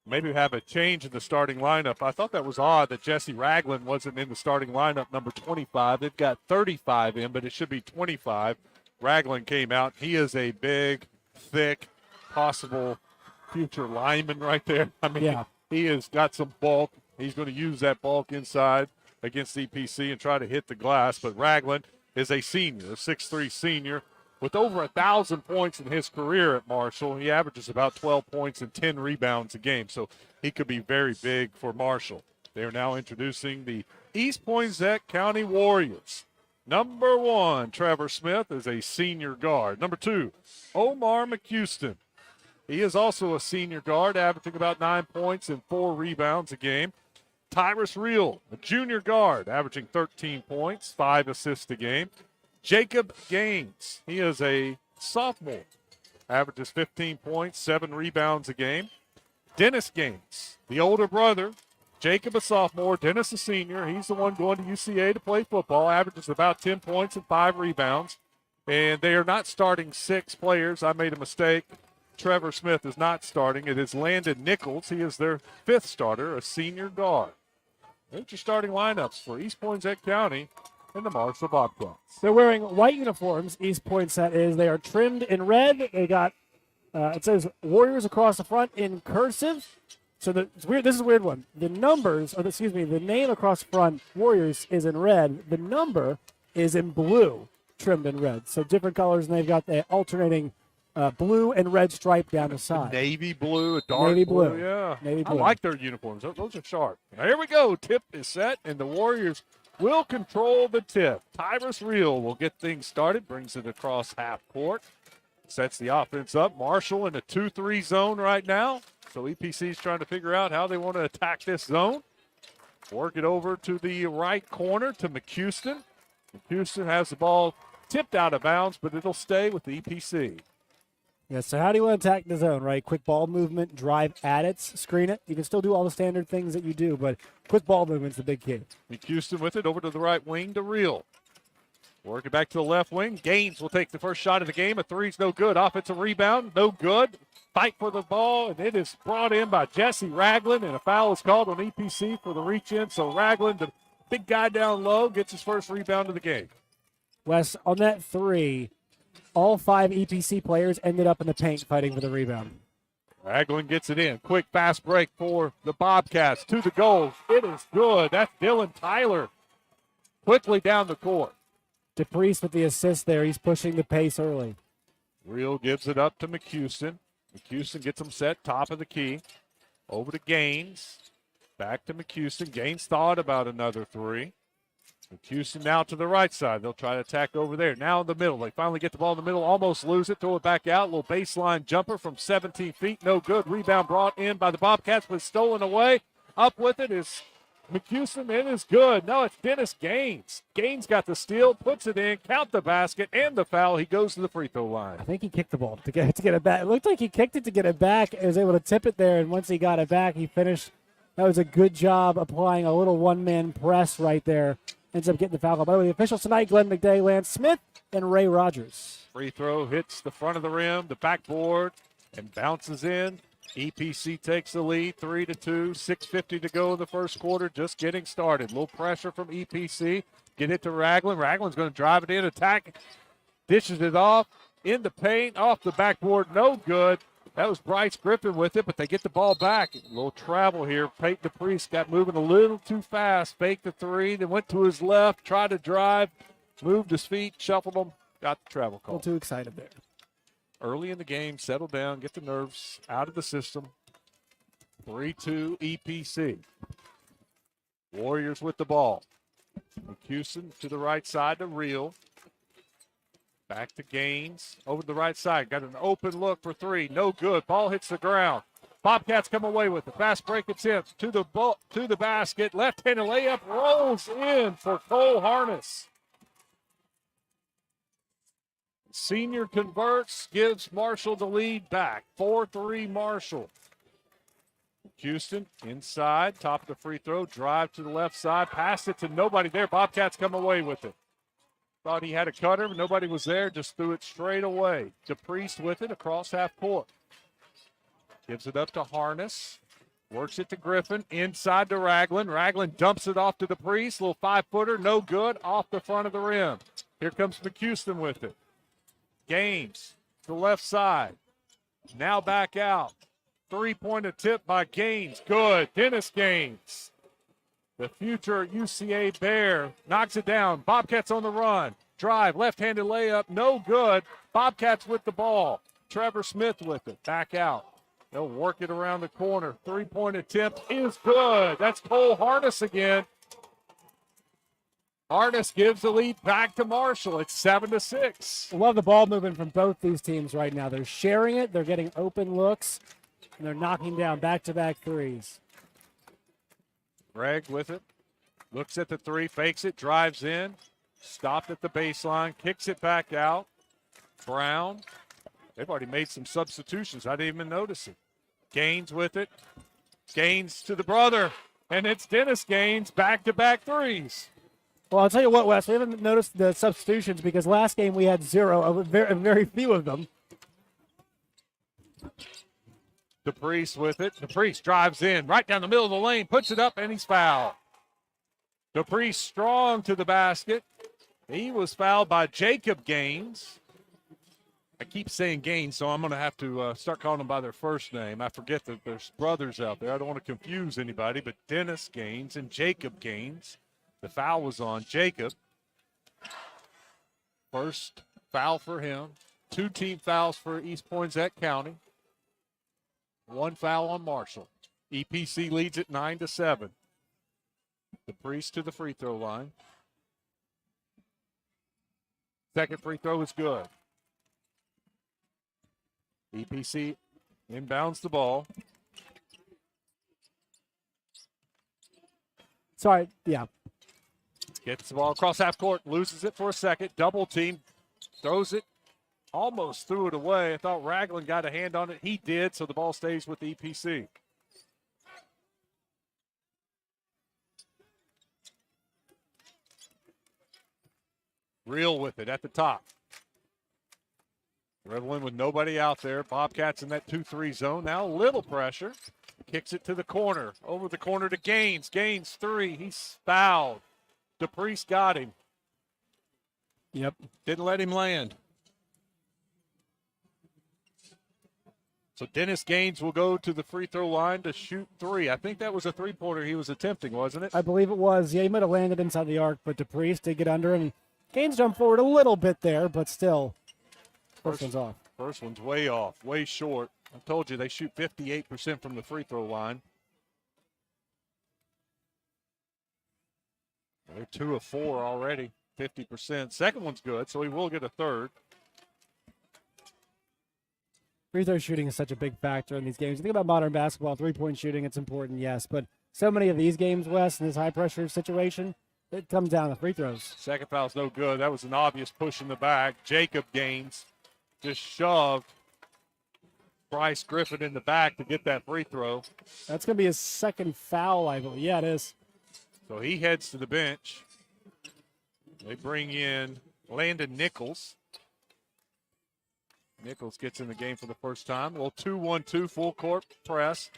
Maybe have a change in the starting lineup. I thought that was odd that Jesse Ragland wasn't in the starting lineup, number 25. They've got 35 in, but it should be 25. Ragland came out. He is a big, thick, possible future lineman right there. I mean, he has got some bulk. He's going to use that bulk inside against EPC and try to hit the glass. But Ragland is a senior, a 6'3" senior, with over 1,000 points in his career at Marshall. He averages about 12 points and 10 rebounds a game, so he could be very big for Marshall. They are now introducing the East Poinsett County Warriors. Number 1, Trevor Smith, is a senior guard. Number 2, Omar McHouston. He is also a senior guard, averaging about 9 points and 4 rebounds a game. Tyrus Reel, a junior guard, averaging 13 points, 5 assists a game. Jacob Gaines, he is a sophomore, averages 15 points, 7 rebounds a game. Dennis Gaines, the older brother, Jacob a sophomore, Dennis a senior. He's the one going to UCA to play football, averages about 10 points and 5 rebounds. And they are not starting 6 players. I made a mistake. Trevor Smith is not starting. It is Landon Nichols. He is their 5th starter, a senior guard. There's your starting lineups for East Poinsett County and the Marshall Bobcats. They're wearing white uniforms, East Poinsett is. They are trimmed in red. They got, it says Warriors across the front in cursive. So it's weird. This is a weird one. The name across the front, Warriors, is in red. The number is in blue, trimmed in red. So different colors, and they've got the alternating blue and red stripe down the side. Navy blue, a dark Navy blue. Yeah. Navy blue. I like their uniforms. Those are sharp. Now, here we go. Tip is set, and the Warriors will control the tip. Tyrus Reel will get things started, brings it across half court, sets the offense up. Marshall in a 2-3 zone right now. So EPC is trying to figure out how they want to attack this zone. Work it over to the right corner to McHouston. McHouston has the ball tipped out of bounds, but it'll stay with the EPC. Yeah, so how do you want to attack the zone, right? Quick ball movement, drive at it, screen it. You can still do all the standard things that you do, but quick ball movement's the big key. McHouston with it over to the right wing to Reel. Work it back to the left wing. Gaines will take the first shot of the game. A three's no good. Offensive rebound, no good. Fight for the ball, and it is brought in by Jesse Ragland, and a foul is called on EPC for the reach-in. So Ragland, the big guy down low, gets his first rebound of the game. Wes, on that three, all 5 EPC players ended up in the paint fighting for the rebound. Ragland gets it in. Quick fast break for the Bobcats to the goal. It is good. That's Dylan Tyler quickly down the court. DePriest with the assist there. He's pushing the pace early. Reel gives it up to McHouston. McHouston gets him set, top of the key. Over to Gaines. Back to McHouston. Gaines thought about another three. McHouston now to the right side. They'll try to attack over there. Now in the middle. They finally get the ball in the middle, almost lose it, throw it back out. Little baseline jumper from 17 feet. No good. Rebound brought in by the Bobcats, but stolen away. Up with it is McHouston. It is good. No, it's Dennis Gaines. Gaines got the steal, puts it in, count the basket and the foul. He goes to the free throw line. I think he kicked the ball to get it back. It looked like he kicked it to get it back. He was able to tip it there, and once he got it back, he finished. That was a good job applying a little one-man press right there. Ends up getting the foul call. By the way, the officials tonight, Glenn McDay, Lance Smith, and Ray Rogers. Free throw hits the front of the rim, the backboard, and bounces in. EPC takes the lead, 3-2, 6:50 to go in the first quarter, just getting started. Little pressure from EPC. Get it to Ragland. Ragland's going to drive it in, attack, dishes it off, in the paint, off the backboard, no good. That was Bryce Griffin with it, but they get the ball back. A little travel here. Peyton DePriest got moving a little too fast. Faked the three, then went to his left, tried to drive, moved his feet, shuffled them, got the travel call. A little too excited there. Early in the game, settle down, get the nerves out of the system. 3-2 EPC. Warriors with the ball. McHouston to the right side to Reel. Back to Gaines. Over to the right side. Got an open look for three. No good. Ball hits the ground. Bobcats come away with it. Fast break attempt to the basket. Left-handed layup rolls in for Cole Harness. Senior converts, gives Marshall the lead back. 4-3 Marshall. Houston inside, top of the free throw, drive to the left side, pass it to nobody there. Bobcats come away with it. Thought he had a cutter, but nobody was there, just threw it straight away. DePriest with it across half court. Gives it up to Harness. Works it to Griffin, inside to Ragland. Ragland dumps it off to DePriest. Little 5-footer, no good, off the front of the rim. Here comes McHouston with it. Gaines to the left side. Now back out. Three-pointer tip by Gaines. Good. Dennis Gaines. The future UCA Bear knocks it down. Bobcats on the run. Drive. Left-handed layup. No good. Bobcats with the ball. Trevor Smith with it. Back out. They'll work it around the corner. Three-point attempt is good. That's Cole Harness again. Harness gives the lead back to Marshall. It's 7-6. I love the ball movement from both these teams right now. They're sharing it. They're getting open looks, and they're knocking down back-to-back threes. Greg with it. Looks at the three, fakes it, drives in. Stopped at the baseline, kicks it back out. Brown. They've already made some substitutions. I didn't even notice it. Gaines with it. Gaines to the brother. And it's Dennis Gaines, back-to-back threes. Well, I'll tell you what, Wes, we haven't noticed the substitutions because last game we had zero, very few of them. DePriest with it. DePriest drives in right down the middle of the lane, puts it up, and he's fouled. DePriest strong to the basket. He was fouled by Jacob Gaines. I keep saying Gaines, so I'm going to have to start calling them by their first name. I forget that there's brothers out there. I don't want to confuse anybody, but Dennis Gaines and Jacob Gaines. The foul was on Jacob. First foul for him. 2 team fouls for East Poinsett County. 1 foul on Marshall. EPC leads it 9-7. DePriest to the free throw line. Second free throw is good. EPC inbounds the ball. Sorry, yeah. Gets the ball across half court, loses it for a second. Double team, throws it, almost threw it away. I thought Ragland got a hand on it. He did, so the ball stays with the EPC. Real with it at the top. Dribbling with nobody out there. Bobcats in that 2-3 zone. Now a little pressure. Kicks it to the corner. Over the corner to Gaines. Gaines 3. He's fouled. DePriest got him. Yep. Didn't let him land. So Dennis Gaines will go to the free throw line to shoot 3. I think that was a three-pointer he was attempting, wasn't it? I believe it was. Yeah, he might have landed inside the arc, but DePriest did get under him. Gaines jumped forward a little bit there, but still. First one's off. First one's way off, way short. I told you they shoot 58% from the free throw line. They're 2 of 4 already, 50%. Second one's good, so he will get a third. Free throw shooting is such a big factor in these games. You think about modern basketball, three-point shooting, it's important, yes. But so many of these games, Wes, in this high-pressure situation, it comes down to free throws. Second foul's no good. That was an obvious push in the back. Jacob Gaines just shoved Bryce Griffin in the back to get that free throw. That's going to be his second foul, I believe. Yeah, it is. So he heads to the bench. They bring in Landon Nichols. Nichols gets in the game for the first time. Well, 2-1-2 full court press.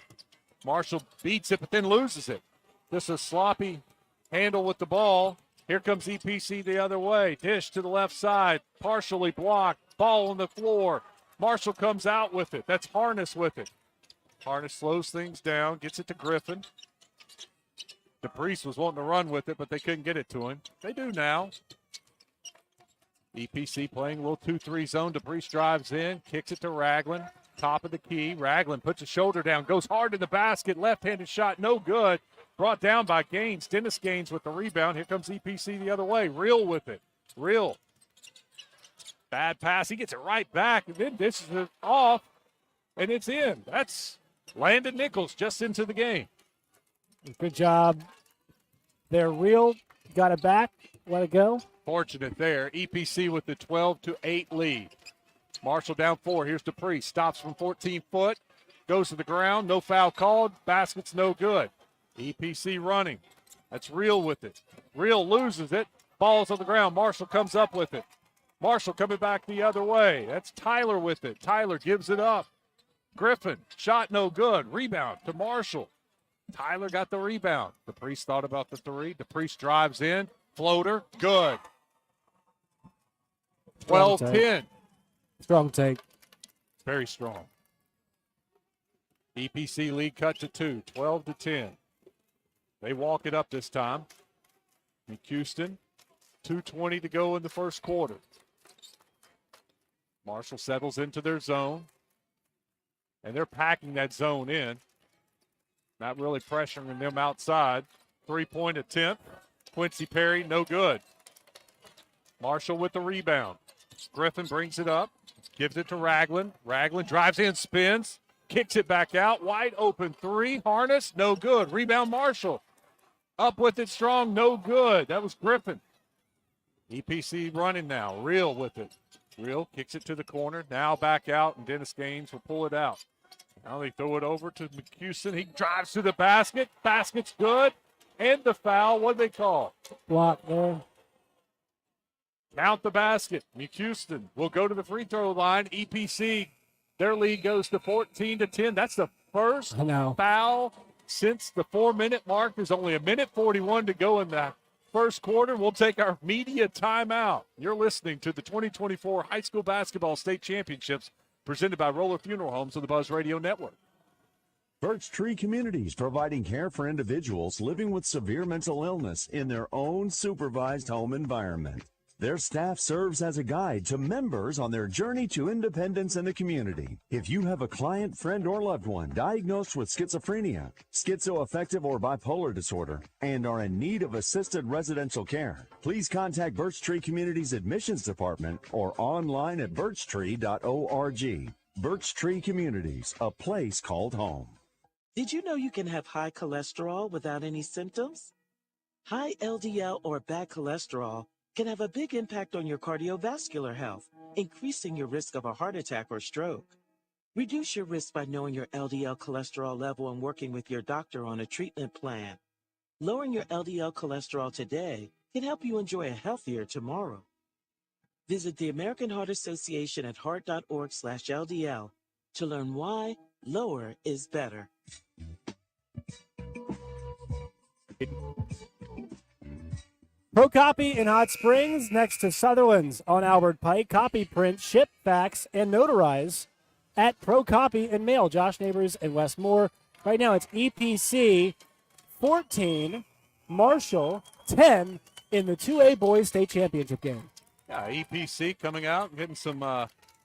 Marshall beats it, but then loses it. Just a sloppy handle with the ball. Here comes EPC the other way. Dish to the left side, partially blocked. Ball on the floor. Marshall comes out with it. That's Harness with it. Harness slows things down, gets it to Griffin. DePriest was wanting to run with it, but they couldn't get it to him. They do now. EPC playing a little 2-3 zone. DePriest drives in, kicks it to Ragland. Top of the key. Ragland puts a shoulder down, goes hard in the basket. Left-handed shot, no good. Brought down by Gaines. Dennis Gaines with the rebound. Here comes EPC the other way. Real with it. Real. Bad pass. He gets it right back. And then this is off, and it's in. That's Landon Nichols just into the game. Good job. They're real. Got it back. Let it go. Fortunate there. EPC with the 12-8 lead. Marshall down 4. Here's DePriest. Stops from 14 foot. Goes to the ground. No foul called. Basket's no good. EPC running. That's Real with it. Real loses it. Ball's on the ground. Marshall comes up with it. Marshall coming back the other way. That's Tyler with it. Tyler gives it up. Griffin. Shot no good. Rebound to Marshall. Tyler got the rebound. DePriest thought about the 3. DePriest drives in. Floater. Good. 12-10. Strong take. Very strong. EPC lead cut to 2. 12-10. They walk it up this time. McHouston. 2:20 to go in the first quarter. Marshall settles into their zone. And they're packing that zone in. Not really pressuring them outside. 3-point attempt. Quincy Perry, no good. Marshall with the rebound. Griffin brings it up. Gives it to Ragland. Ragland drives in, spins. Kicks it back out. Wide open 3. Harness, no good. Rebound Marshall. Up with it strong, no good. That was Griffin. EPC running now. Real with it. Real kicks it to the corner. Now back out, and Dennis Gaines will pull it out. Now they throw it over to McHouston. He drives to the basket. Basket's good. And the foul, what do they call? Block there. Count the basket. McHouston will go to the free throw line. EPC Their lead goes to 14-10. That's the first foul since the 4-minute mark. There's only 1:41 to go in the first quarter. We'll take our media timeout. You're listening to the 2024 High School Basketball State Championships presented by Roller Funeral Homes on the Buzz Radio Network. Birch Tree Communities, providing care for individuals living with severe mental illness in their own supervised home environment. Their staff serves as a guide to members on their journey to independence in the community. If you have a client, friend, or loved one diagnosed with schizophrenia, schizoaffective, or bipolar disorder, and are in need of assisted residential care, please contact Birch Tree Communities Admissions Department or online at birchtree.org. Birch Tree Communities, a place called home. Did you know you can have high cholesterol without any symptoms? High LDL or bad cholesterol can have a big impact on your cardiovascular health, increasing your risk of a heart attack or stroke. Reduce your risk by knowing your LDL cholesterol level and working with your doctor on a treatment plan. Lowering your LDL cholesterol today can help you enjoy a healthier tomorrow. Visit the American Heart Association at heart.org/LDL to learn why lower is better. Pro Copy in Hot Springs next to Sutherland's on Albert Pike. Copy, print, ship, fax, and notarize at Pro Copy and Mail. Josh Neighbors and Wes Moore. Right now it's EPC 14, Marshall 10 in the 2A Boys State Championship game. Yeah, EPC coming out and getting some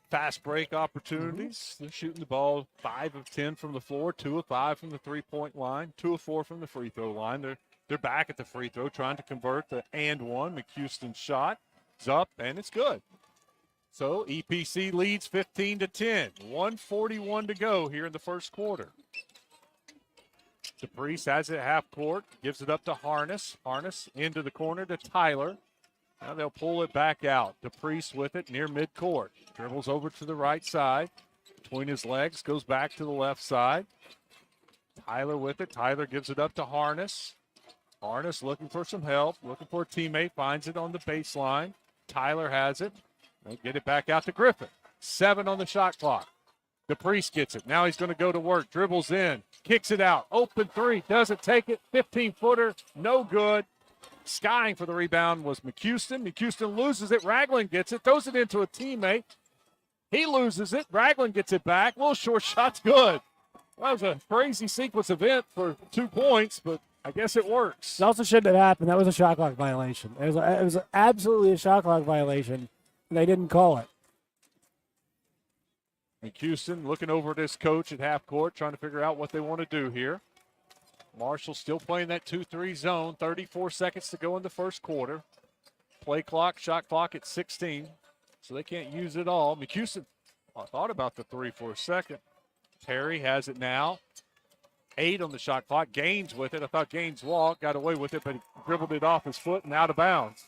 fast break opportunities. They're shooting the ball 5 of 10 from the floor, 2 of 5 from the three-point line, 2 of 4 from the free throw line. They're back at the free throw, trying to convert the and one. McHouston's shot is up, and it's good. So EPC leads 15-10. 1:41 to go here in the first quarter. DePriest has it at half court, gives it up to Harness. Harness into the corner to Tyler. Now they'll pull it back out. DePriest with it near midcourt. Dribbles over to the right side. Between his legs, goes back to the left side. Tyler with it. Tyler gives it up to Harness. Harness looking for some help, looking for a teammate, finds it on the baseline. Tyler has it. They'll get it back out to Griffin. 7 on the shot clock. DePriest gets it. Now he's going to go to work. Dribbles in, kicks it out. Open three, doesn't take it. 15-footer, no good. Skying for the rebound was McHouston. McHouston loses it. Ragland gets it, throws it into a teammate. He loses it. Ragland gets it back. Little short shot's good. That was a crazy sequence event for 2 points, but I guess it works. It also shouldn't have happened. That was a shot clock violation. It was absolutely a shot clock violation, and they didn't call it. McHouston looking over at his coach at half court, trying to figure out what they want to do here. Marshall still playing that 2-3 zone. 34 seconds to go in the first quarter. Play clock, shot clock at 16, so they can't use it all. McHouston thought about the 3 for a second. Perry has it now. 8 on the shot clock. Gaines with it. I thought Gaines walked, got away with it, but he dribbled it off his foot and out of bounds.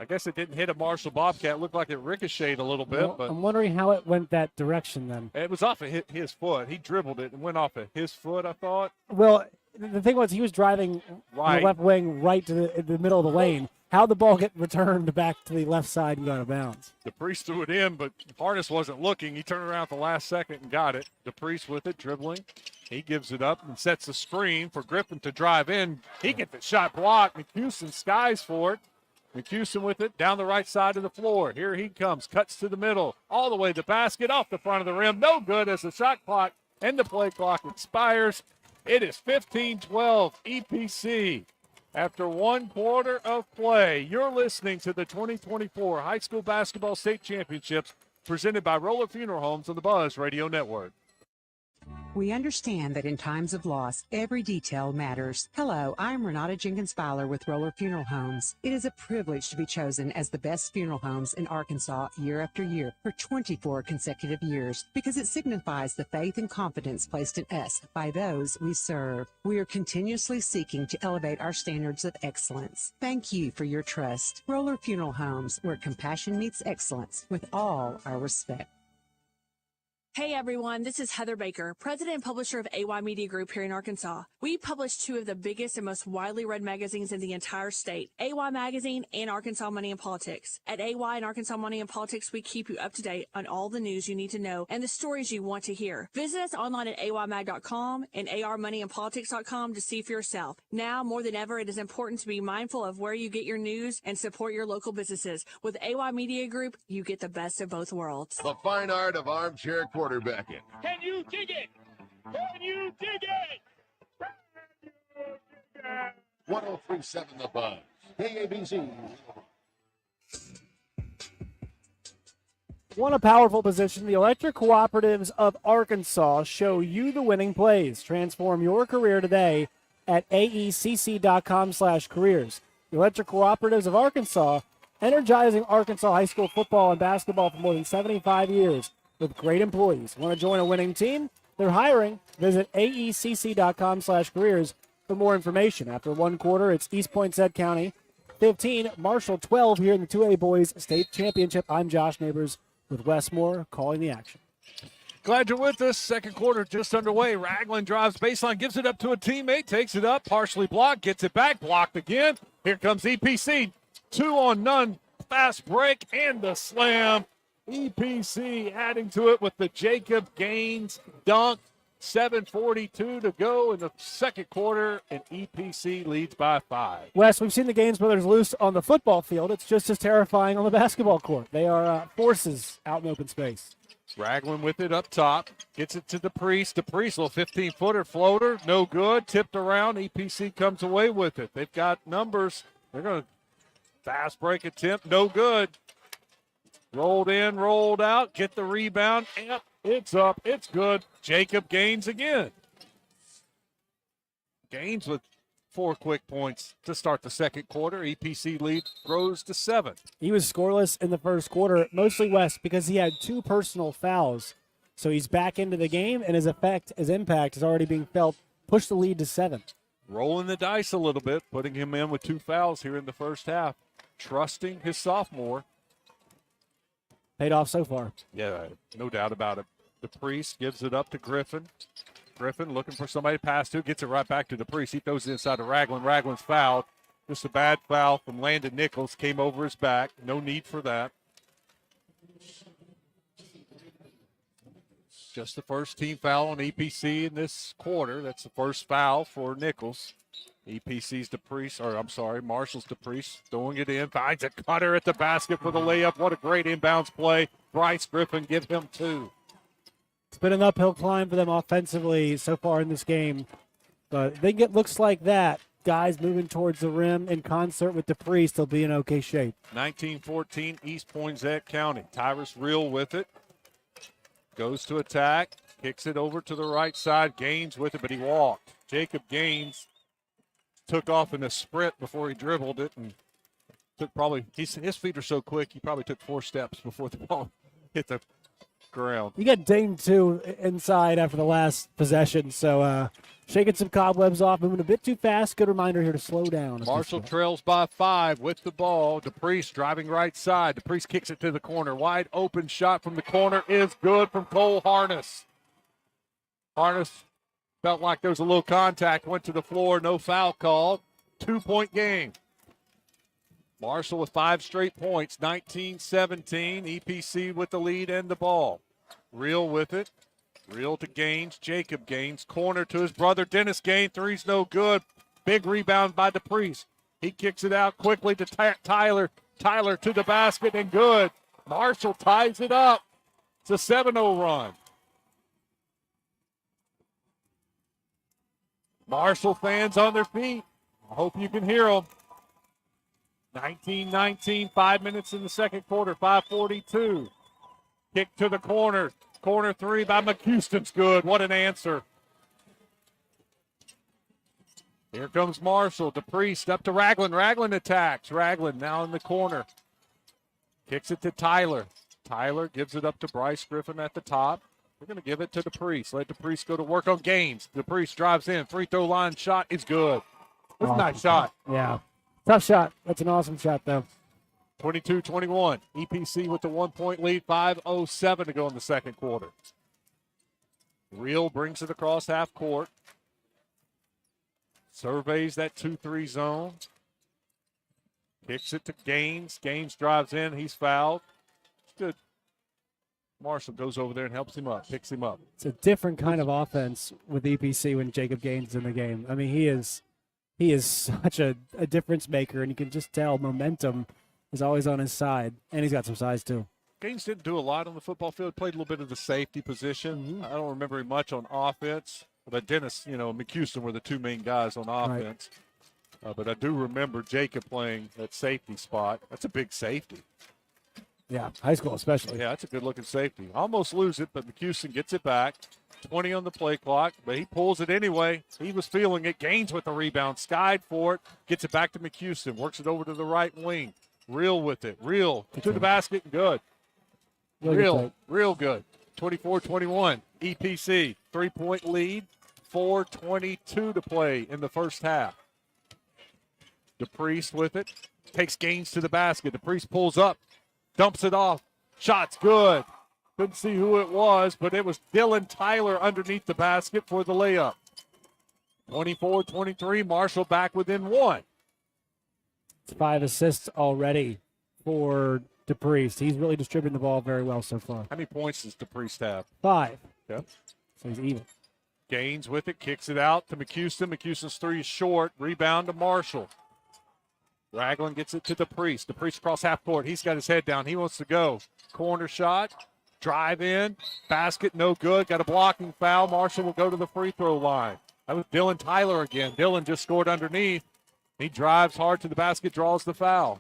I guess it didn't hit a Marshall Bobcat. It looked like it ricocheted a little bit. Well, but I'm wondering how it went that direction then. It was off of his foot. He dribbled it and went off of his foot, I thought. Well, the thing was he was driving right. the left wing right to the middle of the lane. How the ball get returned back to the left side and go out of bounds? DePriest threw it in, but Harness wasn't looking. He turned around at the last second and got it. DePriest with it, dribbling. He gives it up and sets the screen for Griffin to drive in. He gets the shot blocked. McHouston skies for it. McHouston with it down the right side of the floor. Here he comes, cuts to the middle, all the way to the basket, off the front of the rim. No good as the shot clock and the play clock expires. It is 15-12 EPC. After 1 quarter of play, you're listening to the 2024 High School Basketball State Championships presented by Roller Funeral Homes on the Buzz Radio Network. We understand that in times of loss, every detail matters. Hello, I'm Renata Jenkins-Fowler with Roller Funeral Homes. It is a privilege to be chosen as the best funeral homes in Arkansas year after year for 24 consecutive years because it signifies the faith and confidence placed in us by those we serve. We are continuously seeking to elevate our standards of excellence. Thank you for your trust. Roller Funeral Homes, where compassion meets excellence with all our respect. Hey everyone, this is Heather Baker, president and publisher of AY Media Group here in Arkansas. We publish two of the biggest and most widely read magazines in the entire state, AY Magazine and Arkansas Money and Politics. At AY and Arkansas Money and Politics, we keep you up to date on all the news you need to know and the stories you want to hear. Visit us online at aymag.com and armoneyandpolitics.com to see for yourself. Now, more than ever, it is important to be mindful of where you get your news and support your local businesses. With AY Media Group, you get the best of both worlds. The fine art of armchair quarterbacking. Can you dig it? Can you dig it? 1037 The Buzz. KABC. Want a powerful position? The Electric Cooperatives of Arkansas show you the winning plays. Transform your career today at aecc.com/careers. The Electric Cooperatives of Arkansas, energizing Arkansas high school football and basketball for more than 75 years with great employees. Want to join a winning team? They're hiring. Visit aecc.com/careers for more information. After one quarter, it's East Poinsett County 15, Marshall 12 here in the 2A Boys State Championship. I'm Josh Neighbors with Westmore calling the action. Glad you're with us. Second quarter just underway. Ragland drives baseline, gives it up to a teammate, takes it up, partially blocked, gets it back, blocked again. Here comes EPC. 2 on none. Fast break and the slam. EPC adding to it with the Jacob Gaines dunk. 7:42 to go in the second quarter, and EPC leads by 5. Wes, we've seen the Gaines brothers loose on the football field. It's just as terrifying on the basketball court. They are forces out in open space. Ragland with it up top. Gets it to DePriest. DePriest, little 15-footer floater. No good. Tipped around. EPC comes away with it. They've got numbers. They're going to fast break attempt. No good. Rolled in, rolled out. Get the rebound. Yep, it's up. It's good. Jacob Gaines again. Gaines with 4 quick points to start the second quarter. EPC lead grows to 7. He was scoreless in the first quarter, mostly West, because he had 2 personal fouls. So he's back into the game, and his impact is already being felt. Push the lead to 7. Rolling the dice a little bit, putting him in with 2 fouls here in the first half. Trusting his sophomore. Paid off so far. Yeah, no doubt about it. DePriest gives it up to Griffin. Griffin looking for somebody to pass to, gets it right back to DePriest. He throws it inside to Ragland. Ragland's fouled. Just a bad foul from Landon Nichols. Came over his back. No need for that. Just the first team foul on EPC in this quarter. That's the first foul for Nichols. EPC's Marshall's DePriest throwing it in. Finds a cutter at the basket for the layup. What a great inbounds play. Bryce Griffin, give him 2. It's been an uphill climb for them offensively so far in this game. But they get looks like that. Guys moving towards the rim in concert with DePriest, they'll be in okay shape. 19-14 East Poinsett County. Tyrus Real with it. Goes to attack. Kicks it over to the right side. Gaines with it, but he walked. Jacob Gaines took off in a sprint before he dribbled it, and took probably his feet are so quick he probably took 4 steps before the ball hit the ground. You got dinged too inside after the last possession, so shaking some cobwebs off, moving a bit too fast. Good reminder here to slow down. Marshall trails by 5 with the ball. DePriest driving right side. DePriest kicks it to the corner. Wide open shot from the corner is good from Cole Harness. Harness felt like there was a little contact, went to the floor, no foul called. 2-point game. Marshall with 5 straight points, 19-17. EPC with the lead and the ball. Real with it. Real to Gaines. Jacob Gaines. Corner to his brother, Dennis Gaines. 3's no good. Big rebound by DePriest. He kicks it out quickly to Tyler. Tyler to the basket and good. Marshall ties it up. It's a 7-0 run. Marshall fans on their feet. I hope you can hear them. 19-19, 5 minutes in the second quarter, 5:42. Kick to the corner. Corner 3 by McHouston's good. What an answer. Here comes Marshall. DePriest up to Ragland. Ragland attacks. Ragland now in the corner. Kicks it to Tyler. Tyler gives it up to Bryce Griffin at the top. We're going to give it to DePriest. Let DePriest go to work on Gaines. DePriest drives in. Free throw line shot is good. That's a nice shot. Yeah. Tough shot. That's an awesome shot, though. 22-21. EPC with the 1-point lead. 5:07 to go in the second quarter. Real brings it across half court. Surveys that 2-3 zone. Kicks it to Gaines. Gaines drives in. He's fouled. It's good. Marshall goes over there and helps him up, picks him up. It's a different kind of offense with EPC when Jacob Gaines is in the game. I mean, he is such a difference maker, and you can just tell momentum is always on his side, and he's got some size too. Gaines didn't do a lot on the football field. Played a little bit of the safety position. I don't remember him much on offense. But Dennis, McHouston were the two main guys on offense. Right. But I do remember Jacob playing that safety spot. That's a big safety. Yeah, high school especially. Yeah, that's a good-looking safety. Almost lose it, but McHouston gets it back. 20 on the play clock, but he pulls it anyway. He was feeling it. Gaines with the rebound. Skied for it. Gets it back to McHouston. Works it over to the right wing. Real with it. Real to the basket. Good. Real good. 24-21. EPC. 3-point lead. 4:22 to play in the first half. DePriest with it. Takes Gaines to the basket. DePriest pulls up. Dumps it off. Shot's good. Couldn't see who it was, but it was Dylan Tyler underneath the basket for the layup. 24-23. Marshall back within one. It's 5 assists already for DePriest. He's really distributing the ball very well so far. How many points does DePriest have? 5. Yep. So he's even. Gaines with it. Kicks it out to McHouston. McHouston's three is short. Rebound to Marshall. Ragland gets it to DePriest. DePriest across half court. He's got his head down. He wants to go. Corner shot. Drive in. Basket no good. Got a blocking foul. Marshall will go to the free throw line. That was Dylan Tyler again. Dylan just scored underneath. He drives hard to the basket, draws the foul.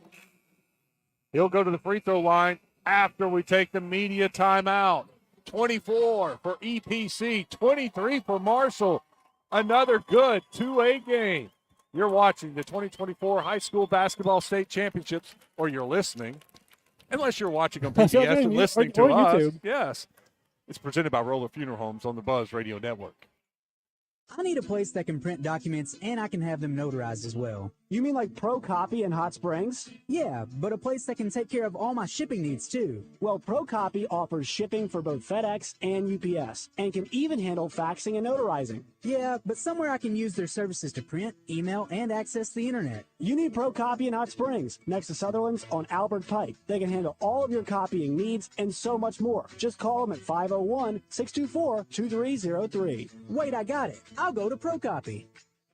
He'll go to the free throw line after we take the media timeout. 24 for EPC. 23 for Marshall. Another good 2A game. You're watching the 2024 High School Basketball State Championships, or you're listening, unless you're watching on PBS and listening to us. YouTube. Yes. It's presented by Roller Funeral Homes on the Buzz Radio Network. I need a place that can print documents and I can have them notarized as well. You mean like Pro Copy in Hot Springs? Yeah, but a place that can take care of all my shipping needs too. Well, Pro Copy offers shipping for both FedEx and UPS and can even handle faxing and notarizing. Yeah, but somewhere I can use their services to print, email, and access the internet. You need Pro Copy in Hot Springs, next to Sutherland's on Albert Pike. They can handle all of your copying needs and so much more. Just call them at 501-624-2303. Wait, I got it. I'll go to Pro Copy.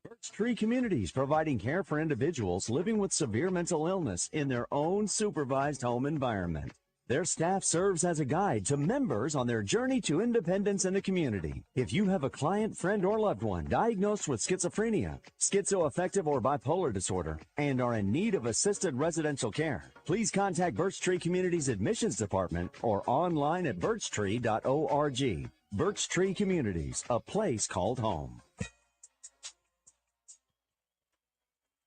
Birch Tree Communities, providing care for individuals living with severe mental illness in their own supervised home environment. Their staff serves as a guide to members on their journey to independence in the community. If you have a client, friend, or loved one diagnosed with schizophrenia, schizoaffective, or bipolar disorder, and are in need of assisted residential care, please contact Birch Tree Communities Admissions Department or online at birchtree.org. Birch Tree Communities, a place called home.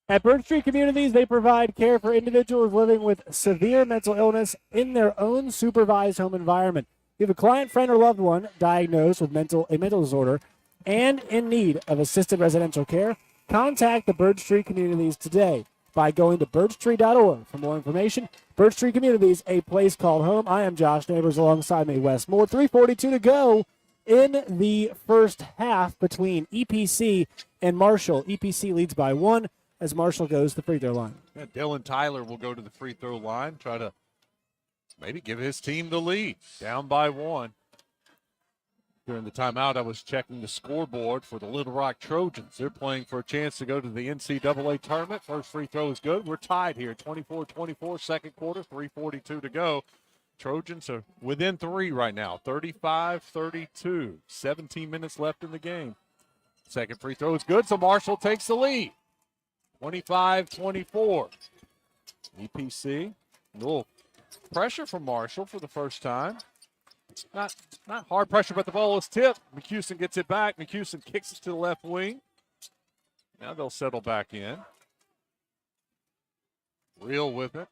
At Birch Tree Communities, they provide care for individuals living with severe mental illness in their own supervised home environment. If you have a client, friend, or loved one diagnosed with a mental disorder and in need of assisted residential care, contact the Birch Tree Communities today by going to birchtree.org for more information. Birch Tree Communities, a place called home. I am Josh Neighbors, alongside me, Wes Moore. 3:42 to go in the first half between EPC and Marshall. EPC leads by 1. As Marshall goes to the free throw line. Yeah, Dylan Tyler will go to the free throw line, try to maybe give his team the lead, down by 1. During the timeout, I was checking the scoreboard for the Little Rock Trojans. They're playing for a chance to go to the NCAA tournament. First free throw is good. We're tied here, 24-24, second quarter, 3:42 to go. Trojans are within 3 right now, 35-32, 17 minutes left in the game. Second free throw is good, so Marshall takes the lead. 25-24. EPC, a little pressure from Marshall for the first time. Not hard pressure, but the ball is tipped. McHouston gets it back. McHouston kicks it to the left wing. Now they'll settle back in. Real with it.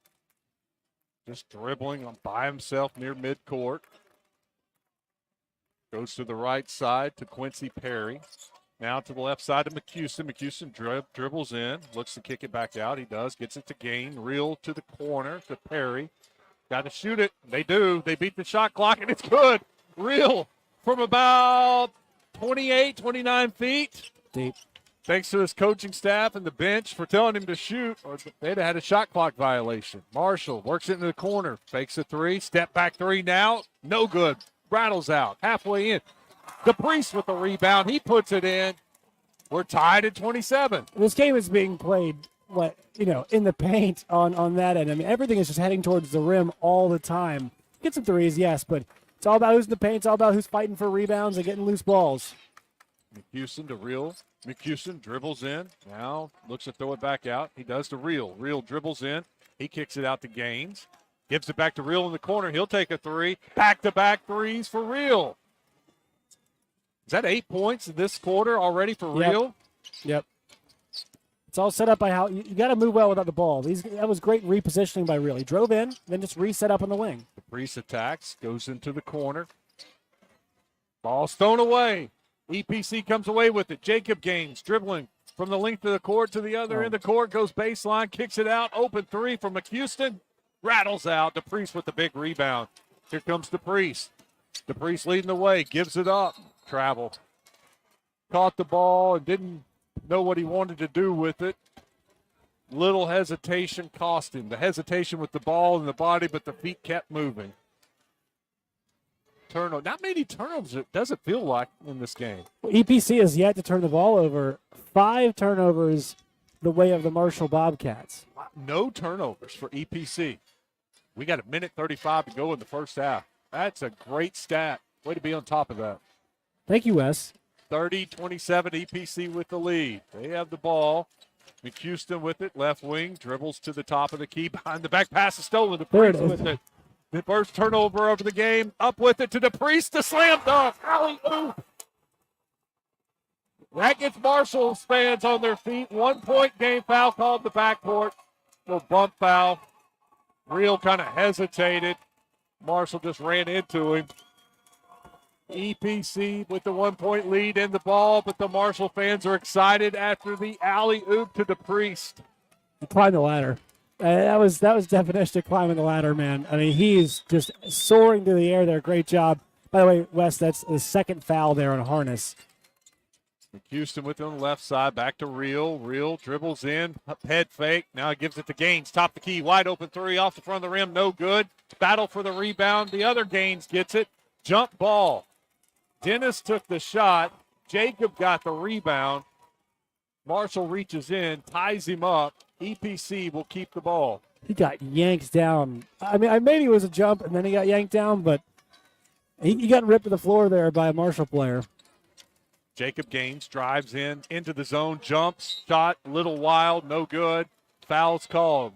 Just dribbling by himself near midcourt. Goes to the right side to Quincy Perry. Now to the left side of McHouston. McHouston dribbles in, looks to kick it back out. He does, gets it to Gain. Real to the corner to Perry. Got to shoot it. They do. They beat the shot clock, and it's good. Real from about 28, 29 feet. Deep. Thanks to his coaching staff and the bench for telling him to shoot, or they'd have had a shot clock violation. Marshall works it into the corner, fakes a three, step back three now, no good. Rattles out, halfway in. DePriest with the rebound, he puts it in. We're tied at 27. This game is being played, in the paint on that end. I mean, everything is just heading towards the rim all the time. Get some threes, yes, but it's all about who's in the paint. It's all about who's fighting for rebounds and getting loose balls. McHuston to Real. McHuston dribbles in. Now looks to throw it back out. He does to Real. Real dribbles in. He kicks it out to Gaines. Gives it back to Real in the corner. He'll take a three. Back-to-back threes for Real. Is that 8 points in this quarter already for Real? Yep. It's all set up by how you got to move well without the ball. That was great repositioning by Real. He drove in, then just reset up on the wing. DePriest attacks, goes into the corner. Ball's thrown away. EPC comes away with it. Jacob Gaines dribbling from the length of the court to the other end of the court, goes baseline, kicks it out. Open three from McHuston. Rattles out. DePriest with the big rebound. Here comes DePriest. DePriest leading the way, gives it up. Travel. Caught the ball and didn't know what he wanted to do with it. Little hesitation cost him. The hesitation with the ball and the body, but the feet kept moving. Turnover. Not many turnovers, it doesn't feel like, in this game. EPC has yet to turn the ball over. 5 turnovers the way of the Marshall Bobcats. No turnovers for EPC. We got 1:35 to go in the first half. That's a great stat. Way to be on top of that. Thank you, Wes. 30-27, EPC with the lead. They have the ball. McHuston with it, left wing, dribbles to the top of the key, behind the back pass is stolen. DePriest with it. The first turnover of the game, up with it to DePriest, the slam dunk, alley-oop. That gets Marshall's fans on their feet. 1 point game foul called in the backcourt. Little bump foul. Real kind of hesitated. Marshall just ran into him. EPC with the 1 point lead in the ball, but the Marshall fans are excited after the alley-oop to DePriest. Climb the ladder. That was definition of climbing the ladder, man. I mean, he's just soaring through the air there. Great job. By the way, Wes, that's the second foul there on Harness. McHuston with it on the left side, back to Real. Real dribbles in, head fake. Now he gives it to Gaines. Top the key, wide open three off the front of the rim, no good. Battle for the rebound. The other Gaines gets it. Jump ball. Dennis took the shot. Jacob got the rebound. Marshall reaches in, ties him up. EPC will keep the ball. He got yanked down. I mean, maybe it was a jump and then he got yanked down, but he got ripped to the floor there by a Marshall player. Jacob Gaines drives in, into the zone, jumps, shot, a little wild, no good. Foul's called.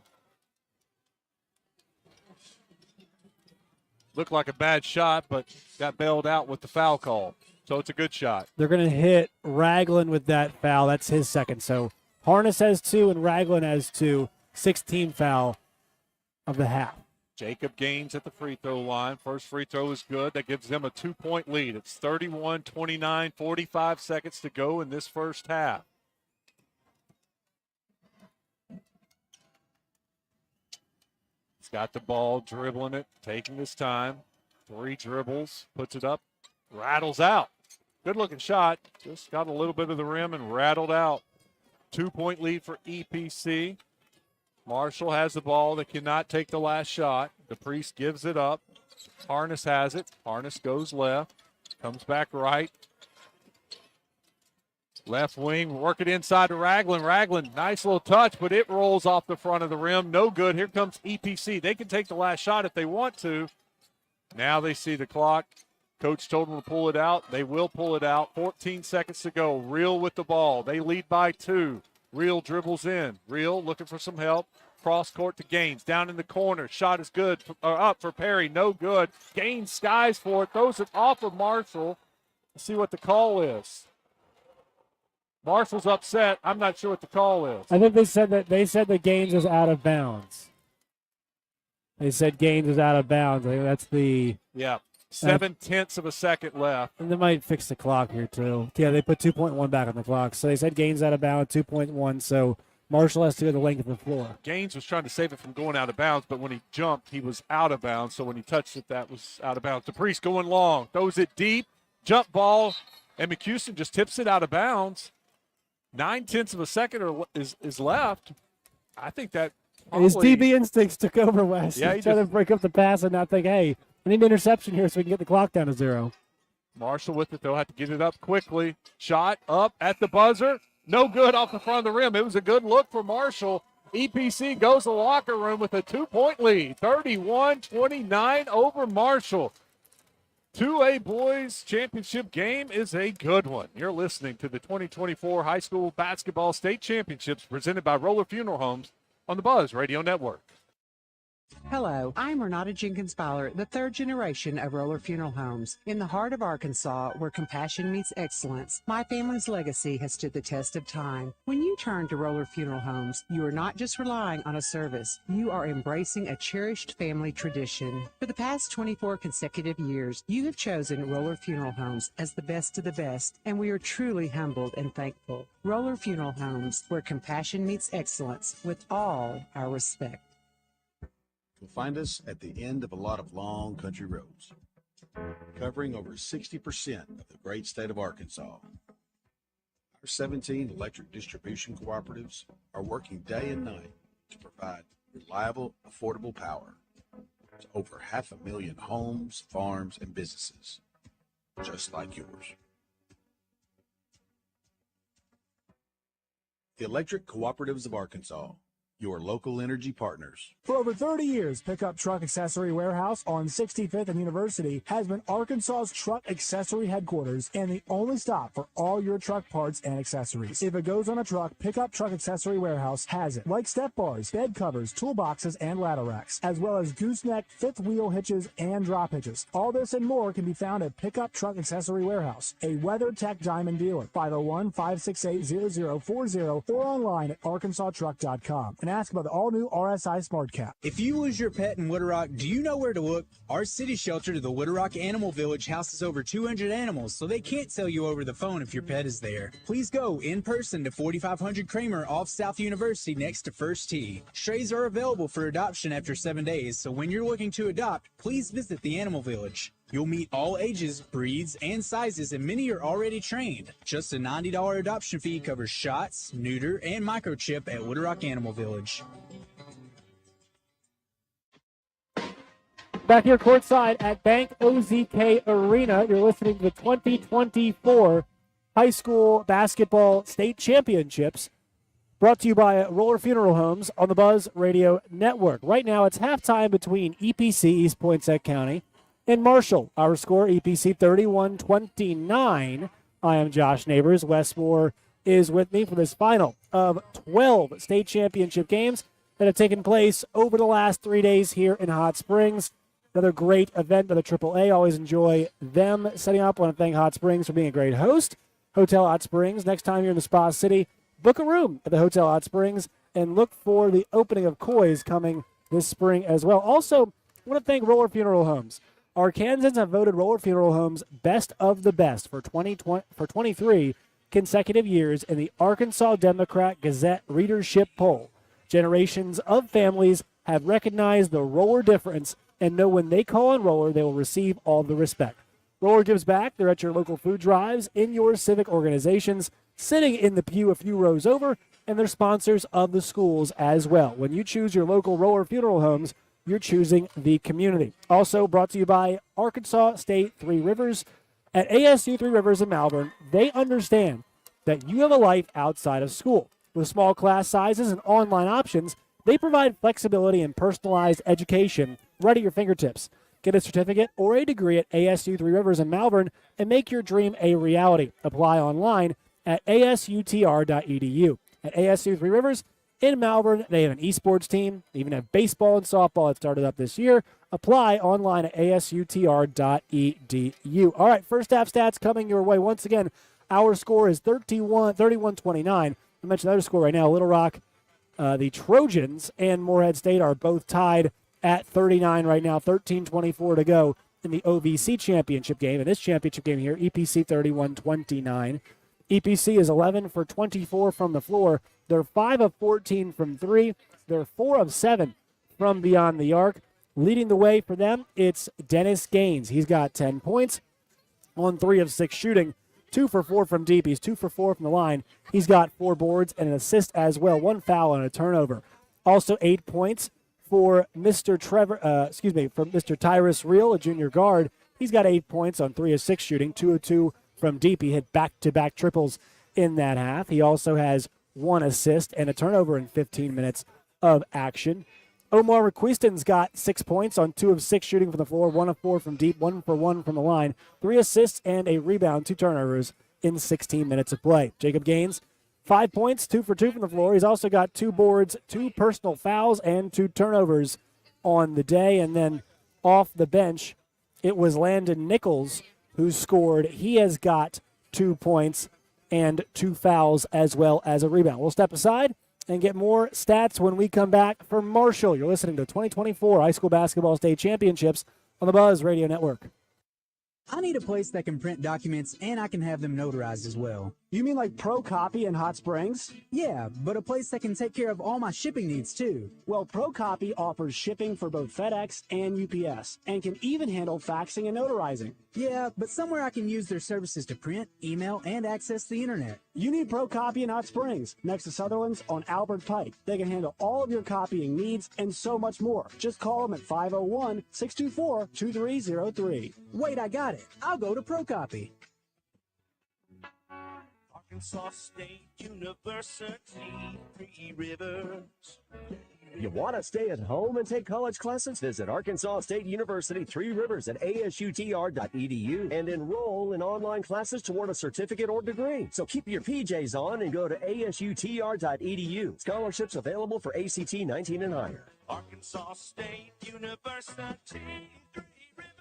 Looked like a bad shot, but got bailed out with the foul call. So it's a good shot. They're going to hit Ragland with that foul. That's his second. So Harness has 2 and Ragland has 2. 16 foul of the half. Jacob Gaines at the free throw line. First free throw is good. That gives them a 2 point lead. It's 31-29, 45 seconds to go in this first half. He's got the ball, dribbling it, taking his time. 3 dribbles, puts it up, rattles out. Good looking shot. Just got a little bit of the rim and rattled out. 2 point lead for EPC. Marshall has the ball. They cannot take the last shot. DePriest gives it up. Harness has it. Harness goes left. Comes back right. Left wing, work it inside to Ragland. Ragland, nice little touch, but it rolls off the front of the rim. No good. Here comes EPC. They can take the last shot if they want to. Now they see the clock. Coach told them to pull it out. They will pull it out. 14 seconds to go. Real with the ball. They lead by 2. Real dribbles in. Real looking for some help. Cross court to Gaines. Down in the corner. Shot is good. Up for Perry. No good. Gaines skies for it. Throws it off of Marshall. Let's see what the call is. Marshall's upset. I'm not sure what the call is. I think they said that Gaines is out of bounds. They said Gaines is out of bounds. I think that's the 7/10 of a second left. And they might fix the clock here, too. Yeah, they put 2.1 back on the clock. So they said Gaines out of bounds, 2.1. So Marshall has to go the length of the floor. Gaines was trying to save it from going out of bounds, but when he jumped, he was out of bounds. So when he touched it, that was out of bounds. DePriest going long. Throws it deep. Jump ball. and McHouston just tips it out of bounds. 9/10 of a second is left. I think that His probably, DB instincts took over, Wes. Yeah, He's trying to break up the pass and not think, hey, we need an interception here so we can get the clock down to 0. Marshall with it, they'll have to get it up quickly. Shot up at the buzzer. No good off the front of the rim. It was a good look for Marshall. EPC goes to the locker room with a 2-point lead, 31-29 over Marshall. 2A boys championship game is a good one. You're listening to the 2024 High School Basketball State Championships presented by Roller Funeral Homes on the Buzz Radio Network. Hello, I'm Renata Jenkins Fowler, the third generation of Roller Funeral Homes. In the heart of Arkansas, where compassion meets excellence, my family's legacy has stood the test of time. When you turn to Roller Funeral Homes, you are not just relying on a service, you are embracing a cherished family tradition. For the past 24 consecutive years, you have chosen Roller Funeral Homes as the best of the best, and we are truly humbled and thankful. Roller Funeral Homes, where compassion meets excellence, with all our respect. You'll find us at the end of a lot of long country roads, covering over 60% of the great state of Arkansas. Our 17 electric distribution cooperatives are working day and night to provide reliable, affordable power to over 500,000 homes, farms, and businesses, just like yours. The Electric Cooperatives of Arkansas, your local energy partners. For over 30 years, Pickup Truck Accessory Warehouse on 65th and University has been Arkansas's truck accessory headquarters and the only stop for all your truck parts and accessories. If it goes on a truck, Pickup Truck Accessory Warehouse has it, like step bars, bed covers, toolboxes, and ladder racks, as well as gooseneck, fifth wheel hitches, and drop hitches. All this and more can be found at Pickup Truck Accessory Warehouse, a WeatherTech Diamond dealer, 501-568-0040, or online at arkansastruck.com. And ask about the all-new RSI Smart Cap. If you lose your pet in Wood Rock, do you know where to look? Our city shelter, the Wood Rock Animal Village, houses over 200 animals, so they can't tell you over the phone if your pet is there. Please go in person to 4500 Kramer off South University next to First Tee. Strays are available for adoption after 7 days, so when you're looking to adopt, please visit the Animal Village. You'll meet all ages, breeds, and sizes, and many are already trained. Just a $90 adoption fee covers shots, neuter, and microchip at Wood Rock Animal Village. Back here courtside at Bank OZK Arena, you're listening to the 2024 High School Basketball State Championships, brought to you by Roller Funeral Homes on the Buzz Radio Network. Right now, it's halftime between EPC, East Poinsett County, and Marshall. Our score, EPC 31-29. I am Josh Neighbors. Wes Moore is with me for this final of 12 state championship games that have taken place over the last 3 days here in Hot Springs. Another great event by the AAA. Always enjoy them setting up. I want to thank Hot Springs for being a great host. Hotel Hot Springs. Next time you're in the Spa City, book a room at the Hotel Hot Springs and look for the opening of Koi's coming this spring as well. Also, I want to thank Roller Funeral Homes. Arkansans have voted Roller Funeral Homes best of the best for 23 consecutive years in the Arkansas Democrat Gazette readership poll. Generations of families have recognized the Roller difference and know when they call on Roller, they will receive all the respect. Roller gives back. They're at your local food drives, in your civic organizations, sitting in the pew a few rows over, and they're sponsors of the schools as well. When you choose your local Roller Funeral Homes, you're choosing the community. Also brought to you by Arkansas State Three Rivers. At ASU Three Rivers in Malvern, they understand that you have a life outside of school. With small class sizes and online options, they provide flexibility and personalized education right at your fingertips. Get a certificate or a degree at ASU Three Rivers in Malvern and make your dream a reality. Apply online at asutr.edu. At ASU Three Rivers in Malvern, they have an esports team. They even have baseball and softball that started up this year. Apply online at asutr.edu. All right, first half stats coming your way. Once again, our score is 31-29. I mentioned the other score right now. Little Rock, the Trojans, and Morehead State are both tied at 39 right now. 13:24 to go in the OVC championship game. In this championship game here, EPC 31-29. EPC is 11 for 24 from the floor. They're 5 of 14 from 3. They're 4 of 7 from beyond the arc. Leading the way for them, it's Dennis Gaines. He's got 10 points on 3 of 6 shooting 2 for 4 from deep. He's 2 for 4 from the line. He's got 4 boards and an assist as well, 1 foul and a turnover. Also 8 points for Mr. from Mr. Tyrus Reel, a junior guard. He's got 8 points on 3 of 6 shooting, 2 of 2 from deep. He hit back-to-back triples in that half. He also has 1 assist and a turnover in 15 minutes of action. Omar Requeston's got 6 points on 2 of 6 shooting from the floor, 1 of 4 from deep, 1 for 1 from the line, 3 assists and a rebound, 2 turnovers in 16 minutes of play. Jacob Gaines, 5 points, 2 for 2 from the floor. He's also got 2 boards, 2 personal fouls, and 2 turnovers on the day. And then off the bench, it was Landon Nichols who scored. He has got 2 points and 2 fouls as well as a rebound. We'll step aside and get more stats when we come back for Marshall. You're listening to 2024 High School Basketball State Championships on the Buzz Radio Network. I need a place that can print documents and I can have them notarized as well. You mean like Pro Copy in Hot Springs? Yeah, but a place that can take care of all my shipping needs too. Well, Pro Copy offers shipping for both FedEx and UPS and can even handle faxing and notarizing. Yeah, but somewhere I can use their services to print, email, and access the internet. You need Pro Copy in Hot Springs, next to Sutherland's on Albert Pike. They can handle all of your copying needs and so much more. Just call them at 501-624-2303. Wait, I got it. I'll go to Pro Copy. Arkansas State University, 3 Rivers. You want to stay at home and take college classes? Visit Arkansas State University 3 Rivers at asutr.edu and enroll in online classes toward a certificate or degree. So keep your PJs on and go to asutr.edu. Scholarships available for ACT 19 and higher. Arkansas State University, 3 Rivers.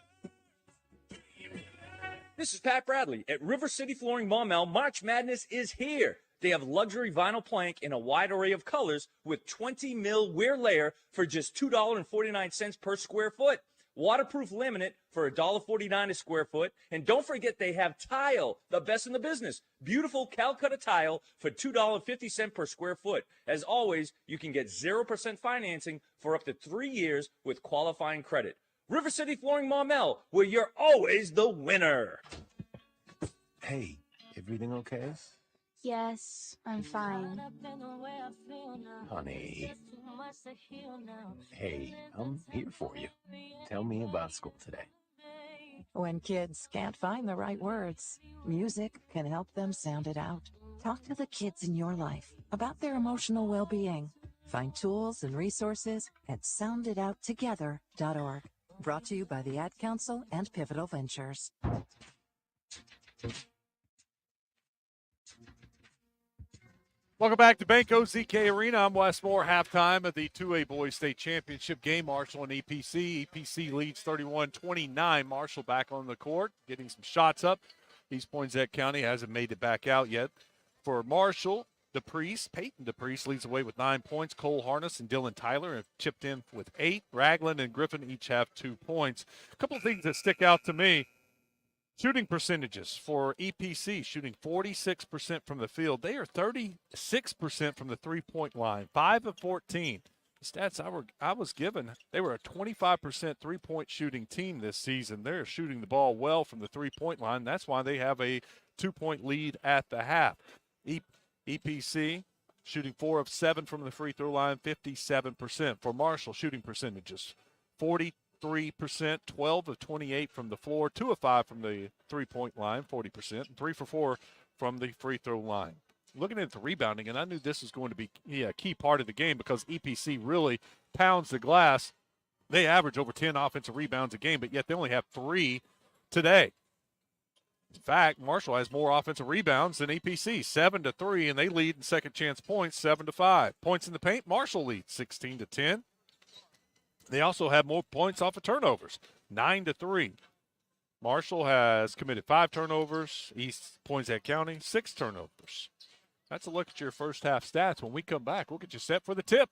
This is Pat Bradley. At River City Flooring Maumelle, March Madness is here. They have luxury vinyl plank in a wide array of colors with 20 mil wear layer for just $2.49 per square foot. Waterproof laminate for $1.49 a square foot. And don't forget they have tile, the best in the business. Beautiful Calcutta tile for $2.50 per square foot. As always, you can get 0% financing for up to 3 years with qualifying credit. River City Flooring Maumelle, where you're always the winner. Hey, everything okay? Yes, I'm fine. Honey. Hey, I'm here for you. Tell me about school today. When kids can't find the right words, music can help them sound it out. Talk to the kids in your life about their emotional well-being. Find tools and resources at sounditouttogether.org. Brought to you by the Ad Council and Pivotal Ventures. Welcome back to Banco ZK Arena. I'm Wes Moore. Halftime of the 2A Boys State Championship game. Marshall and EPC. EPC leads 31-29. Marshall back on the court, getting some shots up. East Poinsett County hasn't made it back out yet. For Marshall, Peyton DePriest leads the way with 9 points. Cole Harness and Dylan Tyler have chipped in with 8. Ragland and Griffin each have 2 points. A couple of things that stick out to me. Shooting percentages for EPC, shooting 46% from the field. They are 36% from the three-point line, 5 of 14. The stats I was given, they were a 25% three-point shooting team this season. They're shooting the ball well from the three-point line. That's why they have a 2-point lead at the half. EPC shooting 4 of 7 from the free throw line, 57%. For Marshall, shooting percentages, 43%, 12 of 28 from the floor, 2 of 5 from the three-point line, 40%, and 3 for 4 from the free throw line. Looking at the rebounding, and I knew this was going to be a key part of the game because EPC really pounds the glass. They average over 10 offensive rebounds a game, but yet they only have 3 today. In fact, Marshall has more offensive rebounds than EPC, 7-3, and they lead in second chance points, 7-5. Points in the paint, Marshall leads 16-10. They also have more points off of turnovers, 9-3. Marshall has committed 5 turnovers. East Poinsett County, 6 turnovers. That's a look at your first half stats. When we come back, we'll get you set for the tip.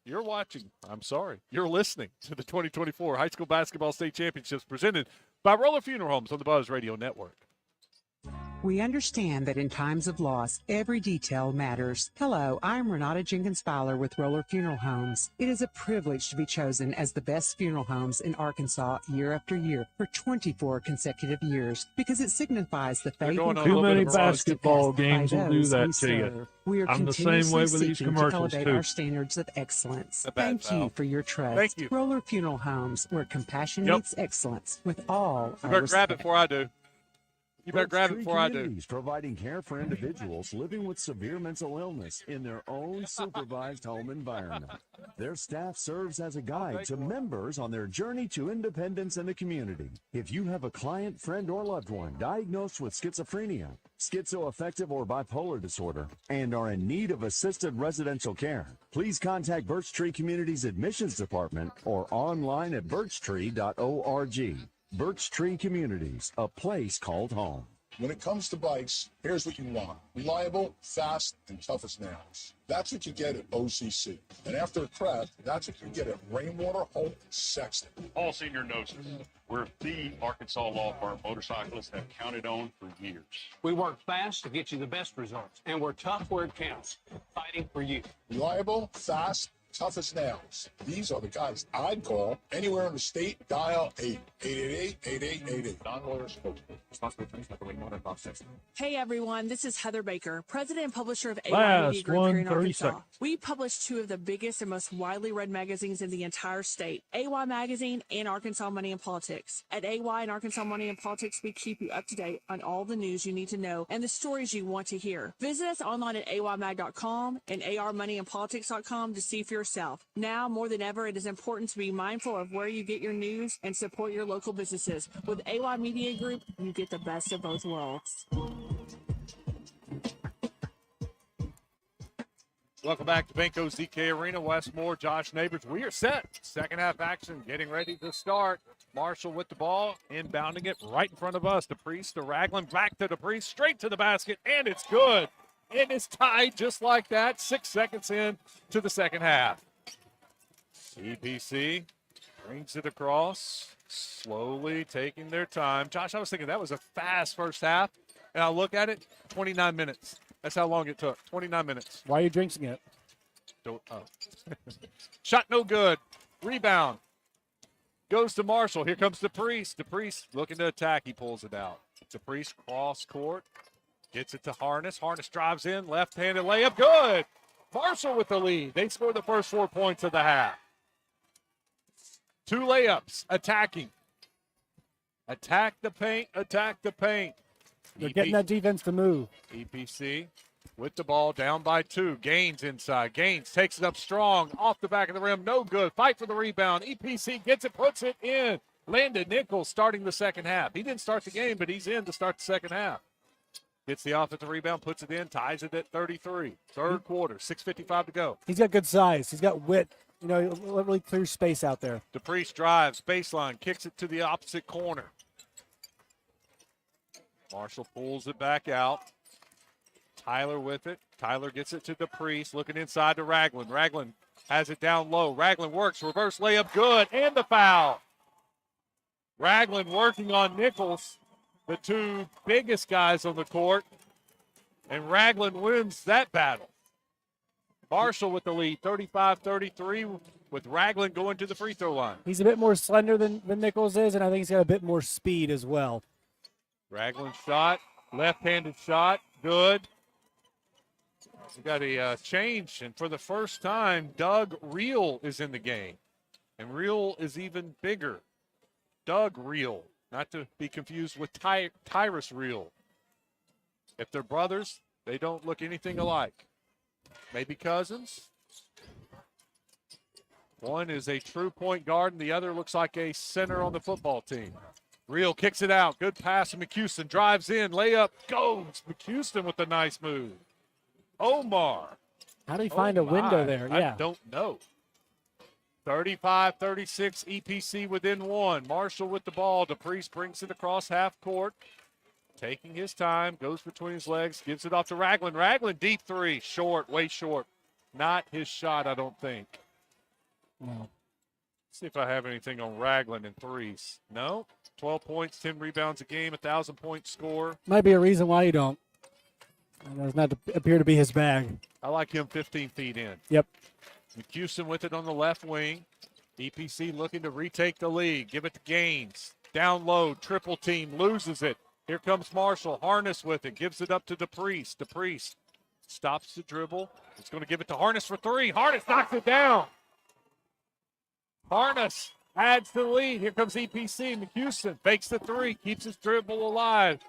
You're watching. You're listening to the 2024 High School Basketball State Championships presented by Roller Funeral Homes on the Buzz Radio Network. We understand that in times of loss, every detail matters. Hello, I'm Renata Jenkins-Fowler with Roller Funeral Homes. It is a privilege to be chosen as the best funeral homes in Arkansas year after year for 24 consecutive years because it signifies the faith and Too many confidence basketball placed by games will do those that we to you. serve. We are I'm the same way with these seeking to commercials elevate too. our standards of excellence. A bad Thank foul. you for your trust. Thank you. Roller Funeral Homes, where compassion Yep. meets excellence with all You our better grab respect. it before I do. You better Birch grab it Tree before I do. Communities, providing care for individuals living with severe mental illness in their own supervised home environment. Their staff serves as a guide to members on their journey to independence in the community. If you have a client, friend, or loved one diagnosed with schizophrenia, schizoaffective, or bipolar disorder, and are in need of assisted residential care, please contact Birch Tree Communities Admissions Department or online at birchtree.org. Birch Tree Communities, a place called home. When it comes to bikes, here's what you want. Reliable, fast, and tough as nails. That's what you get at OCC. And after a crash, that's what you get at Rainwater, Holt, Sexton. All senior knows it. We're the Arkansas law firm motorcyclists have counted on for years. We work fast to get you the best results, and we're tough where it counts, fighting for you. Reliable, fast, tough as nails. These are the guys I'd call anywhere in the state. Dial 888-8888. Non-lawyer spokesman. Responsible for things like the Rainwater and Bob Sexton. Hey everyone, this is Heather Baker, president and publisher of AY Last Media Group here in 30 Arkansas. seconds. We publish two of the biggest and most widely read magazines in the entire state, AY Magazine and Arkansas Money and Politics. At AY and Arkansas Money and Politics, we keep you up to date on all the news you need to know and the stories you want to hear. Visit us online at aymag.com and armoneyandpolitics.com to see for yourself. Now, more than ever, it is important to be mindful of where you get your news and support your local businesses. With AY Media Group, you get the best of both worlds. Welcome back to Benko's DK Arena. Westmore, Josh Neighbors. We are set. Second half action getting ready to start. Marshall with the ball, inbounding it right in front of us. DePriest to Ragland, back to DePriest, straight to the basket, and it's good. And it's tied just like that, 6 seconds in to the second half. EPC brings it across, slowly taking their time. Josh, I was thinking that was a fast first half, and I look at it, 29 minutes. That's how long it took, 29 minutes. Why are you drinking it? Shot no good. Rebound. Goes to Marshall. Here comes DePriest. DePriest looking to attack. He pulls it out. DePriest cross court. Gets it to Harness. Harness drives in. Left-handed layup. Good. Marshall with the lead. They scored the first 4 points of the half. 2 layups. Attacking. Attack the paint. Attack the paint. They're getting that defense to move. EPC with the ball, down by 2. Gaines inside. Gaines takes it up strong. Off the back of the rim. No good. Fight for the rebound. EPC gets it, puts it in. Landon Nichols starting the second half. He didn't start the game, but he's in to start the second half. Gets the offensive rebound, puts it in, ties it at 33. Third quarter, 6:55 to go. He's got good size. He's got wit. You know, really clear space out there. DePriest drives, baseline, kicks it to the opposite corner. Marshall pulls it back out. Tyler with it. Tyler gets it to DePriest, looking inside to Ragland. Ragland has it down low. Ragland works, reverse layup, good, and the foul. Ragland working on Nichols, the 2 biggest guys on the court, and Ragland wins that battle. Marshall with the lead, 35-33, with Ragland going to the free throw line. He's a bit more slender than Nichols is, and I think he's got a bit more speed as well. Ragland shot, left-handed shot, good. We got a change, and for the first time, Doug Reel is in the game. And Reel is even bigger. Doug Reel, not to be confused with Tyrus Reel. If they're brothers, they don't look anything alike. Maybe cousins. One is a true point guard, and the other looks like a center on the football team. Reel kicks it out. Good pass to McHouston. Drives in. Layup goes. McHouston with a nice move. Omar. How did he find a window there? Yeah. I don't know. 35-36, EPC within 1. Marshall with the ball. DePriest brings it across half court. Taking his time. Goes between his legs. Gives it off to Ragland. Ragland, deep 3. Short, way short. Not his shot, I don't think. No. See if I have anything on Ragland in threes. No. 12 points, 10 rebounds a game, 1,000-point score. Might be a reason why you don't. It does not appear to be his bag. I like him 15 feet in. Yep. McCuson with it on the left wing. EPC looking to retake the lead. Give it to Gaines. Down low, triple team, loses it. Here comes Marshall. Harness with it. Gives it up to DePriest. DePriest stops the dribble. It's going to give it to Harness for three. Harness knocks it down. Harness adds to the lead. Here comes EPC. McCuson fakes the three. Keeps his dribble alive.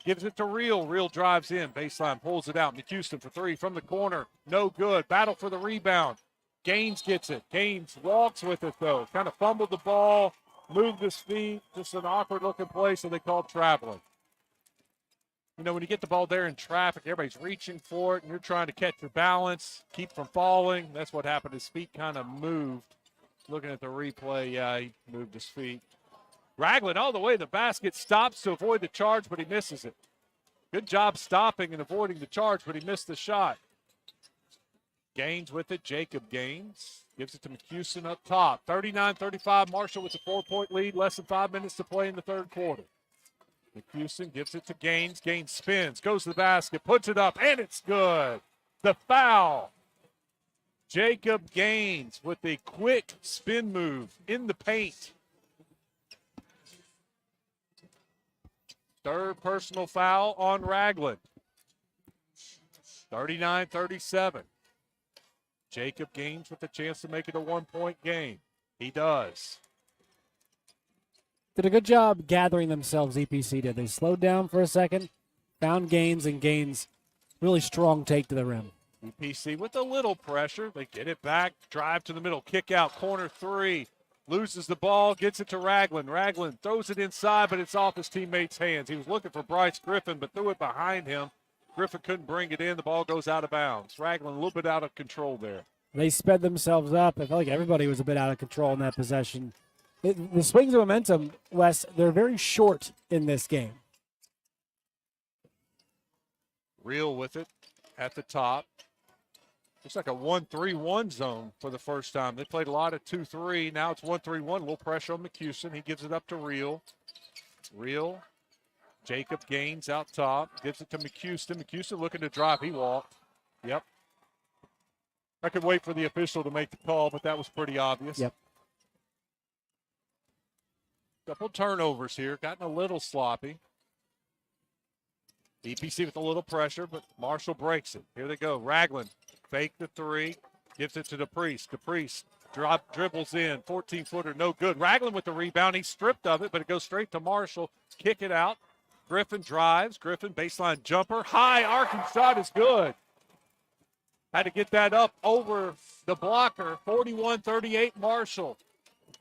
Gives it to Real. Real drives in. Baseline pulls it out. McCuson for three from the corner. No good. Battle for the rebound. Gaines gets it. Gaines walks with it, though. Kind of fumbled the ball. Moved his feet. Just an awkward-looking play, so they called traveling. You know, when you get the ball there in traffic, everybody's reaching for it, and you're trying to catch your balance, keep from falling. That's what happened. His feet kind of moved. Looking at the replay, yeah, he moved his feet. Ragland all the way to the basket, stops to avoid the charge, but he misses it. Good job stopping and avoiding the charge, but he missed the shot. Gaines with it, Jacob Gaines. Gives it to McCuson up top. 39-35, Marshall with a 4-point lead, less than 5 minutes to play in the third quarter. McCuson gives it to Gaines. Gaines spins, goes to the basket, puts it up, and it's good. The foul. Jacob Gaines with a quick spin move in the paint. Third personal foul on Ragland. 39-37. Jacob Gaines with a chance to make it a 1-point game. He does. Did a good job gathering themselves, EPC did. They slowed down for a second, found Gaines, and Gaines really strong take to the rim. EPC with a little pressure. They get it back, drive to the middle, kick out, corner three. Loses the ball, gets it to Ragland. Ragland throws it inside, but it's off his teammate's hands. He was looking for Bryce Griffin, but threw it behind him. Griffin couldn't bring it in. The ball goes out of bounds. Ragland a little bit out of control there. They sped themselves up. I felt like everybody was a bit out of control in that possession. The swings of momentum, Wes, they're very short in this game. Real with it at the top. Looks like a 1-3-1 zone for the first time. They played a lot of 2-3. Now it's 1-3-1. A little pressure on McCuson. He gives it up to Real. Real. Jacob Gaines out top. Gives it to McCuson. McCuson looking to drive. He walked. Yep. I could wait for the official to make the call, but that was pretty obvious. Yep. Couple turnovers here. Gotten a little sloppy. EPC with a little pressure, but Marshall breaks it. Here they go. Ragland. Fake the three, gives it to DePriest. DePriest dribbles in, 14-footer, no good. Ragland with the rebound. He's stripped of it, but it goes straight to Marshall. Kick it out. Griffin drives. Griffin, baseline jumper. High, arcing shot is good. Had to get that up over the blocker. 41-38 Marshall.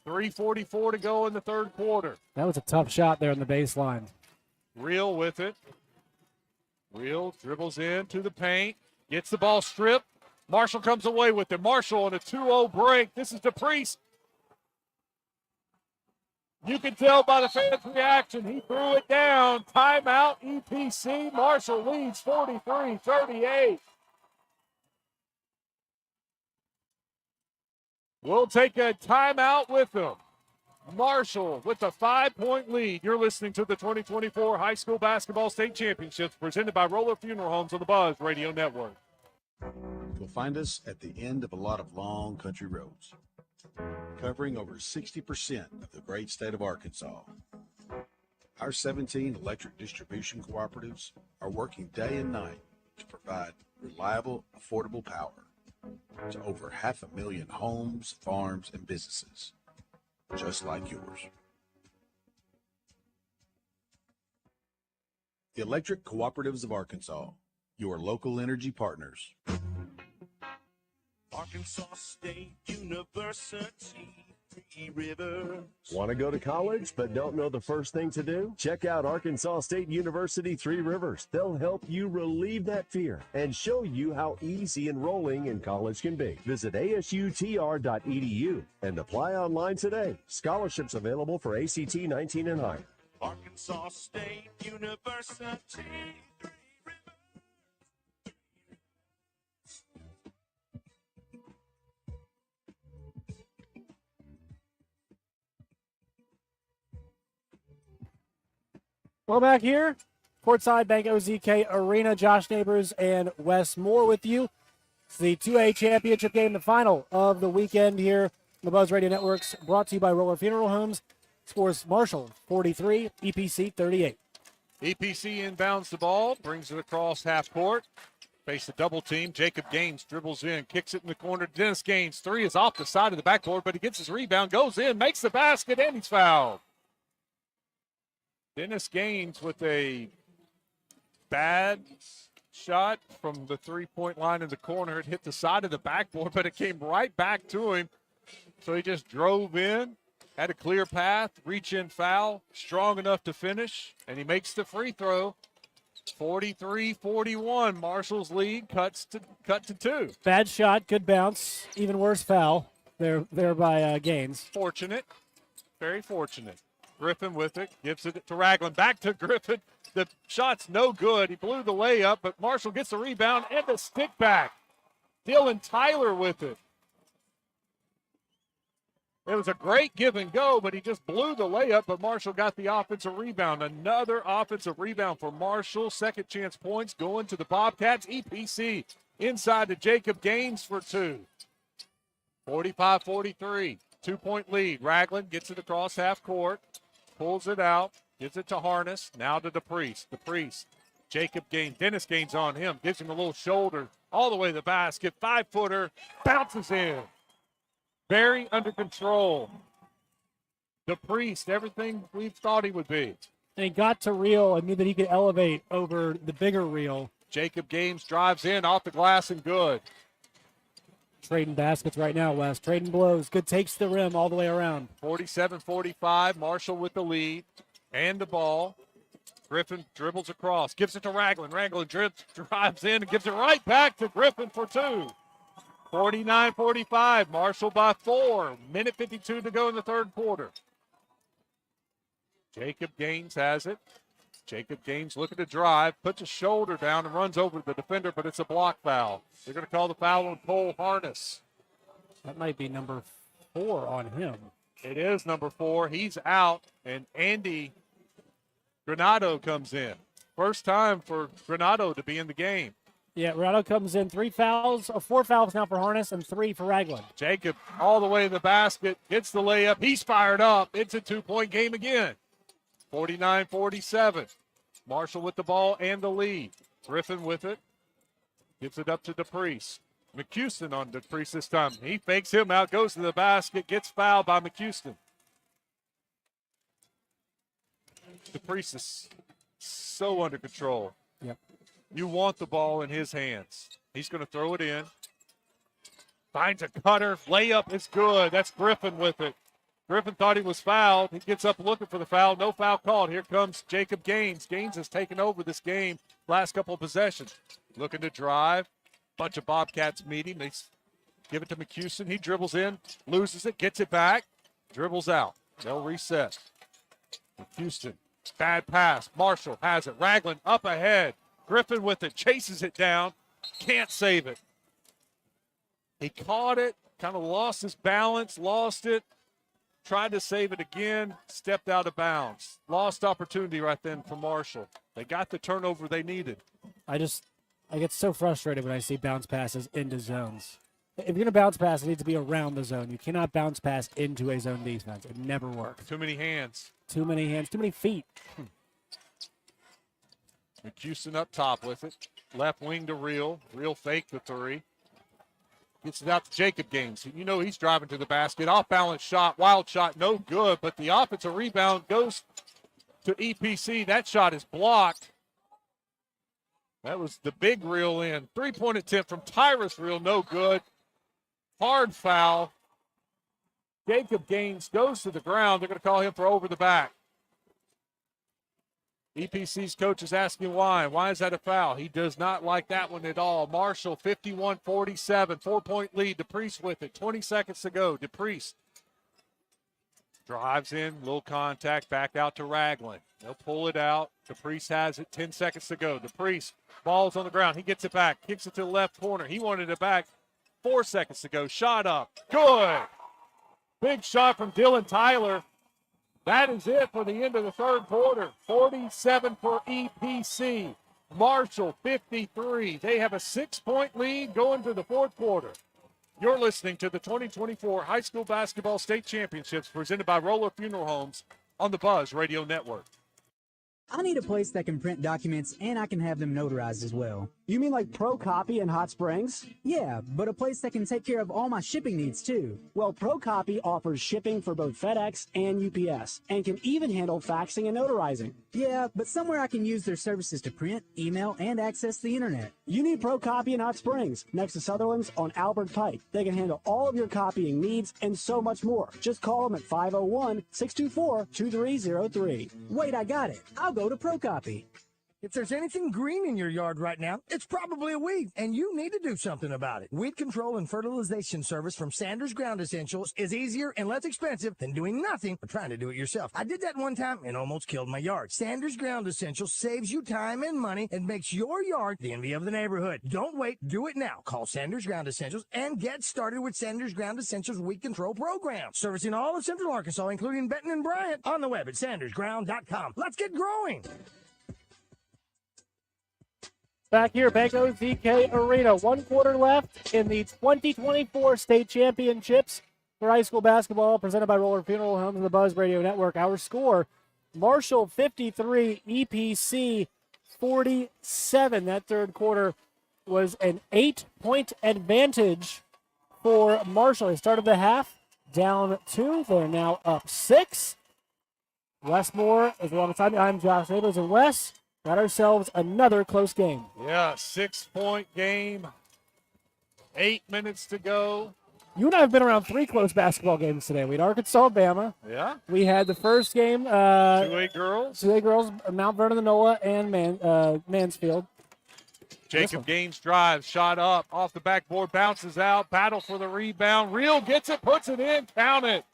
3:44 to go in the third quarter. That was a tough shot there on the baseline. Real with it. Real dribbles into the paint. Gets the ball stripped. Marshall comes away with it. Marshall on a 2-0 break. This is DePriest. You can tell by the fans' reaction. He threw it down. Timeout, EPC. Marshall leads 43-38. We'll take a timeout with them. Marshall with a 5-point lead. You're listening to the 2024 High School Basketball State Championships presented by Roller Funeral Homes on the Buzz Radio Network. You'll find us at the end of a lot of long country roads, covering over 60% of the great state of Arkansas. Our 17 electric distribution cooperatives are working day and night to provide reliable, affordable power to over 500,000 homes, farms, and businesses, just like yours. The Electric Cooperatives of Arkansas, your local energy partners. Arkansas State University, Three Rivers. Want to go to college but don't know the first thing to do? Check out Arkansas State University Three Rivers. They'll help you relieve that fear and show you how easy enrolling in college can be. Visit asutr.edu and apply online today. Scholarships available for ACT 19 and higher. Arkansas State University. Well, back here, courtside Bank OZK Arena, Josh Neighbors and Wes Moore with you. It's the 2A championship game, the final of the weekend here on the Buzz Radio Networks, brought to you by Roller Funeral Homes. Scores Marshall 43, EPC 38. EPC inbounds the ball, brings it across half court. Face the double team. Jacob Gaines dribbles in, kicks it in the corner. Dennis Gaines, three is off the side of the backboard, but he gets his rebound, goes in, makes the basket, and he's fouled. Dennis Gaines with a bad shot from the three-point line in the corner. It hit the side of the backboard, but it came right back to him. So he just drove in, had a clear path, reach-in foul, strong enough to finish, and he makes the free throw. 43-41, Marshall's lead cut to 2. Bad shot, good bounce, even worse foul there by Gaines. Fortunate, very fortunate. Griffin with it, gives it to Ragland. Back to Griffin. The shot's no good. He blew the layup, but Marshall gets the rebound and the stick back. Dylan Tyler with it. It was a great give and go, but he just blew the layup, but Marshall got the offensive rebound. Another offensive rebound for Marshall. Second chance points going to the Bobcats. EPC inside to Jacob Gaines for 2. 45-43, 2-point lead. Ragland gets it across half court, pulls it out, gives it to Harness, now to DePriest. DePriest, Jacob Gaines, Dennis Gaines on him, gives him a little shoulder, all the way to the basket, 5-footer, bounces in. Very under control. DePriest, everything we thought he would be. And he got to Reel and knew that he could elevate over the bigger Reel. Jacob Gaines drives in, off the glass and good. Trading baskets right now, Wes. Trading blows. Good takes to the rim all the way around. 47-45, Marshall with the lead and the ball. Griffin dribbles across, gives it to Ragland. Ragland drives in and gives it right back to Griffin for 2. 49-45, Marshall by 4. Minute 52 to go in the third quarter. Jacob Gaines has it. Jacob Gaines looking to drive, puts a shoulder down and runs over the defender, but it's a block foul. They're going to call the foul on Cole Harness. That might be number 4 on him. It is number 4. He's out, and Andy Granado comes in. First time for Granado to be in the game. Yeah, Granado comes in. 4 fouls now for Harness and 3 for Ragland. Jacob all the way in the basket, gets the layup. He's fired up. It's a 2-point game again. 49-47. Marshall with the ball and the lead. Griffin with it. Gives it up to DePriest. McHouston on DePriest this time. He fakes him out, goes to the basket, gets fouled by McHouston. DePriest is so under control. Yep. You want the ball in his hands. He's going to throw it in. Finds a cutter. Layup is good. That's Griffin with it. Griffin thought he was fouled. He gets up looking for the foul. No foul called. Here comes Jacob Gaines. Gaines has taken over this game last couple of possessions. Looking to drive. Bunch of Bobcats meet him. They give it to McHouston. He dribbles in, loses it, gets it back, dribbles out. They'll reset. McHouston, bad pass. Marshall has it. Ragland up ahead. Griffin with it, chases it down. Can't save it. He caught it, kind of lost his balance, lost it. Tried to save it again, stepped out of bounds. Lost opportunity right then for Marshall. They got the turnover they needed. I get so frustrated when I see bounce passes into zones. If you're going to bounce pass, it needs to be around the zone. You cannot bounce pass into a zone defense. It never works. Too many hands. Too many hands, too many feet. McHouston up top with it. Left wing to Reel. Reel fake the 3. Gets it out to Jacob Gaines. You know he's driving to the basket. Off-balance shot, wild shot, no good. But the offensive rebound goes to EPC. That shot is blocked. That was the big Reel in. 3-point attempt from Tyrus Reel, no good. Hard foul. Jacob Gaines goes to the ground. They're going to call him for over the back. EPC's coach is asking why. Why is that a foul? He does not like that one at all. Marshall, 51-47, 4-point lead. DePriest with it. 20 seconds to go. DePriest drives in, little contact, back out to Ragland. They'll pull it out. DePriest has it. 10 seconds to go. DePriest, ball's on the ground. He gets it back, kicks it to the left corner. He wanted it back. 4 seconds to go. Shot up. Good. Big shot from Dylan Tyler. That is it for the end of the third quarter. 47 for EPC. Marshall 53. They have a 6-point lead going to the fourth quarter. You're listening to the 2024 High School Basketball State Championships presented by Roller Funeral Homes on the Buzz Radio Network. I need a place that can print documents and I can have them notarized as well. You mean like Pro Copy in Hot Springs? Yeah, but a place that can take care of all my shipping needs too. Well, Pro Copy offers shipping for both FedEx and UPS and can even handle faxing and notarizing. Yeah, but somewhere I can use their services to print, email, and access the internet. You need Pro Copy in Hot Springs, next to Sutherland's on Albert Pike. They can handle all of your copying needs and so much more. Just call them at 501-624-2303. Wait, I got it. I'll go to Pro Copy. If there's anything green in your yard right now, it's probably a weed, and you need to do something about it. Weed control and fertilization service from Sanders Ground Essentials is easier and less expensive than doing nothing or trying to do it yourself. I did that one time and almost killed my yard. Sanders Ground Essentials saves you time and money and makes your yard the envy of the neighborhood. Don't wait. Do it now. Call Sanders Ground Essentials and get started with Sanders Ground Essentials Weed Control Program. Servicing all of Central Arkansas, including Benton and Bryant, on the web at sandersground.com. Let's get growing. Back here, Banco ZK Arena. 1 quarter left in the 2024 state championships for high school basketball, presented by Roller Funeral Homes and the Buzz Radio Network. Our score, Marshall 53, EPC 47. That third quarter was an 8-point advantage for Marshall. They started the half down 2. They're now up 6. Westmore is alongside me. I'm Josh Abels, and Wes, got ourselves another close game. Yeah, 6-point game. 8 minutes to go. You and I have been around 3 close basketball games today. We had Arkansas, Bama. Yeah. We had the first game. 2A girls. 2A girls, Mount Vernon-Enola and Mansfield. Jacob Gaines drives, shot up, off the backboard, bounces out, battle for the rebound. Real gets it, puts it in, count it.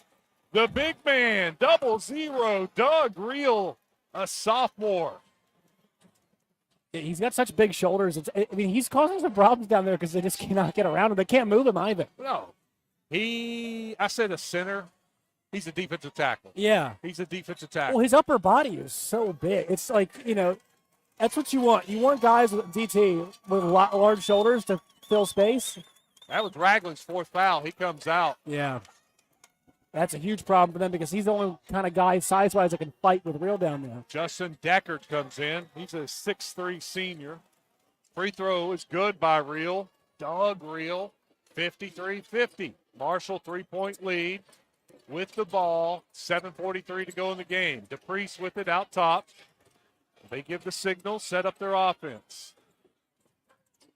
The big man, 0-0, Doug Real, a sophomore. He's got such big shoulders. He's causing some problems down there because they just cannot get around him. They can't move him either. No. I said a center. He's a defensive tackle. Yeah. He's a defensive tackle. Well, his upper body is so big. It's like, that's what you want. You want guys with DT with large shoulders to fill space. That was Ragling's 4th foul. He comes out. Yeah. That's a huge problem for them because he's the only kind of guy size-wise that can fight with Real down there. Justin Deckard comes in. He's a 6'3 senior. Free throw is good by Real. Doug Real, 53-50. Marshall 3-point lead with the ball. 7:43 to go in the game. DePriest with it out top. They give the signal, set up their offense.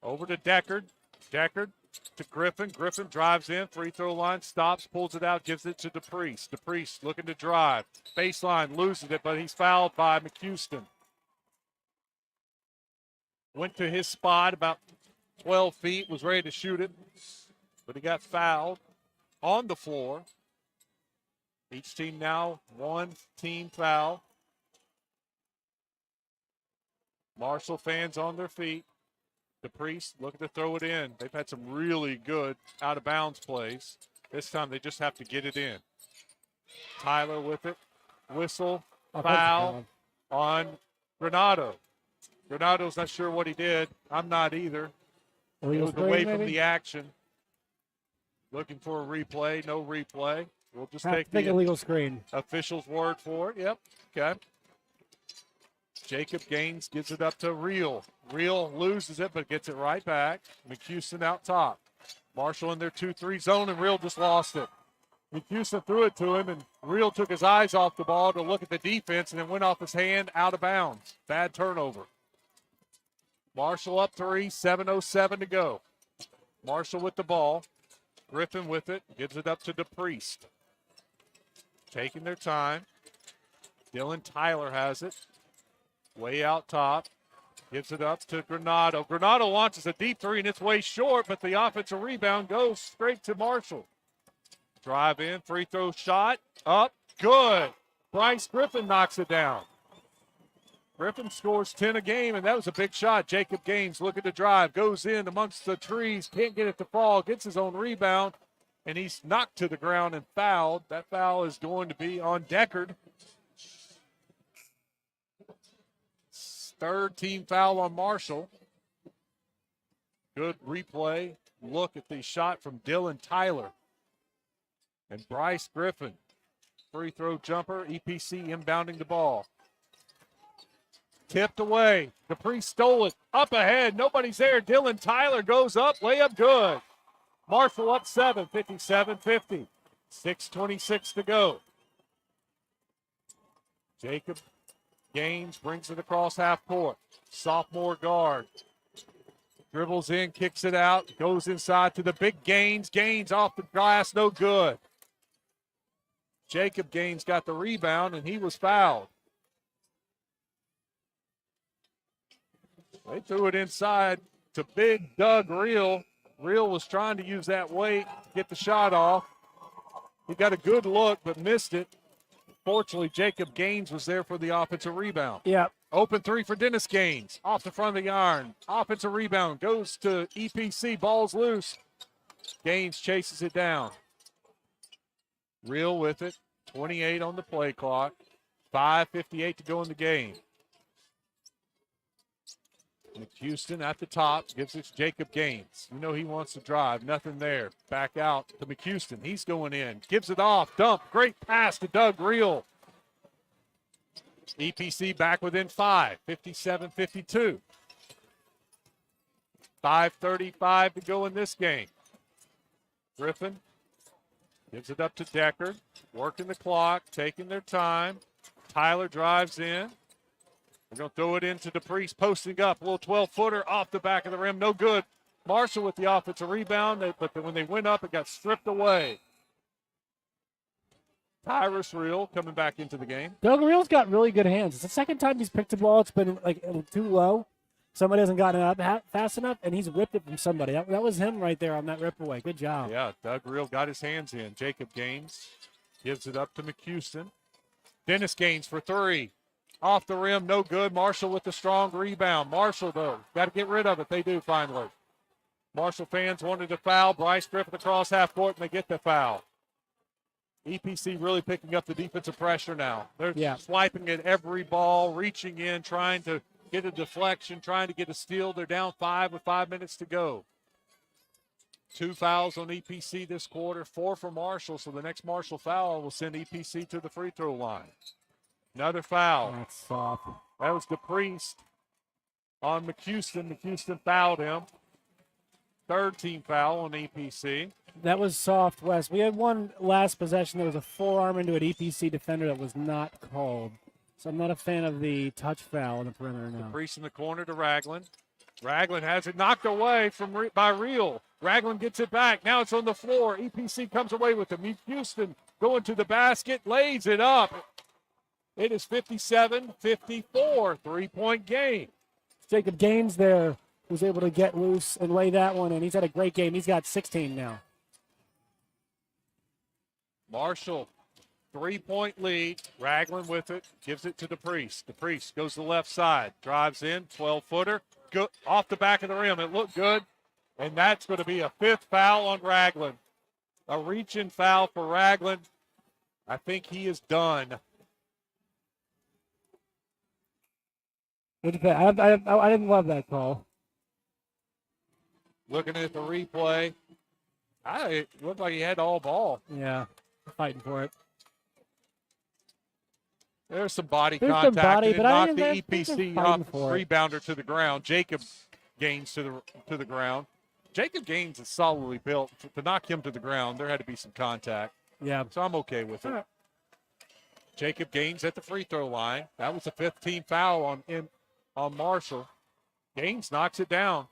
Over to Deckard. Deckard to Griffin. Griffin drives in, free throw line, stops, pulls it out, gives it to DePriest. DePriest looking to drive. Baseline, loses it, but he's fouled by McHouston. Went to his spot about 12 feet, was ready to shoot it, but he got fouled on the floor. Each team now 1 team foul. Marshall fans on their feet. DePriest looking to throw it in. They've had some really good out-of-bounds plays. This time they just have to get it in. Tyler with it. Whistle, foul on Granado. Granado's not sure what he did. I'm not either. He was away from the action. Looking for a replay. No replay. We'll just take the illegal screen. Official's word for it. Yep. Okay. Jacob Gaines gives it up to Real. Real loses it, but gets it right back. McHouston out top. Marshall in their 2-3 zone, and Real just lost it. McHouston threw it to him, and Real took his eyes off the ball to look at the defense, and then went off his hand out of bounds. Bad turnover. Marshall up 3, 7:07 to go. Marshall with the ball. Griffin with it, gives it up to DePriest. Taking their time. Dylan Tyler has it. Way out top. Gives it up to Granado. Granado launches a deep 3, and it's way short, but the offensive rebound goes straight to Marshall. Drive in, free throw shot, up, good. Bryce Griffin knocks it down. Griffin scores 10 a game, and that was a big shot. Jacob Gaines looking to drive, goes in amongst the trees, can't get it to fall, gets his own rebound, and he's knocked to the ground and fouled. That foul is going to be on Deckard. Third team foul on Marshall. Good replay. Look at the shot from Dylan Tyler. And Bryce Griffin. Free throw jumper. EPC inbounding the ball. Tipped away. Dupree stole it. Up ahead. Nobody's there. Dylan Tyler goes up. Layup good. Marshall up 7. 57-50. 6:26 to go. Jacob Gaines brings it across half court. Sophomore guard. Dribbles in, kicks it out, goes inside to the big Gaines. Gaines off the glass, no good. Jacob Gaines got the rebound, and he was fouled. They threw it inside to big Doug Reel. Reel was trying to use that weight to get the shot off. He got a good look, but missed it. Fortunately, Jacob Gaines was there for the offensive rebound. Yeah. Open three for Dennis Gaines. Off the front of the iron. Offensive rebound. Goes to EPC. Ball's loose. Gaines chases it down. Reel with it. 28 on the play clock. 5:58 to go in the game. McHouston at the top, gives it to Jacob Gaines. You know he wants to drive, nothing there. Back out to McHouston, he's going in. Gives it off, dump, great pass to Doug Reel. EPC back within 5, 57-52. 5:35 to go in this game. Griffin gives it up to Deckard, working the clock, taking their time. Tyler drives in. They're going to throw it into Dupree, posting up. A little 12-footer off the back of the rim. No good. Marshall with the offensive rebound, but when they went up, it got stripped away. Tyrus Reel coming back into the game. Doug Reel's got really good hands. It's the second time he's picked the ball. It's been like too low. Somebody hasn't gotten it up fast enough, and he's ripped it from somebody. That was him right there on that rip away. Good job. Yeah, Doug Reel got his hands in. Jacob Gaines gives it up to McHouston. Dennis Gaines for three. Off the rim, no good. Marshall with the strong rebound. Marshall, though, got to get rid of it. They do finally. Marshall fans wanted to foul. Bryce Griffin across half court, and they get the foul. EPC really picking up the defensive pressure now. They're swiping at every ball, reaching in, trying to get a deflection, trying to get a steal. They're down 5 with 5 minutes to go. 2 fouls on EPC this quarter, 4 for Marshall, so the next Marshall foul will send EPC to the free throw line. Another foul. That's soft. That was DePriest on McHouston. McHouston fouled him. Third team foul on EPC. That was soft, Wes. We had one last possession. There was a forearm into an EPC defender that was not called. So I'm not a fan of the touch foul on the perimeter now. DePriest in the corner to Ragland. Ragland has it knocked away by Reel. Ragland gets it back. Now it's on the floor. EPC comes away with it. McHouston going to the basket, lays it up. It is 57-54, three-point game. Jacob Gaines there was able to get loose and lay that one in. He's had a great game. He's got 16 now. Marshall, three-point lead. Ragland with it, gives it to DePriest. DePriest goes to the left side, drives in, 12-footer, off the back of the rim. It looked good, and that's going to be a 5th foul on Ragland. A reach-in foul for Ragland. I think he is done. I didn't love that call. Looking at the replay, it looked like he had all ball. Yeah, fighting for it. There's some body contact, and it knocked the EPC rebounder to the ground. Jacob Gaines to the ground. Jacob Gaines is solidly built. To knock him to the ground, there had to be some contact. Yeah. So I'm okay with it. Jacob Gaines at the free throw line. That was the 5th team foul on Marshall. Gaines knocks it down.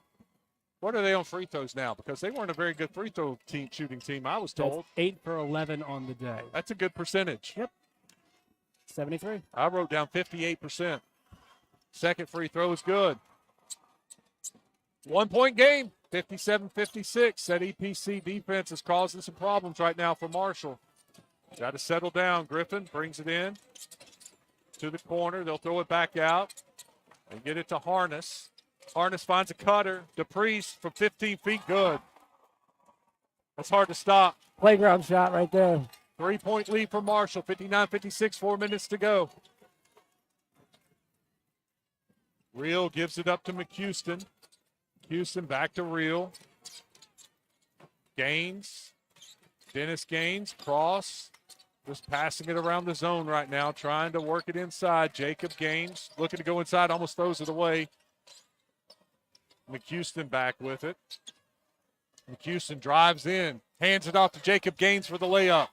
What are they on free throws now? Because they weren't a very good free throw shooting team, I was told. That's 8 for 11 on the day. That's a good percentage. Yep. 73. I wrote down 58%. Second free throw is good. 1-point game, 57-56. That EPC defense is causing some problems right now for Marshall. Got to settle down. Griffin brings it in to the corner. They'll throw it back out and get it to Harness. Harness finds a cutter. DePriest from 15 feet, good. That's hard to stop. Playground shot right there. 3-point lead for Marshall. 59-56, 4 minutes to go. Real gives it up to McHouston. Houston back to Real. Gaines. Dennis Gaines, cross. Just passing it around the zone right now, trying to work it inside. Jacob Gaines looking to go inside, almost throws it away. McHouston back with it. McHouston drives in, hands it off to Jacob Gaines for the layup.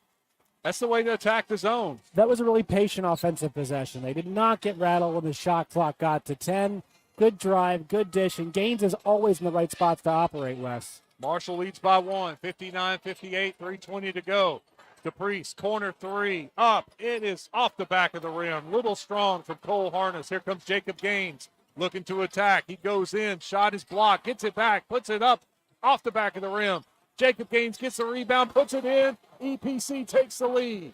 That's the way to attack the zone. That was a really patient offensive possession. They did not get rattled when the shot clock got to 10. Good drive, good dish, and Gaines is always in the right spots to operate, Wes. Marshall leads by 1, 59-58, 3:20 to go. DePriest, corner three, up. It is off the back of the rim. Little strong from Cole Harness. Here comes Jacob Gaines looking to attack. He goes in, shot is blocked, gets it back, puts it up off the back of the rim. Jacob Gaines gets the rebound, puts it in. EPC takes the lead,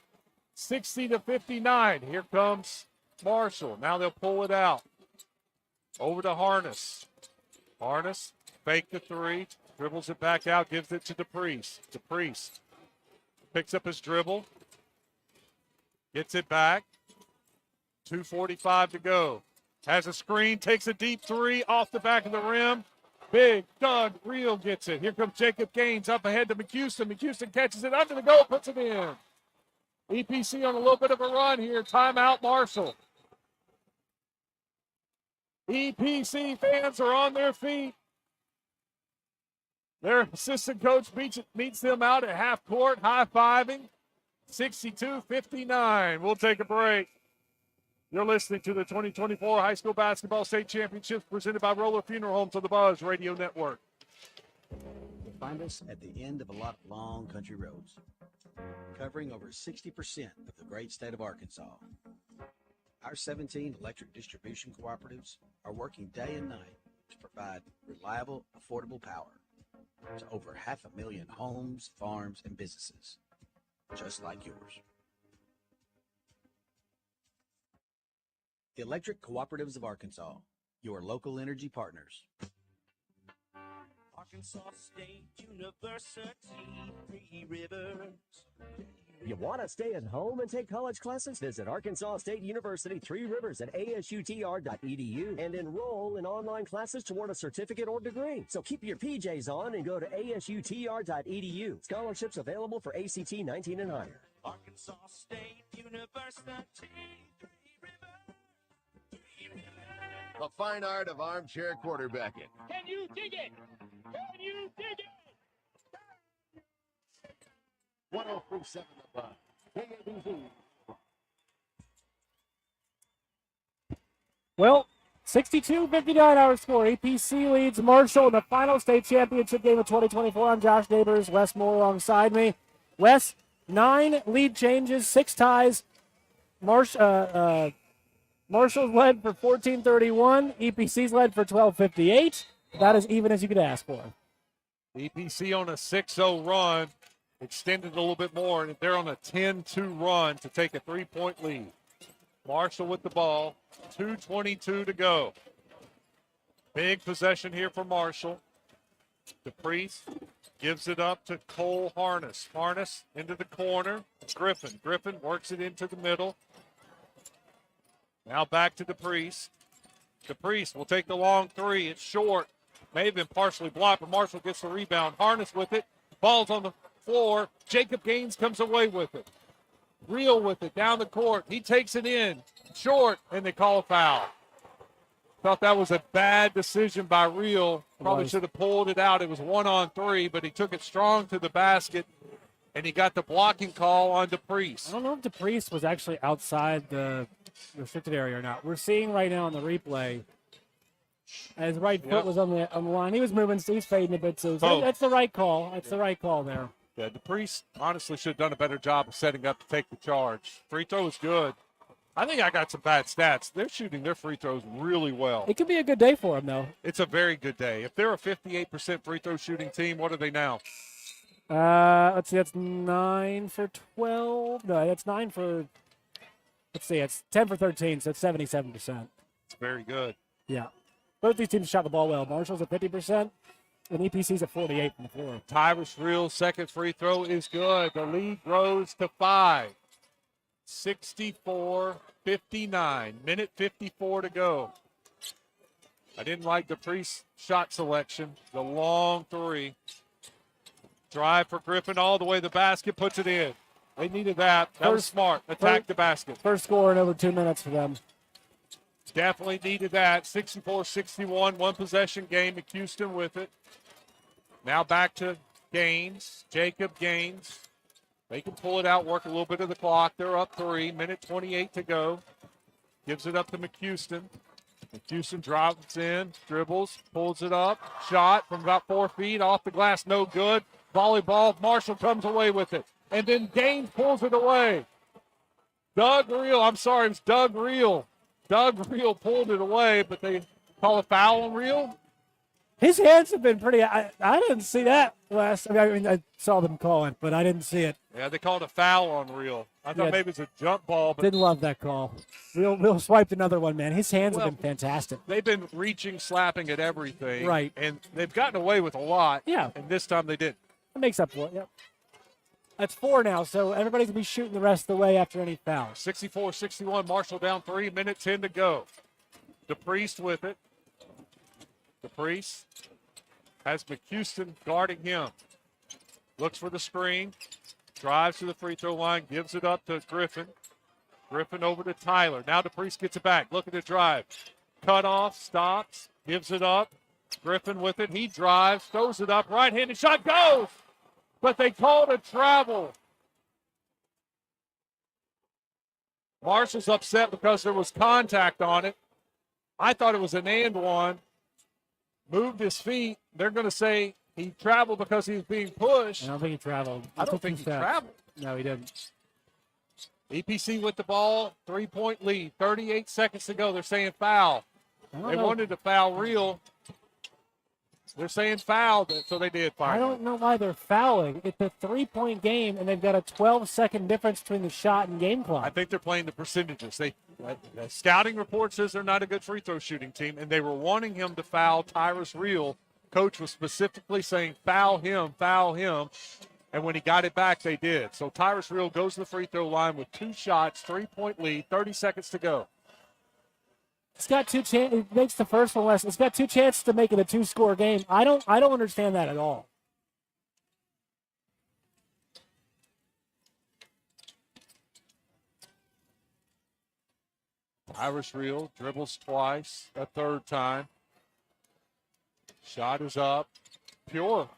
60-59. Here comes Marshall. Now they'll pull it out. Over to Harness. Harness, fake the three, dribbles it back out, gives it to DePriest. DePriest picks up his dribble, gets it back. 2:45 to go. Has a screen, takes a deep three off the back of the rim. Big Doug Real gets it. Here comes Jacob Gaines up ahead to McHouston. McHouston catches it under the goal, puts it in. EPC on a little bit of a run here. Timeout, Marshall. EPC fans are on their feet. Their assistant coach meets them out at half court, high-fiving. 62-59. We'll take a break. You're listening to the 2024 High School Basketball State Championships presented by Roller Funeral Homes on the Buzz Radio Network. You'll find us at the end of a lot of long country roads, covering over 60% of the great state of Arkansas. Our 17 electric distribution cooperatives are working day and night to provide reliable, affordable power to over 500,000 homes, farms, and businesses, just like yours. The Electric Cooperatives of Arkansas, your local energy partners. Arkansas State University, 3 Rivers. You want to stay at home and take college classes? Visit Arkansas State University 3 Rivers at asutr.edu and enroll in online classes toward a certificate or degree. So keep your PJs on and go to asutr.edu. Scholarships available for ACT 19 and higher. Arkansas State University. The fine art of armchair quarterbacking. Can you dig it? Can you dig it? 103.7 The Buzz. KABZ. Well, 62-59 our score. APC leads Marshall in the final state championship game of 2024. I'm Josh Neighbors. Wes Moore alongside me. Wes, 9 lead changes, 6 ties. Marshall's led for 14:31. EPC's led for 12:58. About as even as you could ask for. EPC on a 6-0 run, extended a little bit more, and they're on a 10-2 run to take a 3-point lead. Marshall with the ball, 2:22 to go. Big possession here for Marshall. DePriest gives it up to Cole Harness. Harness into the corner. Griffin. Griffin works it into the middle. Now back to DePriest. DePriest will take the long three. It's short. May have been partially blocked, but Marshall gets the rebound. Harness with it. Ball's on the floor. Jacob Gaines comes away with it. Real with it down the court. He takes it in. Short, and they call a foul. Thought that was a bad decision by Real. Probably should have pulled it out. It was 1-on-3, but he took it strong to the basket, and he got the blocking call on DePriest. I don't know if DePriest was actually outside the restricted area or not. We're seeing right now on the replay, his right foot was on the line. He was moving, so he's fading a bit. So that's the right call. That's the right call there. Yeah, DePriest honestly should have done a better job of setting up to take the charge. Free throw was good. I think I got some bad stats. They're shooting their free throws really well. It could be a good day for him, though. It's a very good day. If they're a 58% free throw shooting team, what are they now? Let's see. That's 9 for 12. No, that's 9 for. Let's see. It's 10 for 13, so it's 77%. It's very good. Yeah. Both these teams shot the ball well. Marshall's at 50%. And EPC's at 48 from the floor. Tyrus Reel's second free throw is good. The lead grows to 5. 64-59. Minute 54 to go. I didn't like Dupree's shot selection. The long three. Drive for Griffin all the way to the basket, puts it in. They needed that. That was smart. Attack the basket. First score in over 2 minutes for them. Definitely needed that. 64-61, one possession game. McHouston with it. Now back to Gaines. Jacob Gaines. They can pull it out, work a little bit of the clock. They're up 3. Minute 28 to go. Gives it up to McHouston. McHouston drops in, dribbles, pulls it up. Shot from about 4 feet off the glass, no good. Volleyball. Marshall comes away with it. And then Gaines pulls it away. Doug Reel pulled it away, but they call a foul on Reel. His hands have been pretty. I didn't see that last. I mean, I saw them call it, but I didn't see it. Yeah, they called a foul on Reel. I thought maybe it was a jump ball. But didn't love that call. Real swiped another one, man. His hands have been fantastic. They've been reaching, slapping at everything. Right. And they've gotten away with a lot. Yeah. And this time they didn't. That makes up for it, yep. That's 4 now, so everybody's going to be shooting the rest of the way after any fouls. 64-61, Marshall down 3, minute 10 to go. DePriest with it. DePriest has McHouston guarding him. Looks for the screen. Drives to the free throw line. Gives it up to Griffin. Griffin over to Tyler. Now DePriest gets it back. Look at the drive. Cut off. Stops. Gives it up. Griffin with it. He drives. Throws it up. Right-handed shot. Goes! But they called a travel. Marshall's upset because there was contact on it. I thought it was an and one. Moved his feet. They're going to say he traveled because he was being pushed. I don't think he traveled. I don't think he traveled. No, he didn't. EPC with the ball. 3-point lead. 38 seconds to go. They're saying foul. They wanted to foul Reel. They're saying foul, so they did finally. I don't know why they're fouling. It's a 3-point game, and they've got a 12-second difference between the shot and game clock. I think they're playing the percentages. The scouting report says they're not a good free throw shooting team, and they were wanting him to foul Tyrus Reel. Coach was specifically saying foul him. And when he got it back, they did. So Tyrus Reel goes to the free throw line with 2 shots, 3-point lead, 30 seconds to go. It's got 2 chances. It makes the first one less. It's got 2 chances to make it a 2-score game. I don't understand that at all. Tyrus Reel dribbles twice, a third time. Shot is up. Pure.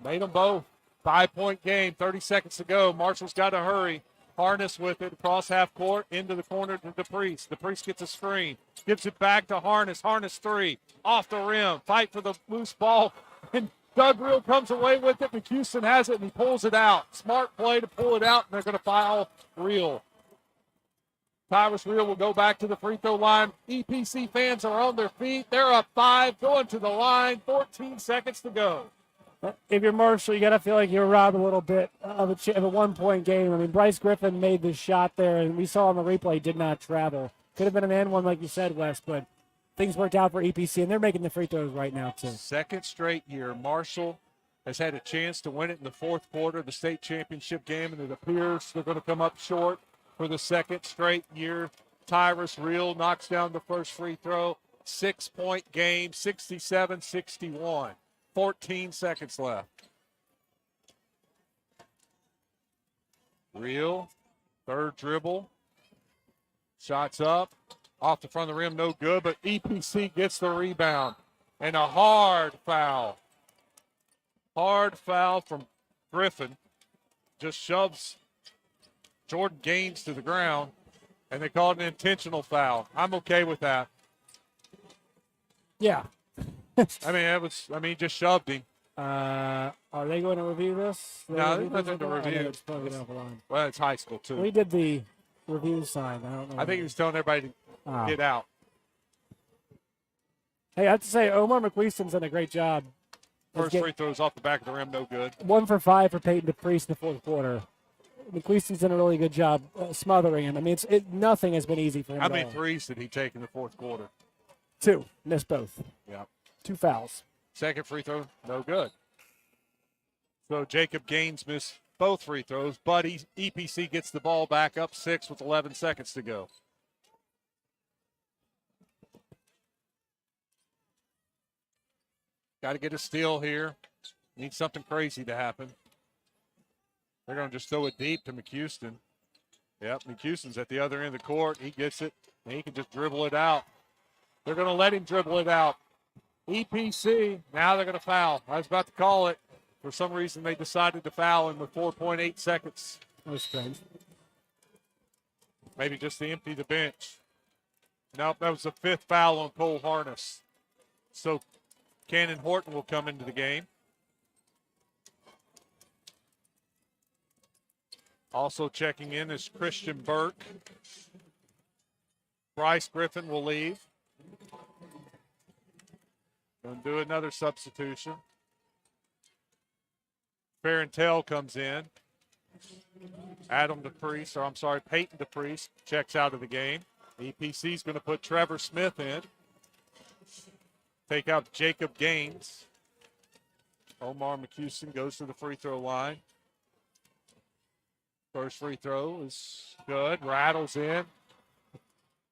Made them both. 5-point game, 30 seconds to go. Marshall's got to hurry. Harness with it across half court into the corner to DePriest. DePriest gets a screen. Gives it back to Harness. Harness 3. Off the rim. Fight for the loose ball. And Doug Reel comes away with it. McHouston has it, and he pulls it out. Smart play to pull it out, and they're going to foul Reel. Tyrus Reel will go back to the free throw line. EPC fans are on their feet. They're up 5, going to the line. 14 seconds to go. If you're Marshall, you got to feel like you're robbed a little bit of a 1-point game. I mean, Bryce Griffin made the shot there, and we saw on the replay did not travel. Could have been an and one, like you said, Wes, but things worked out for EPC, and they're making the free throws right now, too. Second straight year, Marshall has had a chance to win it in the fourth quarter of the state championship game, and it appears they're going to come up short for the second straight year. Tyrus Reel knocks down the first free throw. 6-point game, 67-61. 14 seconds left. Reel, third dribble. Shots up. Off the front of the rim, no good, but EPC gets the rebound. And a hard foul. Hard foul from Griffin. Just shoves Jordan Gaines to the ground, and they called an intentional foul. I'm okay with that. Yeah. He just shoved him. Are they going to review this? No, there's nothing to review. Well, it's high school, too. We did the review sign. I don't know. I think he was telling everybody to get out. Hey, I have to say, Omar McQueeston's done a great job. First free throws off the back of the rim, no good. 1 for 5 for Peyton DePriest in the fourth quarter. McQueeston's done a really good job smothering him. I mean, nothing has been easy for him. How many threes did he take in the fourth quarter? 2. Missed both. Yeah. 2 fouls. Second free throw, no good. So Jacob Gaines missed both free throws, but EPC gets the ball back up 6 with 11 seconds to go. Got to get a steal here. Need something crazy to happen. They're going to just throw it deep to McHouston. Yep, McHouston's at the other end of the court. He gets it, and he can just dribble it out. They're going to let him dribble it out. EPC, now they're going to foul. I was about to call it. For some reason, they decided to foul him with 4.8 seconds. That's strange. Maybe just to empty the bench. Nope, that was the 5th foul on Cole Harness. So Cannon Horton will come into the game. Also checking in is Christian Burke. Bryce Griffin will leave. Going to do another substitution. Farentell comes in. Peyton DePriest checks out of the game. EPC is going to put Trevor Smith in. Take out Jacob Gaines. Omar McHouston goes to the free throw line. First free throw is good. Rattles in. I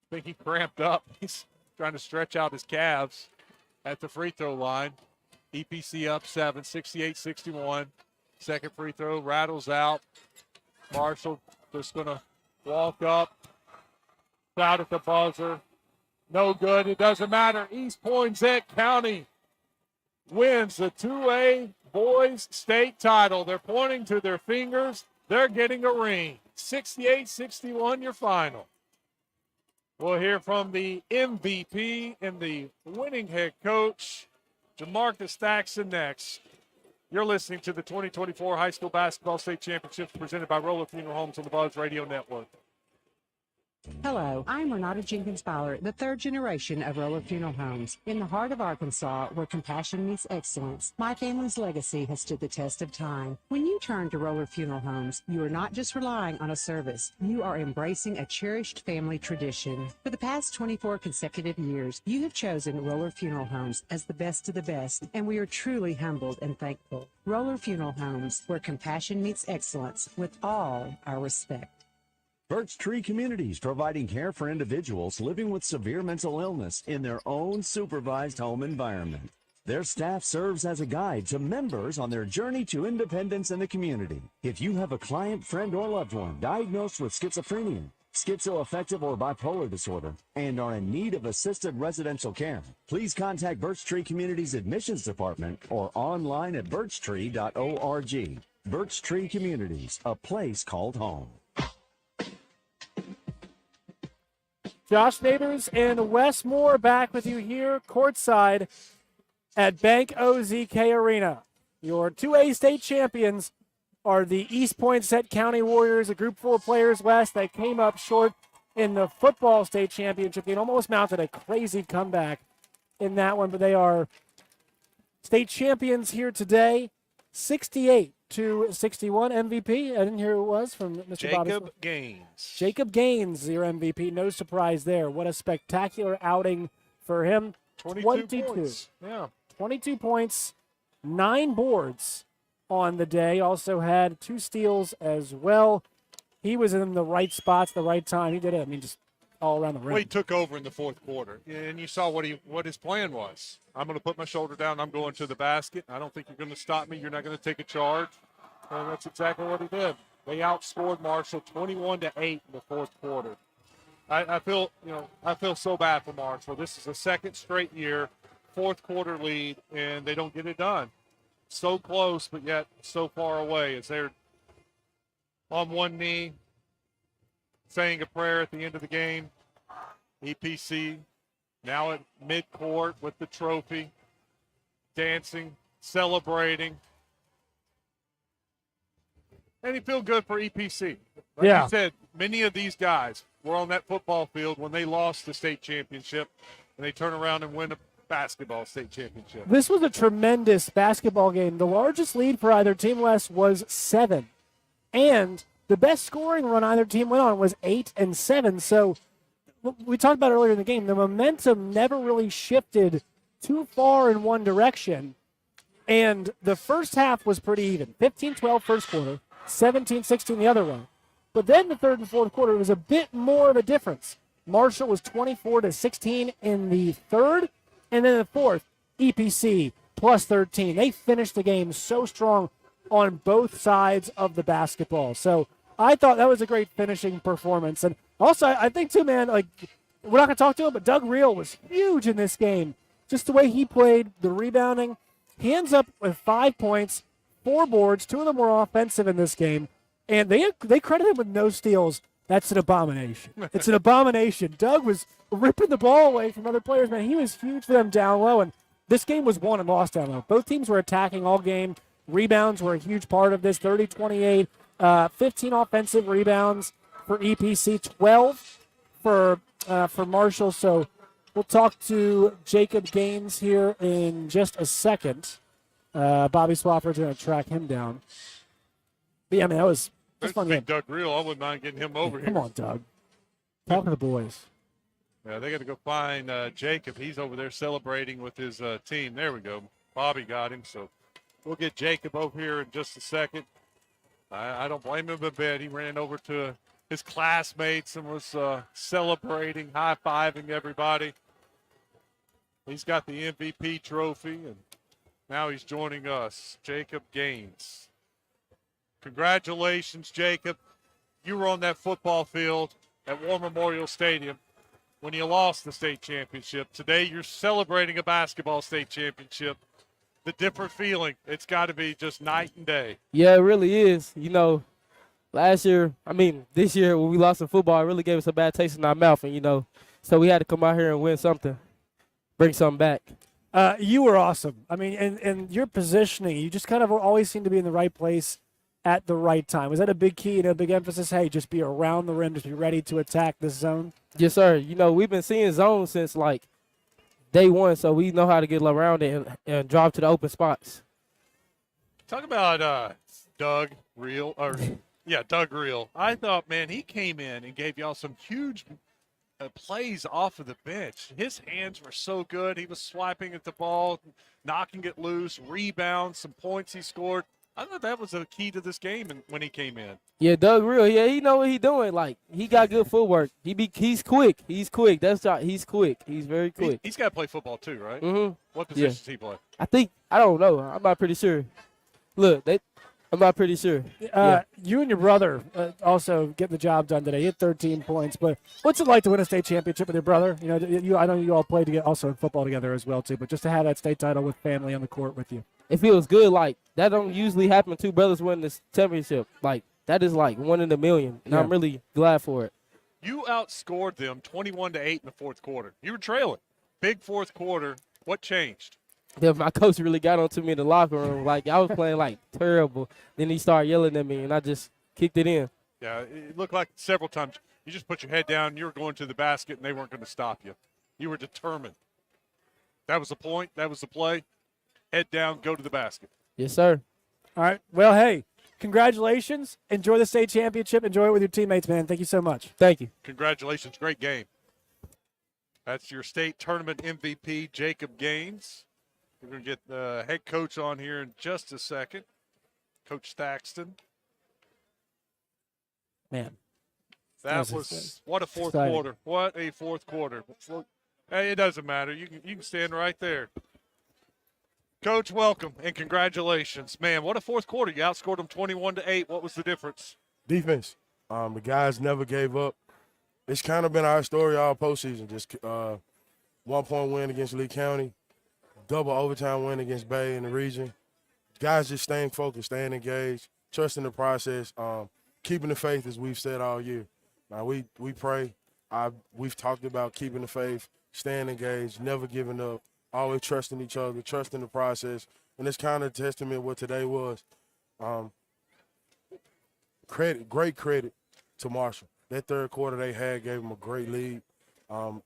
think he cramped up. He's trying to stretch out his calves at the free throw line. EPC up 7, 68-61. Second free throw rattles out. Marshall just going to walk up. Out at the buzzer. No good. It doesn't matter. East Poinsett County wins the 2A boys state title. They're pointing to their fingers. They're getting a ring. 68-61 your final. We'll hear from the MVP and the winning head coach, Jamarcus Thaxton, next. You're listening to the 2024 High School Basketball State Championships presented by Roller Funeral Homes on the Buzz Radio Network. Hello, I'm Renata Jenkins Fowler, the third generation of Roller Funeral Homes. In the heart of Arkansas, where compassion meets excellence, my family's legacy has stood the test of time. When you turn to Roller Funeral Homes, you are not just relying on a service, you are embracing a cherished family tradition. For the past 24 consecutive years, you have chosen Roller Funeral Homes as the best of the best, and we are truly humbled and thankful. Roller Funeral Homes, where compassion meets excellence, with all our respect. Birch Tree Communities, providing care for individuals living with severe mental illness in their own supervised home environment. Their staff serves as a guide to members on their journey to independence in the community. If you have a client, friend, or loved one diagnosed with schizophrenia, schizoaffective, or bipolar disorder, and are in need of assisted residential care, please contact Birch Tree Communities Admissions Department or online at birchtree.org. Birch Tree Communities, a place called home. Josh Neighbors and Wes Moore back with you here courtside at Bank OZK Arena. Your 2A state champions are the East Poinsett County Warriors, a group full of players, Wes, that came up short in the football state championship game. Almost mounted a crazy comeback in that one, but they are state champions here today. 68-61 MVP. I didn't hear who it was from Mr. Jacob Gaines. Jacob Gaines, your MVP. No surprise there. What a spectacular outing for him. 22 points. Yeah. 22 points, 9 boards on the day. Also had 2 steals as well. He was in the right spots, the right time. He did it. I mean, just all around the rim. Well, he took over in the fourth quarter, and you saw what his plan was. I'm going to put my shoulder down. I'm going to the basket. I don't think you're going to stop me. You're not going to take a charge. And that's exactly what he did. They outscored Marshall 21-8 in the fourth quarter. I feel so bad for Marshall. This is the second straight year, fourth quarter lead, and they don't get it done. So close, but yet so far away as they're on one knee, saying a prayer at the end of the game. EPC now at midcourt with the trophy, dancing, celebrating. And you feel good for EPC. Like you said, many of these guys were on that football field when they lost the state championship, and they turn around and win a basketball state championship. This was a tremendous basketball game. The largest lead for either team, Wes, was 7. And the best scoring run either team went on was 8 and 7. So we talked about earlier in the game, the momentum never really shifted too far in one direction. And the first half was pretty even. 15-12 first quarter, 17-16 the other way. But then the third and fourth quarter was a bit more of a difference. Marshall was 24-16 in the third, and then the fourth, EPC plus 13. They finished the game so strong on both sides of the basketball. So I thought that was a great finishing performance. And also, I think, too, man, like, we're not going to talk to him, but Doug Reel was huge in this game. Just the way he played, the rebounding. He ends up with 5 points, 4 boards. 2 of them were offensive in this game. And they credit him with no steals. That's an abomination. It's an abomination. Doug was ripping the ball away from other players, man. He was huge for them down low, and this game was won and lost down low. Both teams were attacking all game. Rebounds were a huge part of this, 30-28. 15 offensive rebounds for EPC, 12 for Marshall. So we'll talk to Jacob Gaines here in just a second. Bobby Swafford's going to track him down. But yeah, man, that was fun game. Doug Reel, I wouldn't mind getting him over here. Come on, Doug. Talk to the boys. Yeah, they got to go find Jacob. He's over there celebrating with his team. There we go. Bobby got him, so we'll get Jacob over here in just a second. I don't blame him a bit. He ran over to his classmates and was celebrating, high-fiving everybody. He's got the MVP trophy, and now he's joining us, Jacob Gaines. Congratulations, Jacob. You were on that football field at War Memorial Stadium when you lost the state championship. Today you're celebrating a basketball state championship. The different feeling, it's got to be just night and day. Yeah, it really is. You know, this year when we lost in football, it really gave us a bad taste in our mouth. And, so we had to come out here and win something, bring something back. You were awesome. I mean, and your positioning, you just kind of always seem to be in the right place at the right time. Was that a big key and a big emphasis? Hey, just be around the rim, just be ready to attack this zone? Yes, sir. We've been seeing zones since, day one, so we know how to get around it and drive to the open spots. Talk about Doug Reel. Doug Reel. I thought, man, he came in and gave y'all some huge plays off of the bench. His hands were so good. He was swiping at the ball, knocking it loose, rebounds, some points he scored. I thought that was a key to this game when he came in. Yeah, Doug Reel. Yeah, he know what he's doing. He got good footwork. He's quick. He's quick. He's quick. He's very quick. He's got to play football too, right? Mm-hmm. What position does he play? I don't know. I'm not pretty sure. I'm not pretty sure. You and your brother also get the job done today. You had 13 points. But what's it like to win a state championship with your brother? I know you all played also in football together as well too. But just to have that state title with family on the court with you. It feels good. That don't usually happen. 2 brothers win this championship. That is 1 in a million, and I'm really glad for it. You outscored them 21-8 in the fourth quarter. You were trailing. Big fourth quarter. What changed? Yeah, my coach really got onto me in the locker room. I was playing terrible. Then he started yelling at me, and I just kicked it in. Yeah, it looked like several times you just put your head down, you were going to the basket, and they weren't going to stop you. You were determined. That was the point. That was the play. Head down, go to the basket. Yes, sir. All right. Well, hey, congratulations. Enjoy the state championship. Enjoy it with your teammates, man. Thank you so much. Thank you. Congratulations. Great game. That's your state tournament MVP, Jacob Gaines. We're going to get the head coach on here in just a second, Coach Thaxton. Man. That was what a fourth quarter. What a fourth quarter. Hey, it doesn't matter. You can stand right there. Coach, welcome and congratulations. Man, what a fourth quarter. You outscored them 21-8. What was the difference? Defense. The guys never gave up. It's kind of been our story all postseason. Just 1-point win against Lee County, double overtime win against Bay in the region. Guys just staying focused, staying engaged, trusting the process, keeping the faith as we've said all year. Now we pray. We've talked about keeping the faith, staying engaged, never giving up, always trusting each other, trusting the process. And it's kind of a testament of what today was. Great credit to Marshall. That third quarter they had gave them a great lead.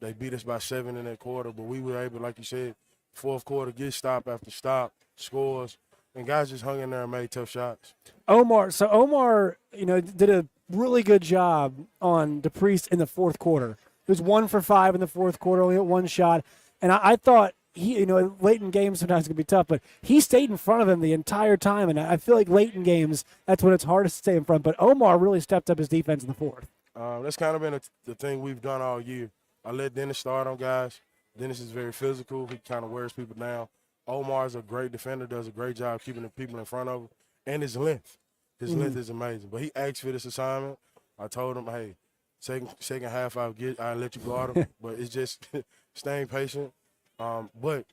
They beat us by 7 in that quarter, but we were able, like you said, fourth quarter, get stop after stop, scores, and guys just hung in there and made tough shots. Omar, did a really good job on DePriest in the fourth quarter. He was 1 for 5 in the fourth quarter, only hit 1 shot. And I thought he, late in games sometimes it can be tough, but he stayed in front of him the entire time. And I feel like late in games, that's when it's hardest to stay in front. But Omar really stepped up his defense in the fourth. That's kind of been the thing we've done all year. I let Dennis start on guys. Dennis is very physical. He kind of wears people down. Omar is a great defender, does a great job keeping the people in front of him. And his length. His length is amazing. But he asked for this assignment. I told him, hey, second half I'll let you guard him. But it's just staying patient. But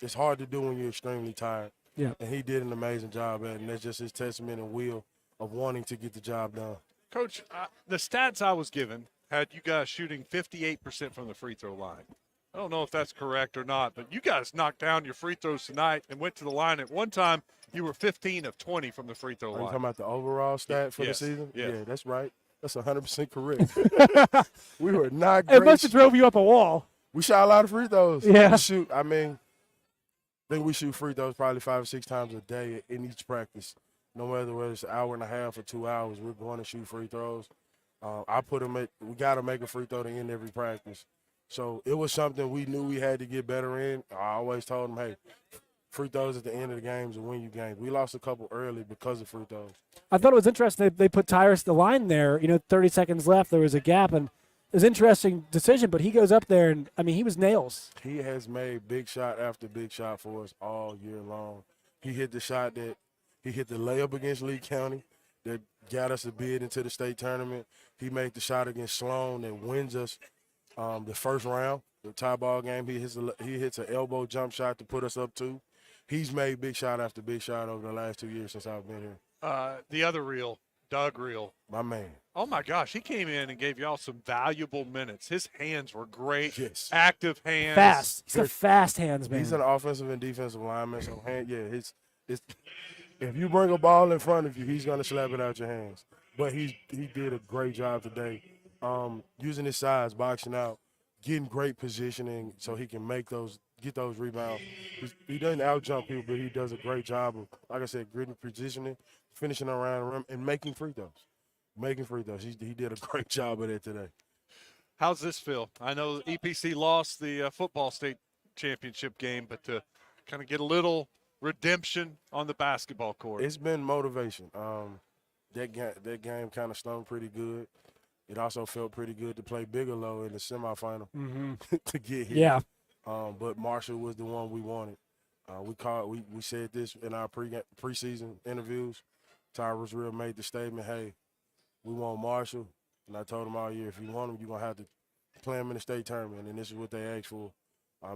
it's hard to do when you're extremely tired. Yeah. And he did an amazing job at it. And that's just his testament and will of wanting to get the job done. Coach, the stats I was given had you guys shooting 58% from the free throw line. I don't know if that's correct or not, but you guys knocked down your free throws tonight and went to the line. At one time, you were 15 of 20 from the free throw Are line. you talking about the overall stat for Yes. the season? Yes. Yeah, that's right. That's 100% correct. We were not great. It must have drove you up a wall. We shot a lot of free throws. Yeah. I think we shoot free throws probably 5 or 6 times a day in each practice. No matter whether it's an hour and a half or 2 hours, we're going to shoot free throws. We got to make a free throw to end every practice. So it was something we knew we had to get better in. I always told them, hey, free throws at the end of the games will win you games. We lost a couple early because of free throws. I thought it was interesting they put Tyrus at the line there. 30 seconds left. There was a gap, and it was an interesting decision. But he goes up there, and, he was nails. He has made big shot after big shot for us all year long. He hit the shot he hit the layup against Lee County that got us a bid into the state tournament. He made the shot against Sloan that wins us the first round, the tie ball game. He hits an elbow jump shot to put us up 2. He's made big shot after big shot over the last 2 years since I've been here. The other reel, Doug Reel. My man. Oh, my gosh. He came in and gave y'all some valuable minutes. His hands were great. Yes. Active hands. Fast. He's got fast hands, man. He's an offensive and defensive lineman. So, if you bring a ball in front of you, he's going to slap it out your hands. But he did a great job today using his size, boxing out, getting great positioning so he can get those rebounds. He doesn't out-jump people, but he does a great job of, like I said, gritty positioning, finishing around the rim, and making free throws. He did a great job of that today. How's this feel? I know EPC lost the football state championship game, but to kind of get a little redemption on the basketball court. It's been motivation. That game kind of stung pretty good. It also felt pretty good to play Bigelow in the semifinal to get here. Yeah. But Marshall was the one we wanted. We said this in our preseason interviews. Tyrus Real made the statement, hey, we want Marshall. And I told him all year, if you want him, you're going to have to play him in the state tournament. And this is what they asked for.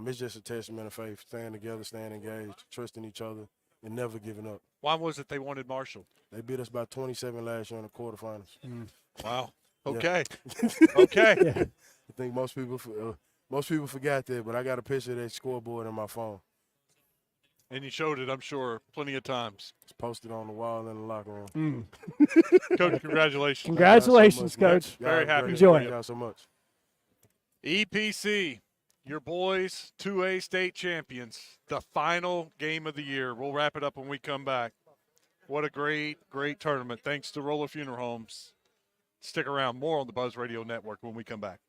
It's just a testament of faith, staying together, staying engaged, trusting each other, and never giving up. Why was it they wanted Marshall? They beat us by 27 last year in the quarterfinals. Wow. Okay. Yeah. Okay. Yeah. I think most people forgot that, but I got a picture of that scoreboard on my phone. And you showed it, I'm sure, plenty of times. It's posted on the wall in the locker room. Coach, congratulations. Congratulations, Coach. Very happy. Enjoy. Thank y'all so much. EPC, your boys, 2A state champions, the final game of the year. We'll wrap it up when we come back. What a great, great tournament. Thanks to Roller Funeral Homes. Stick around. More on the Buzz Radio Network when we come back.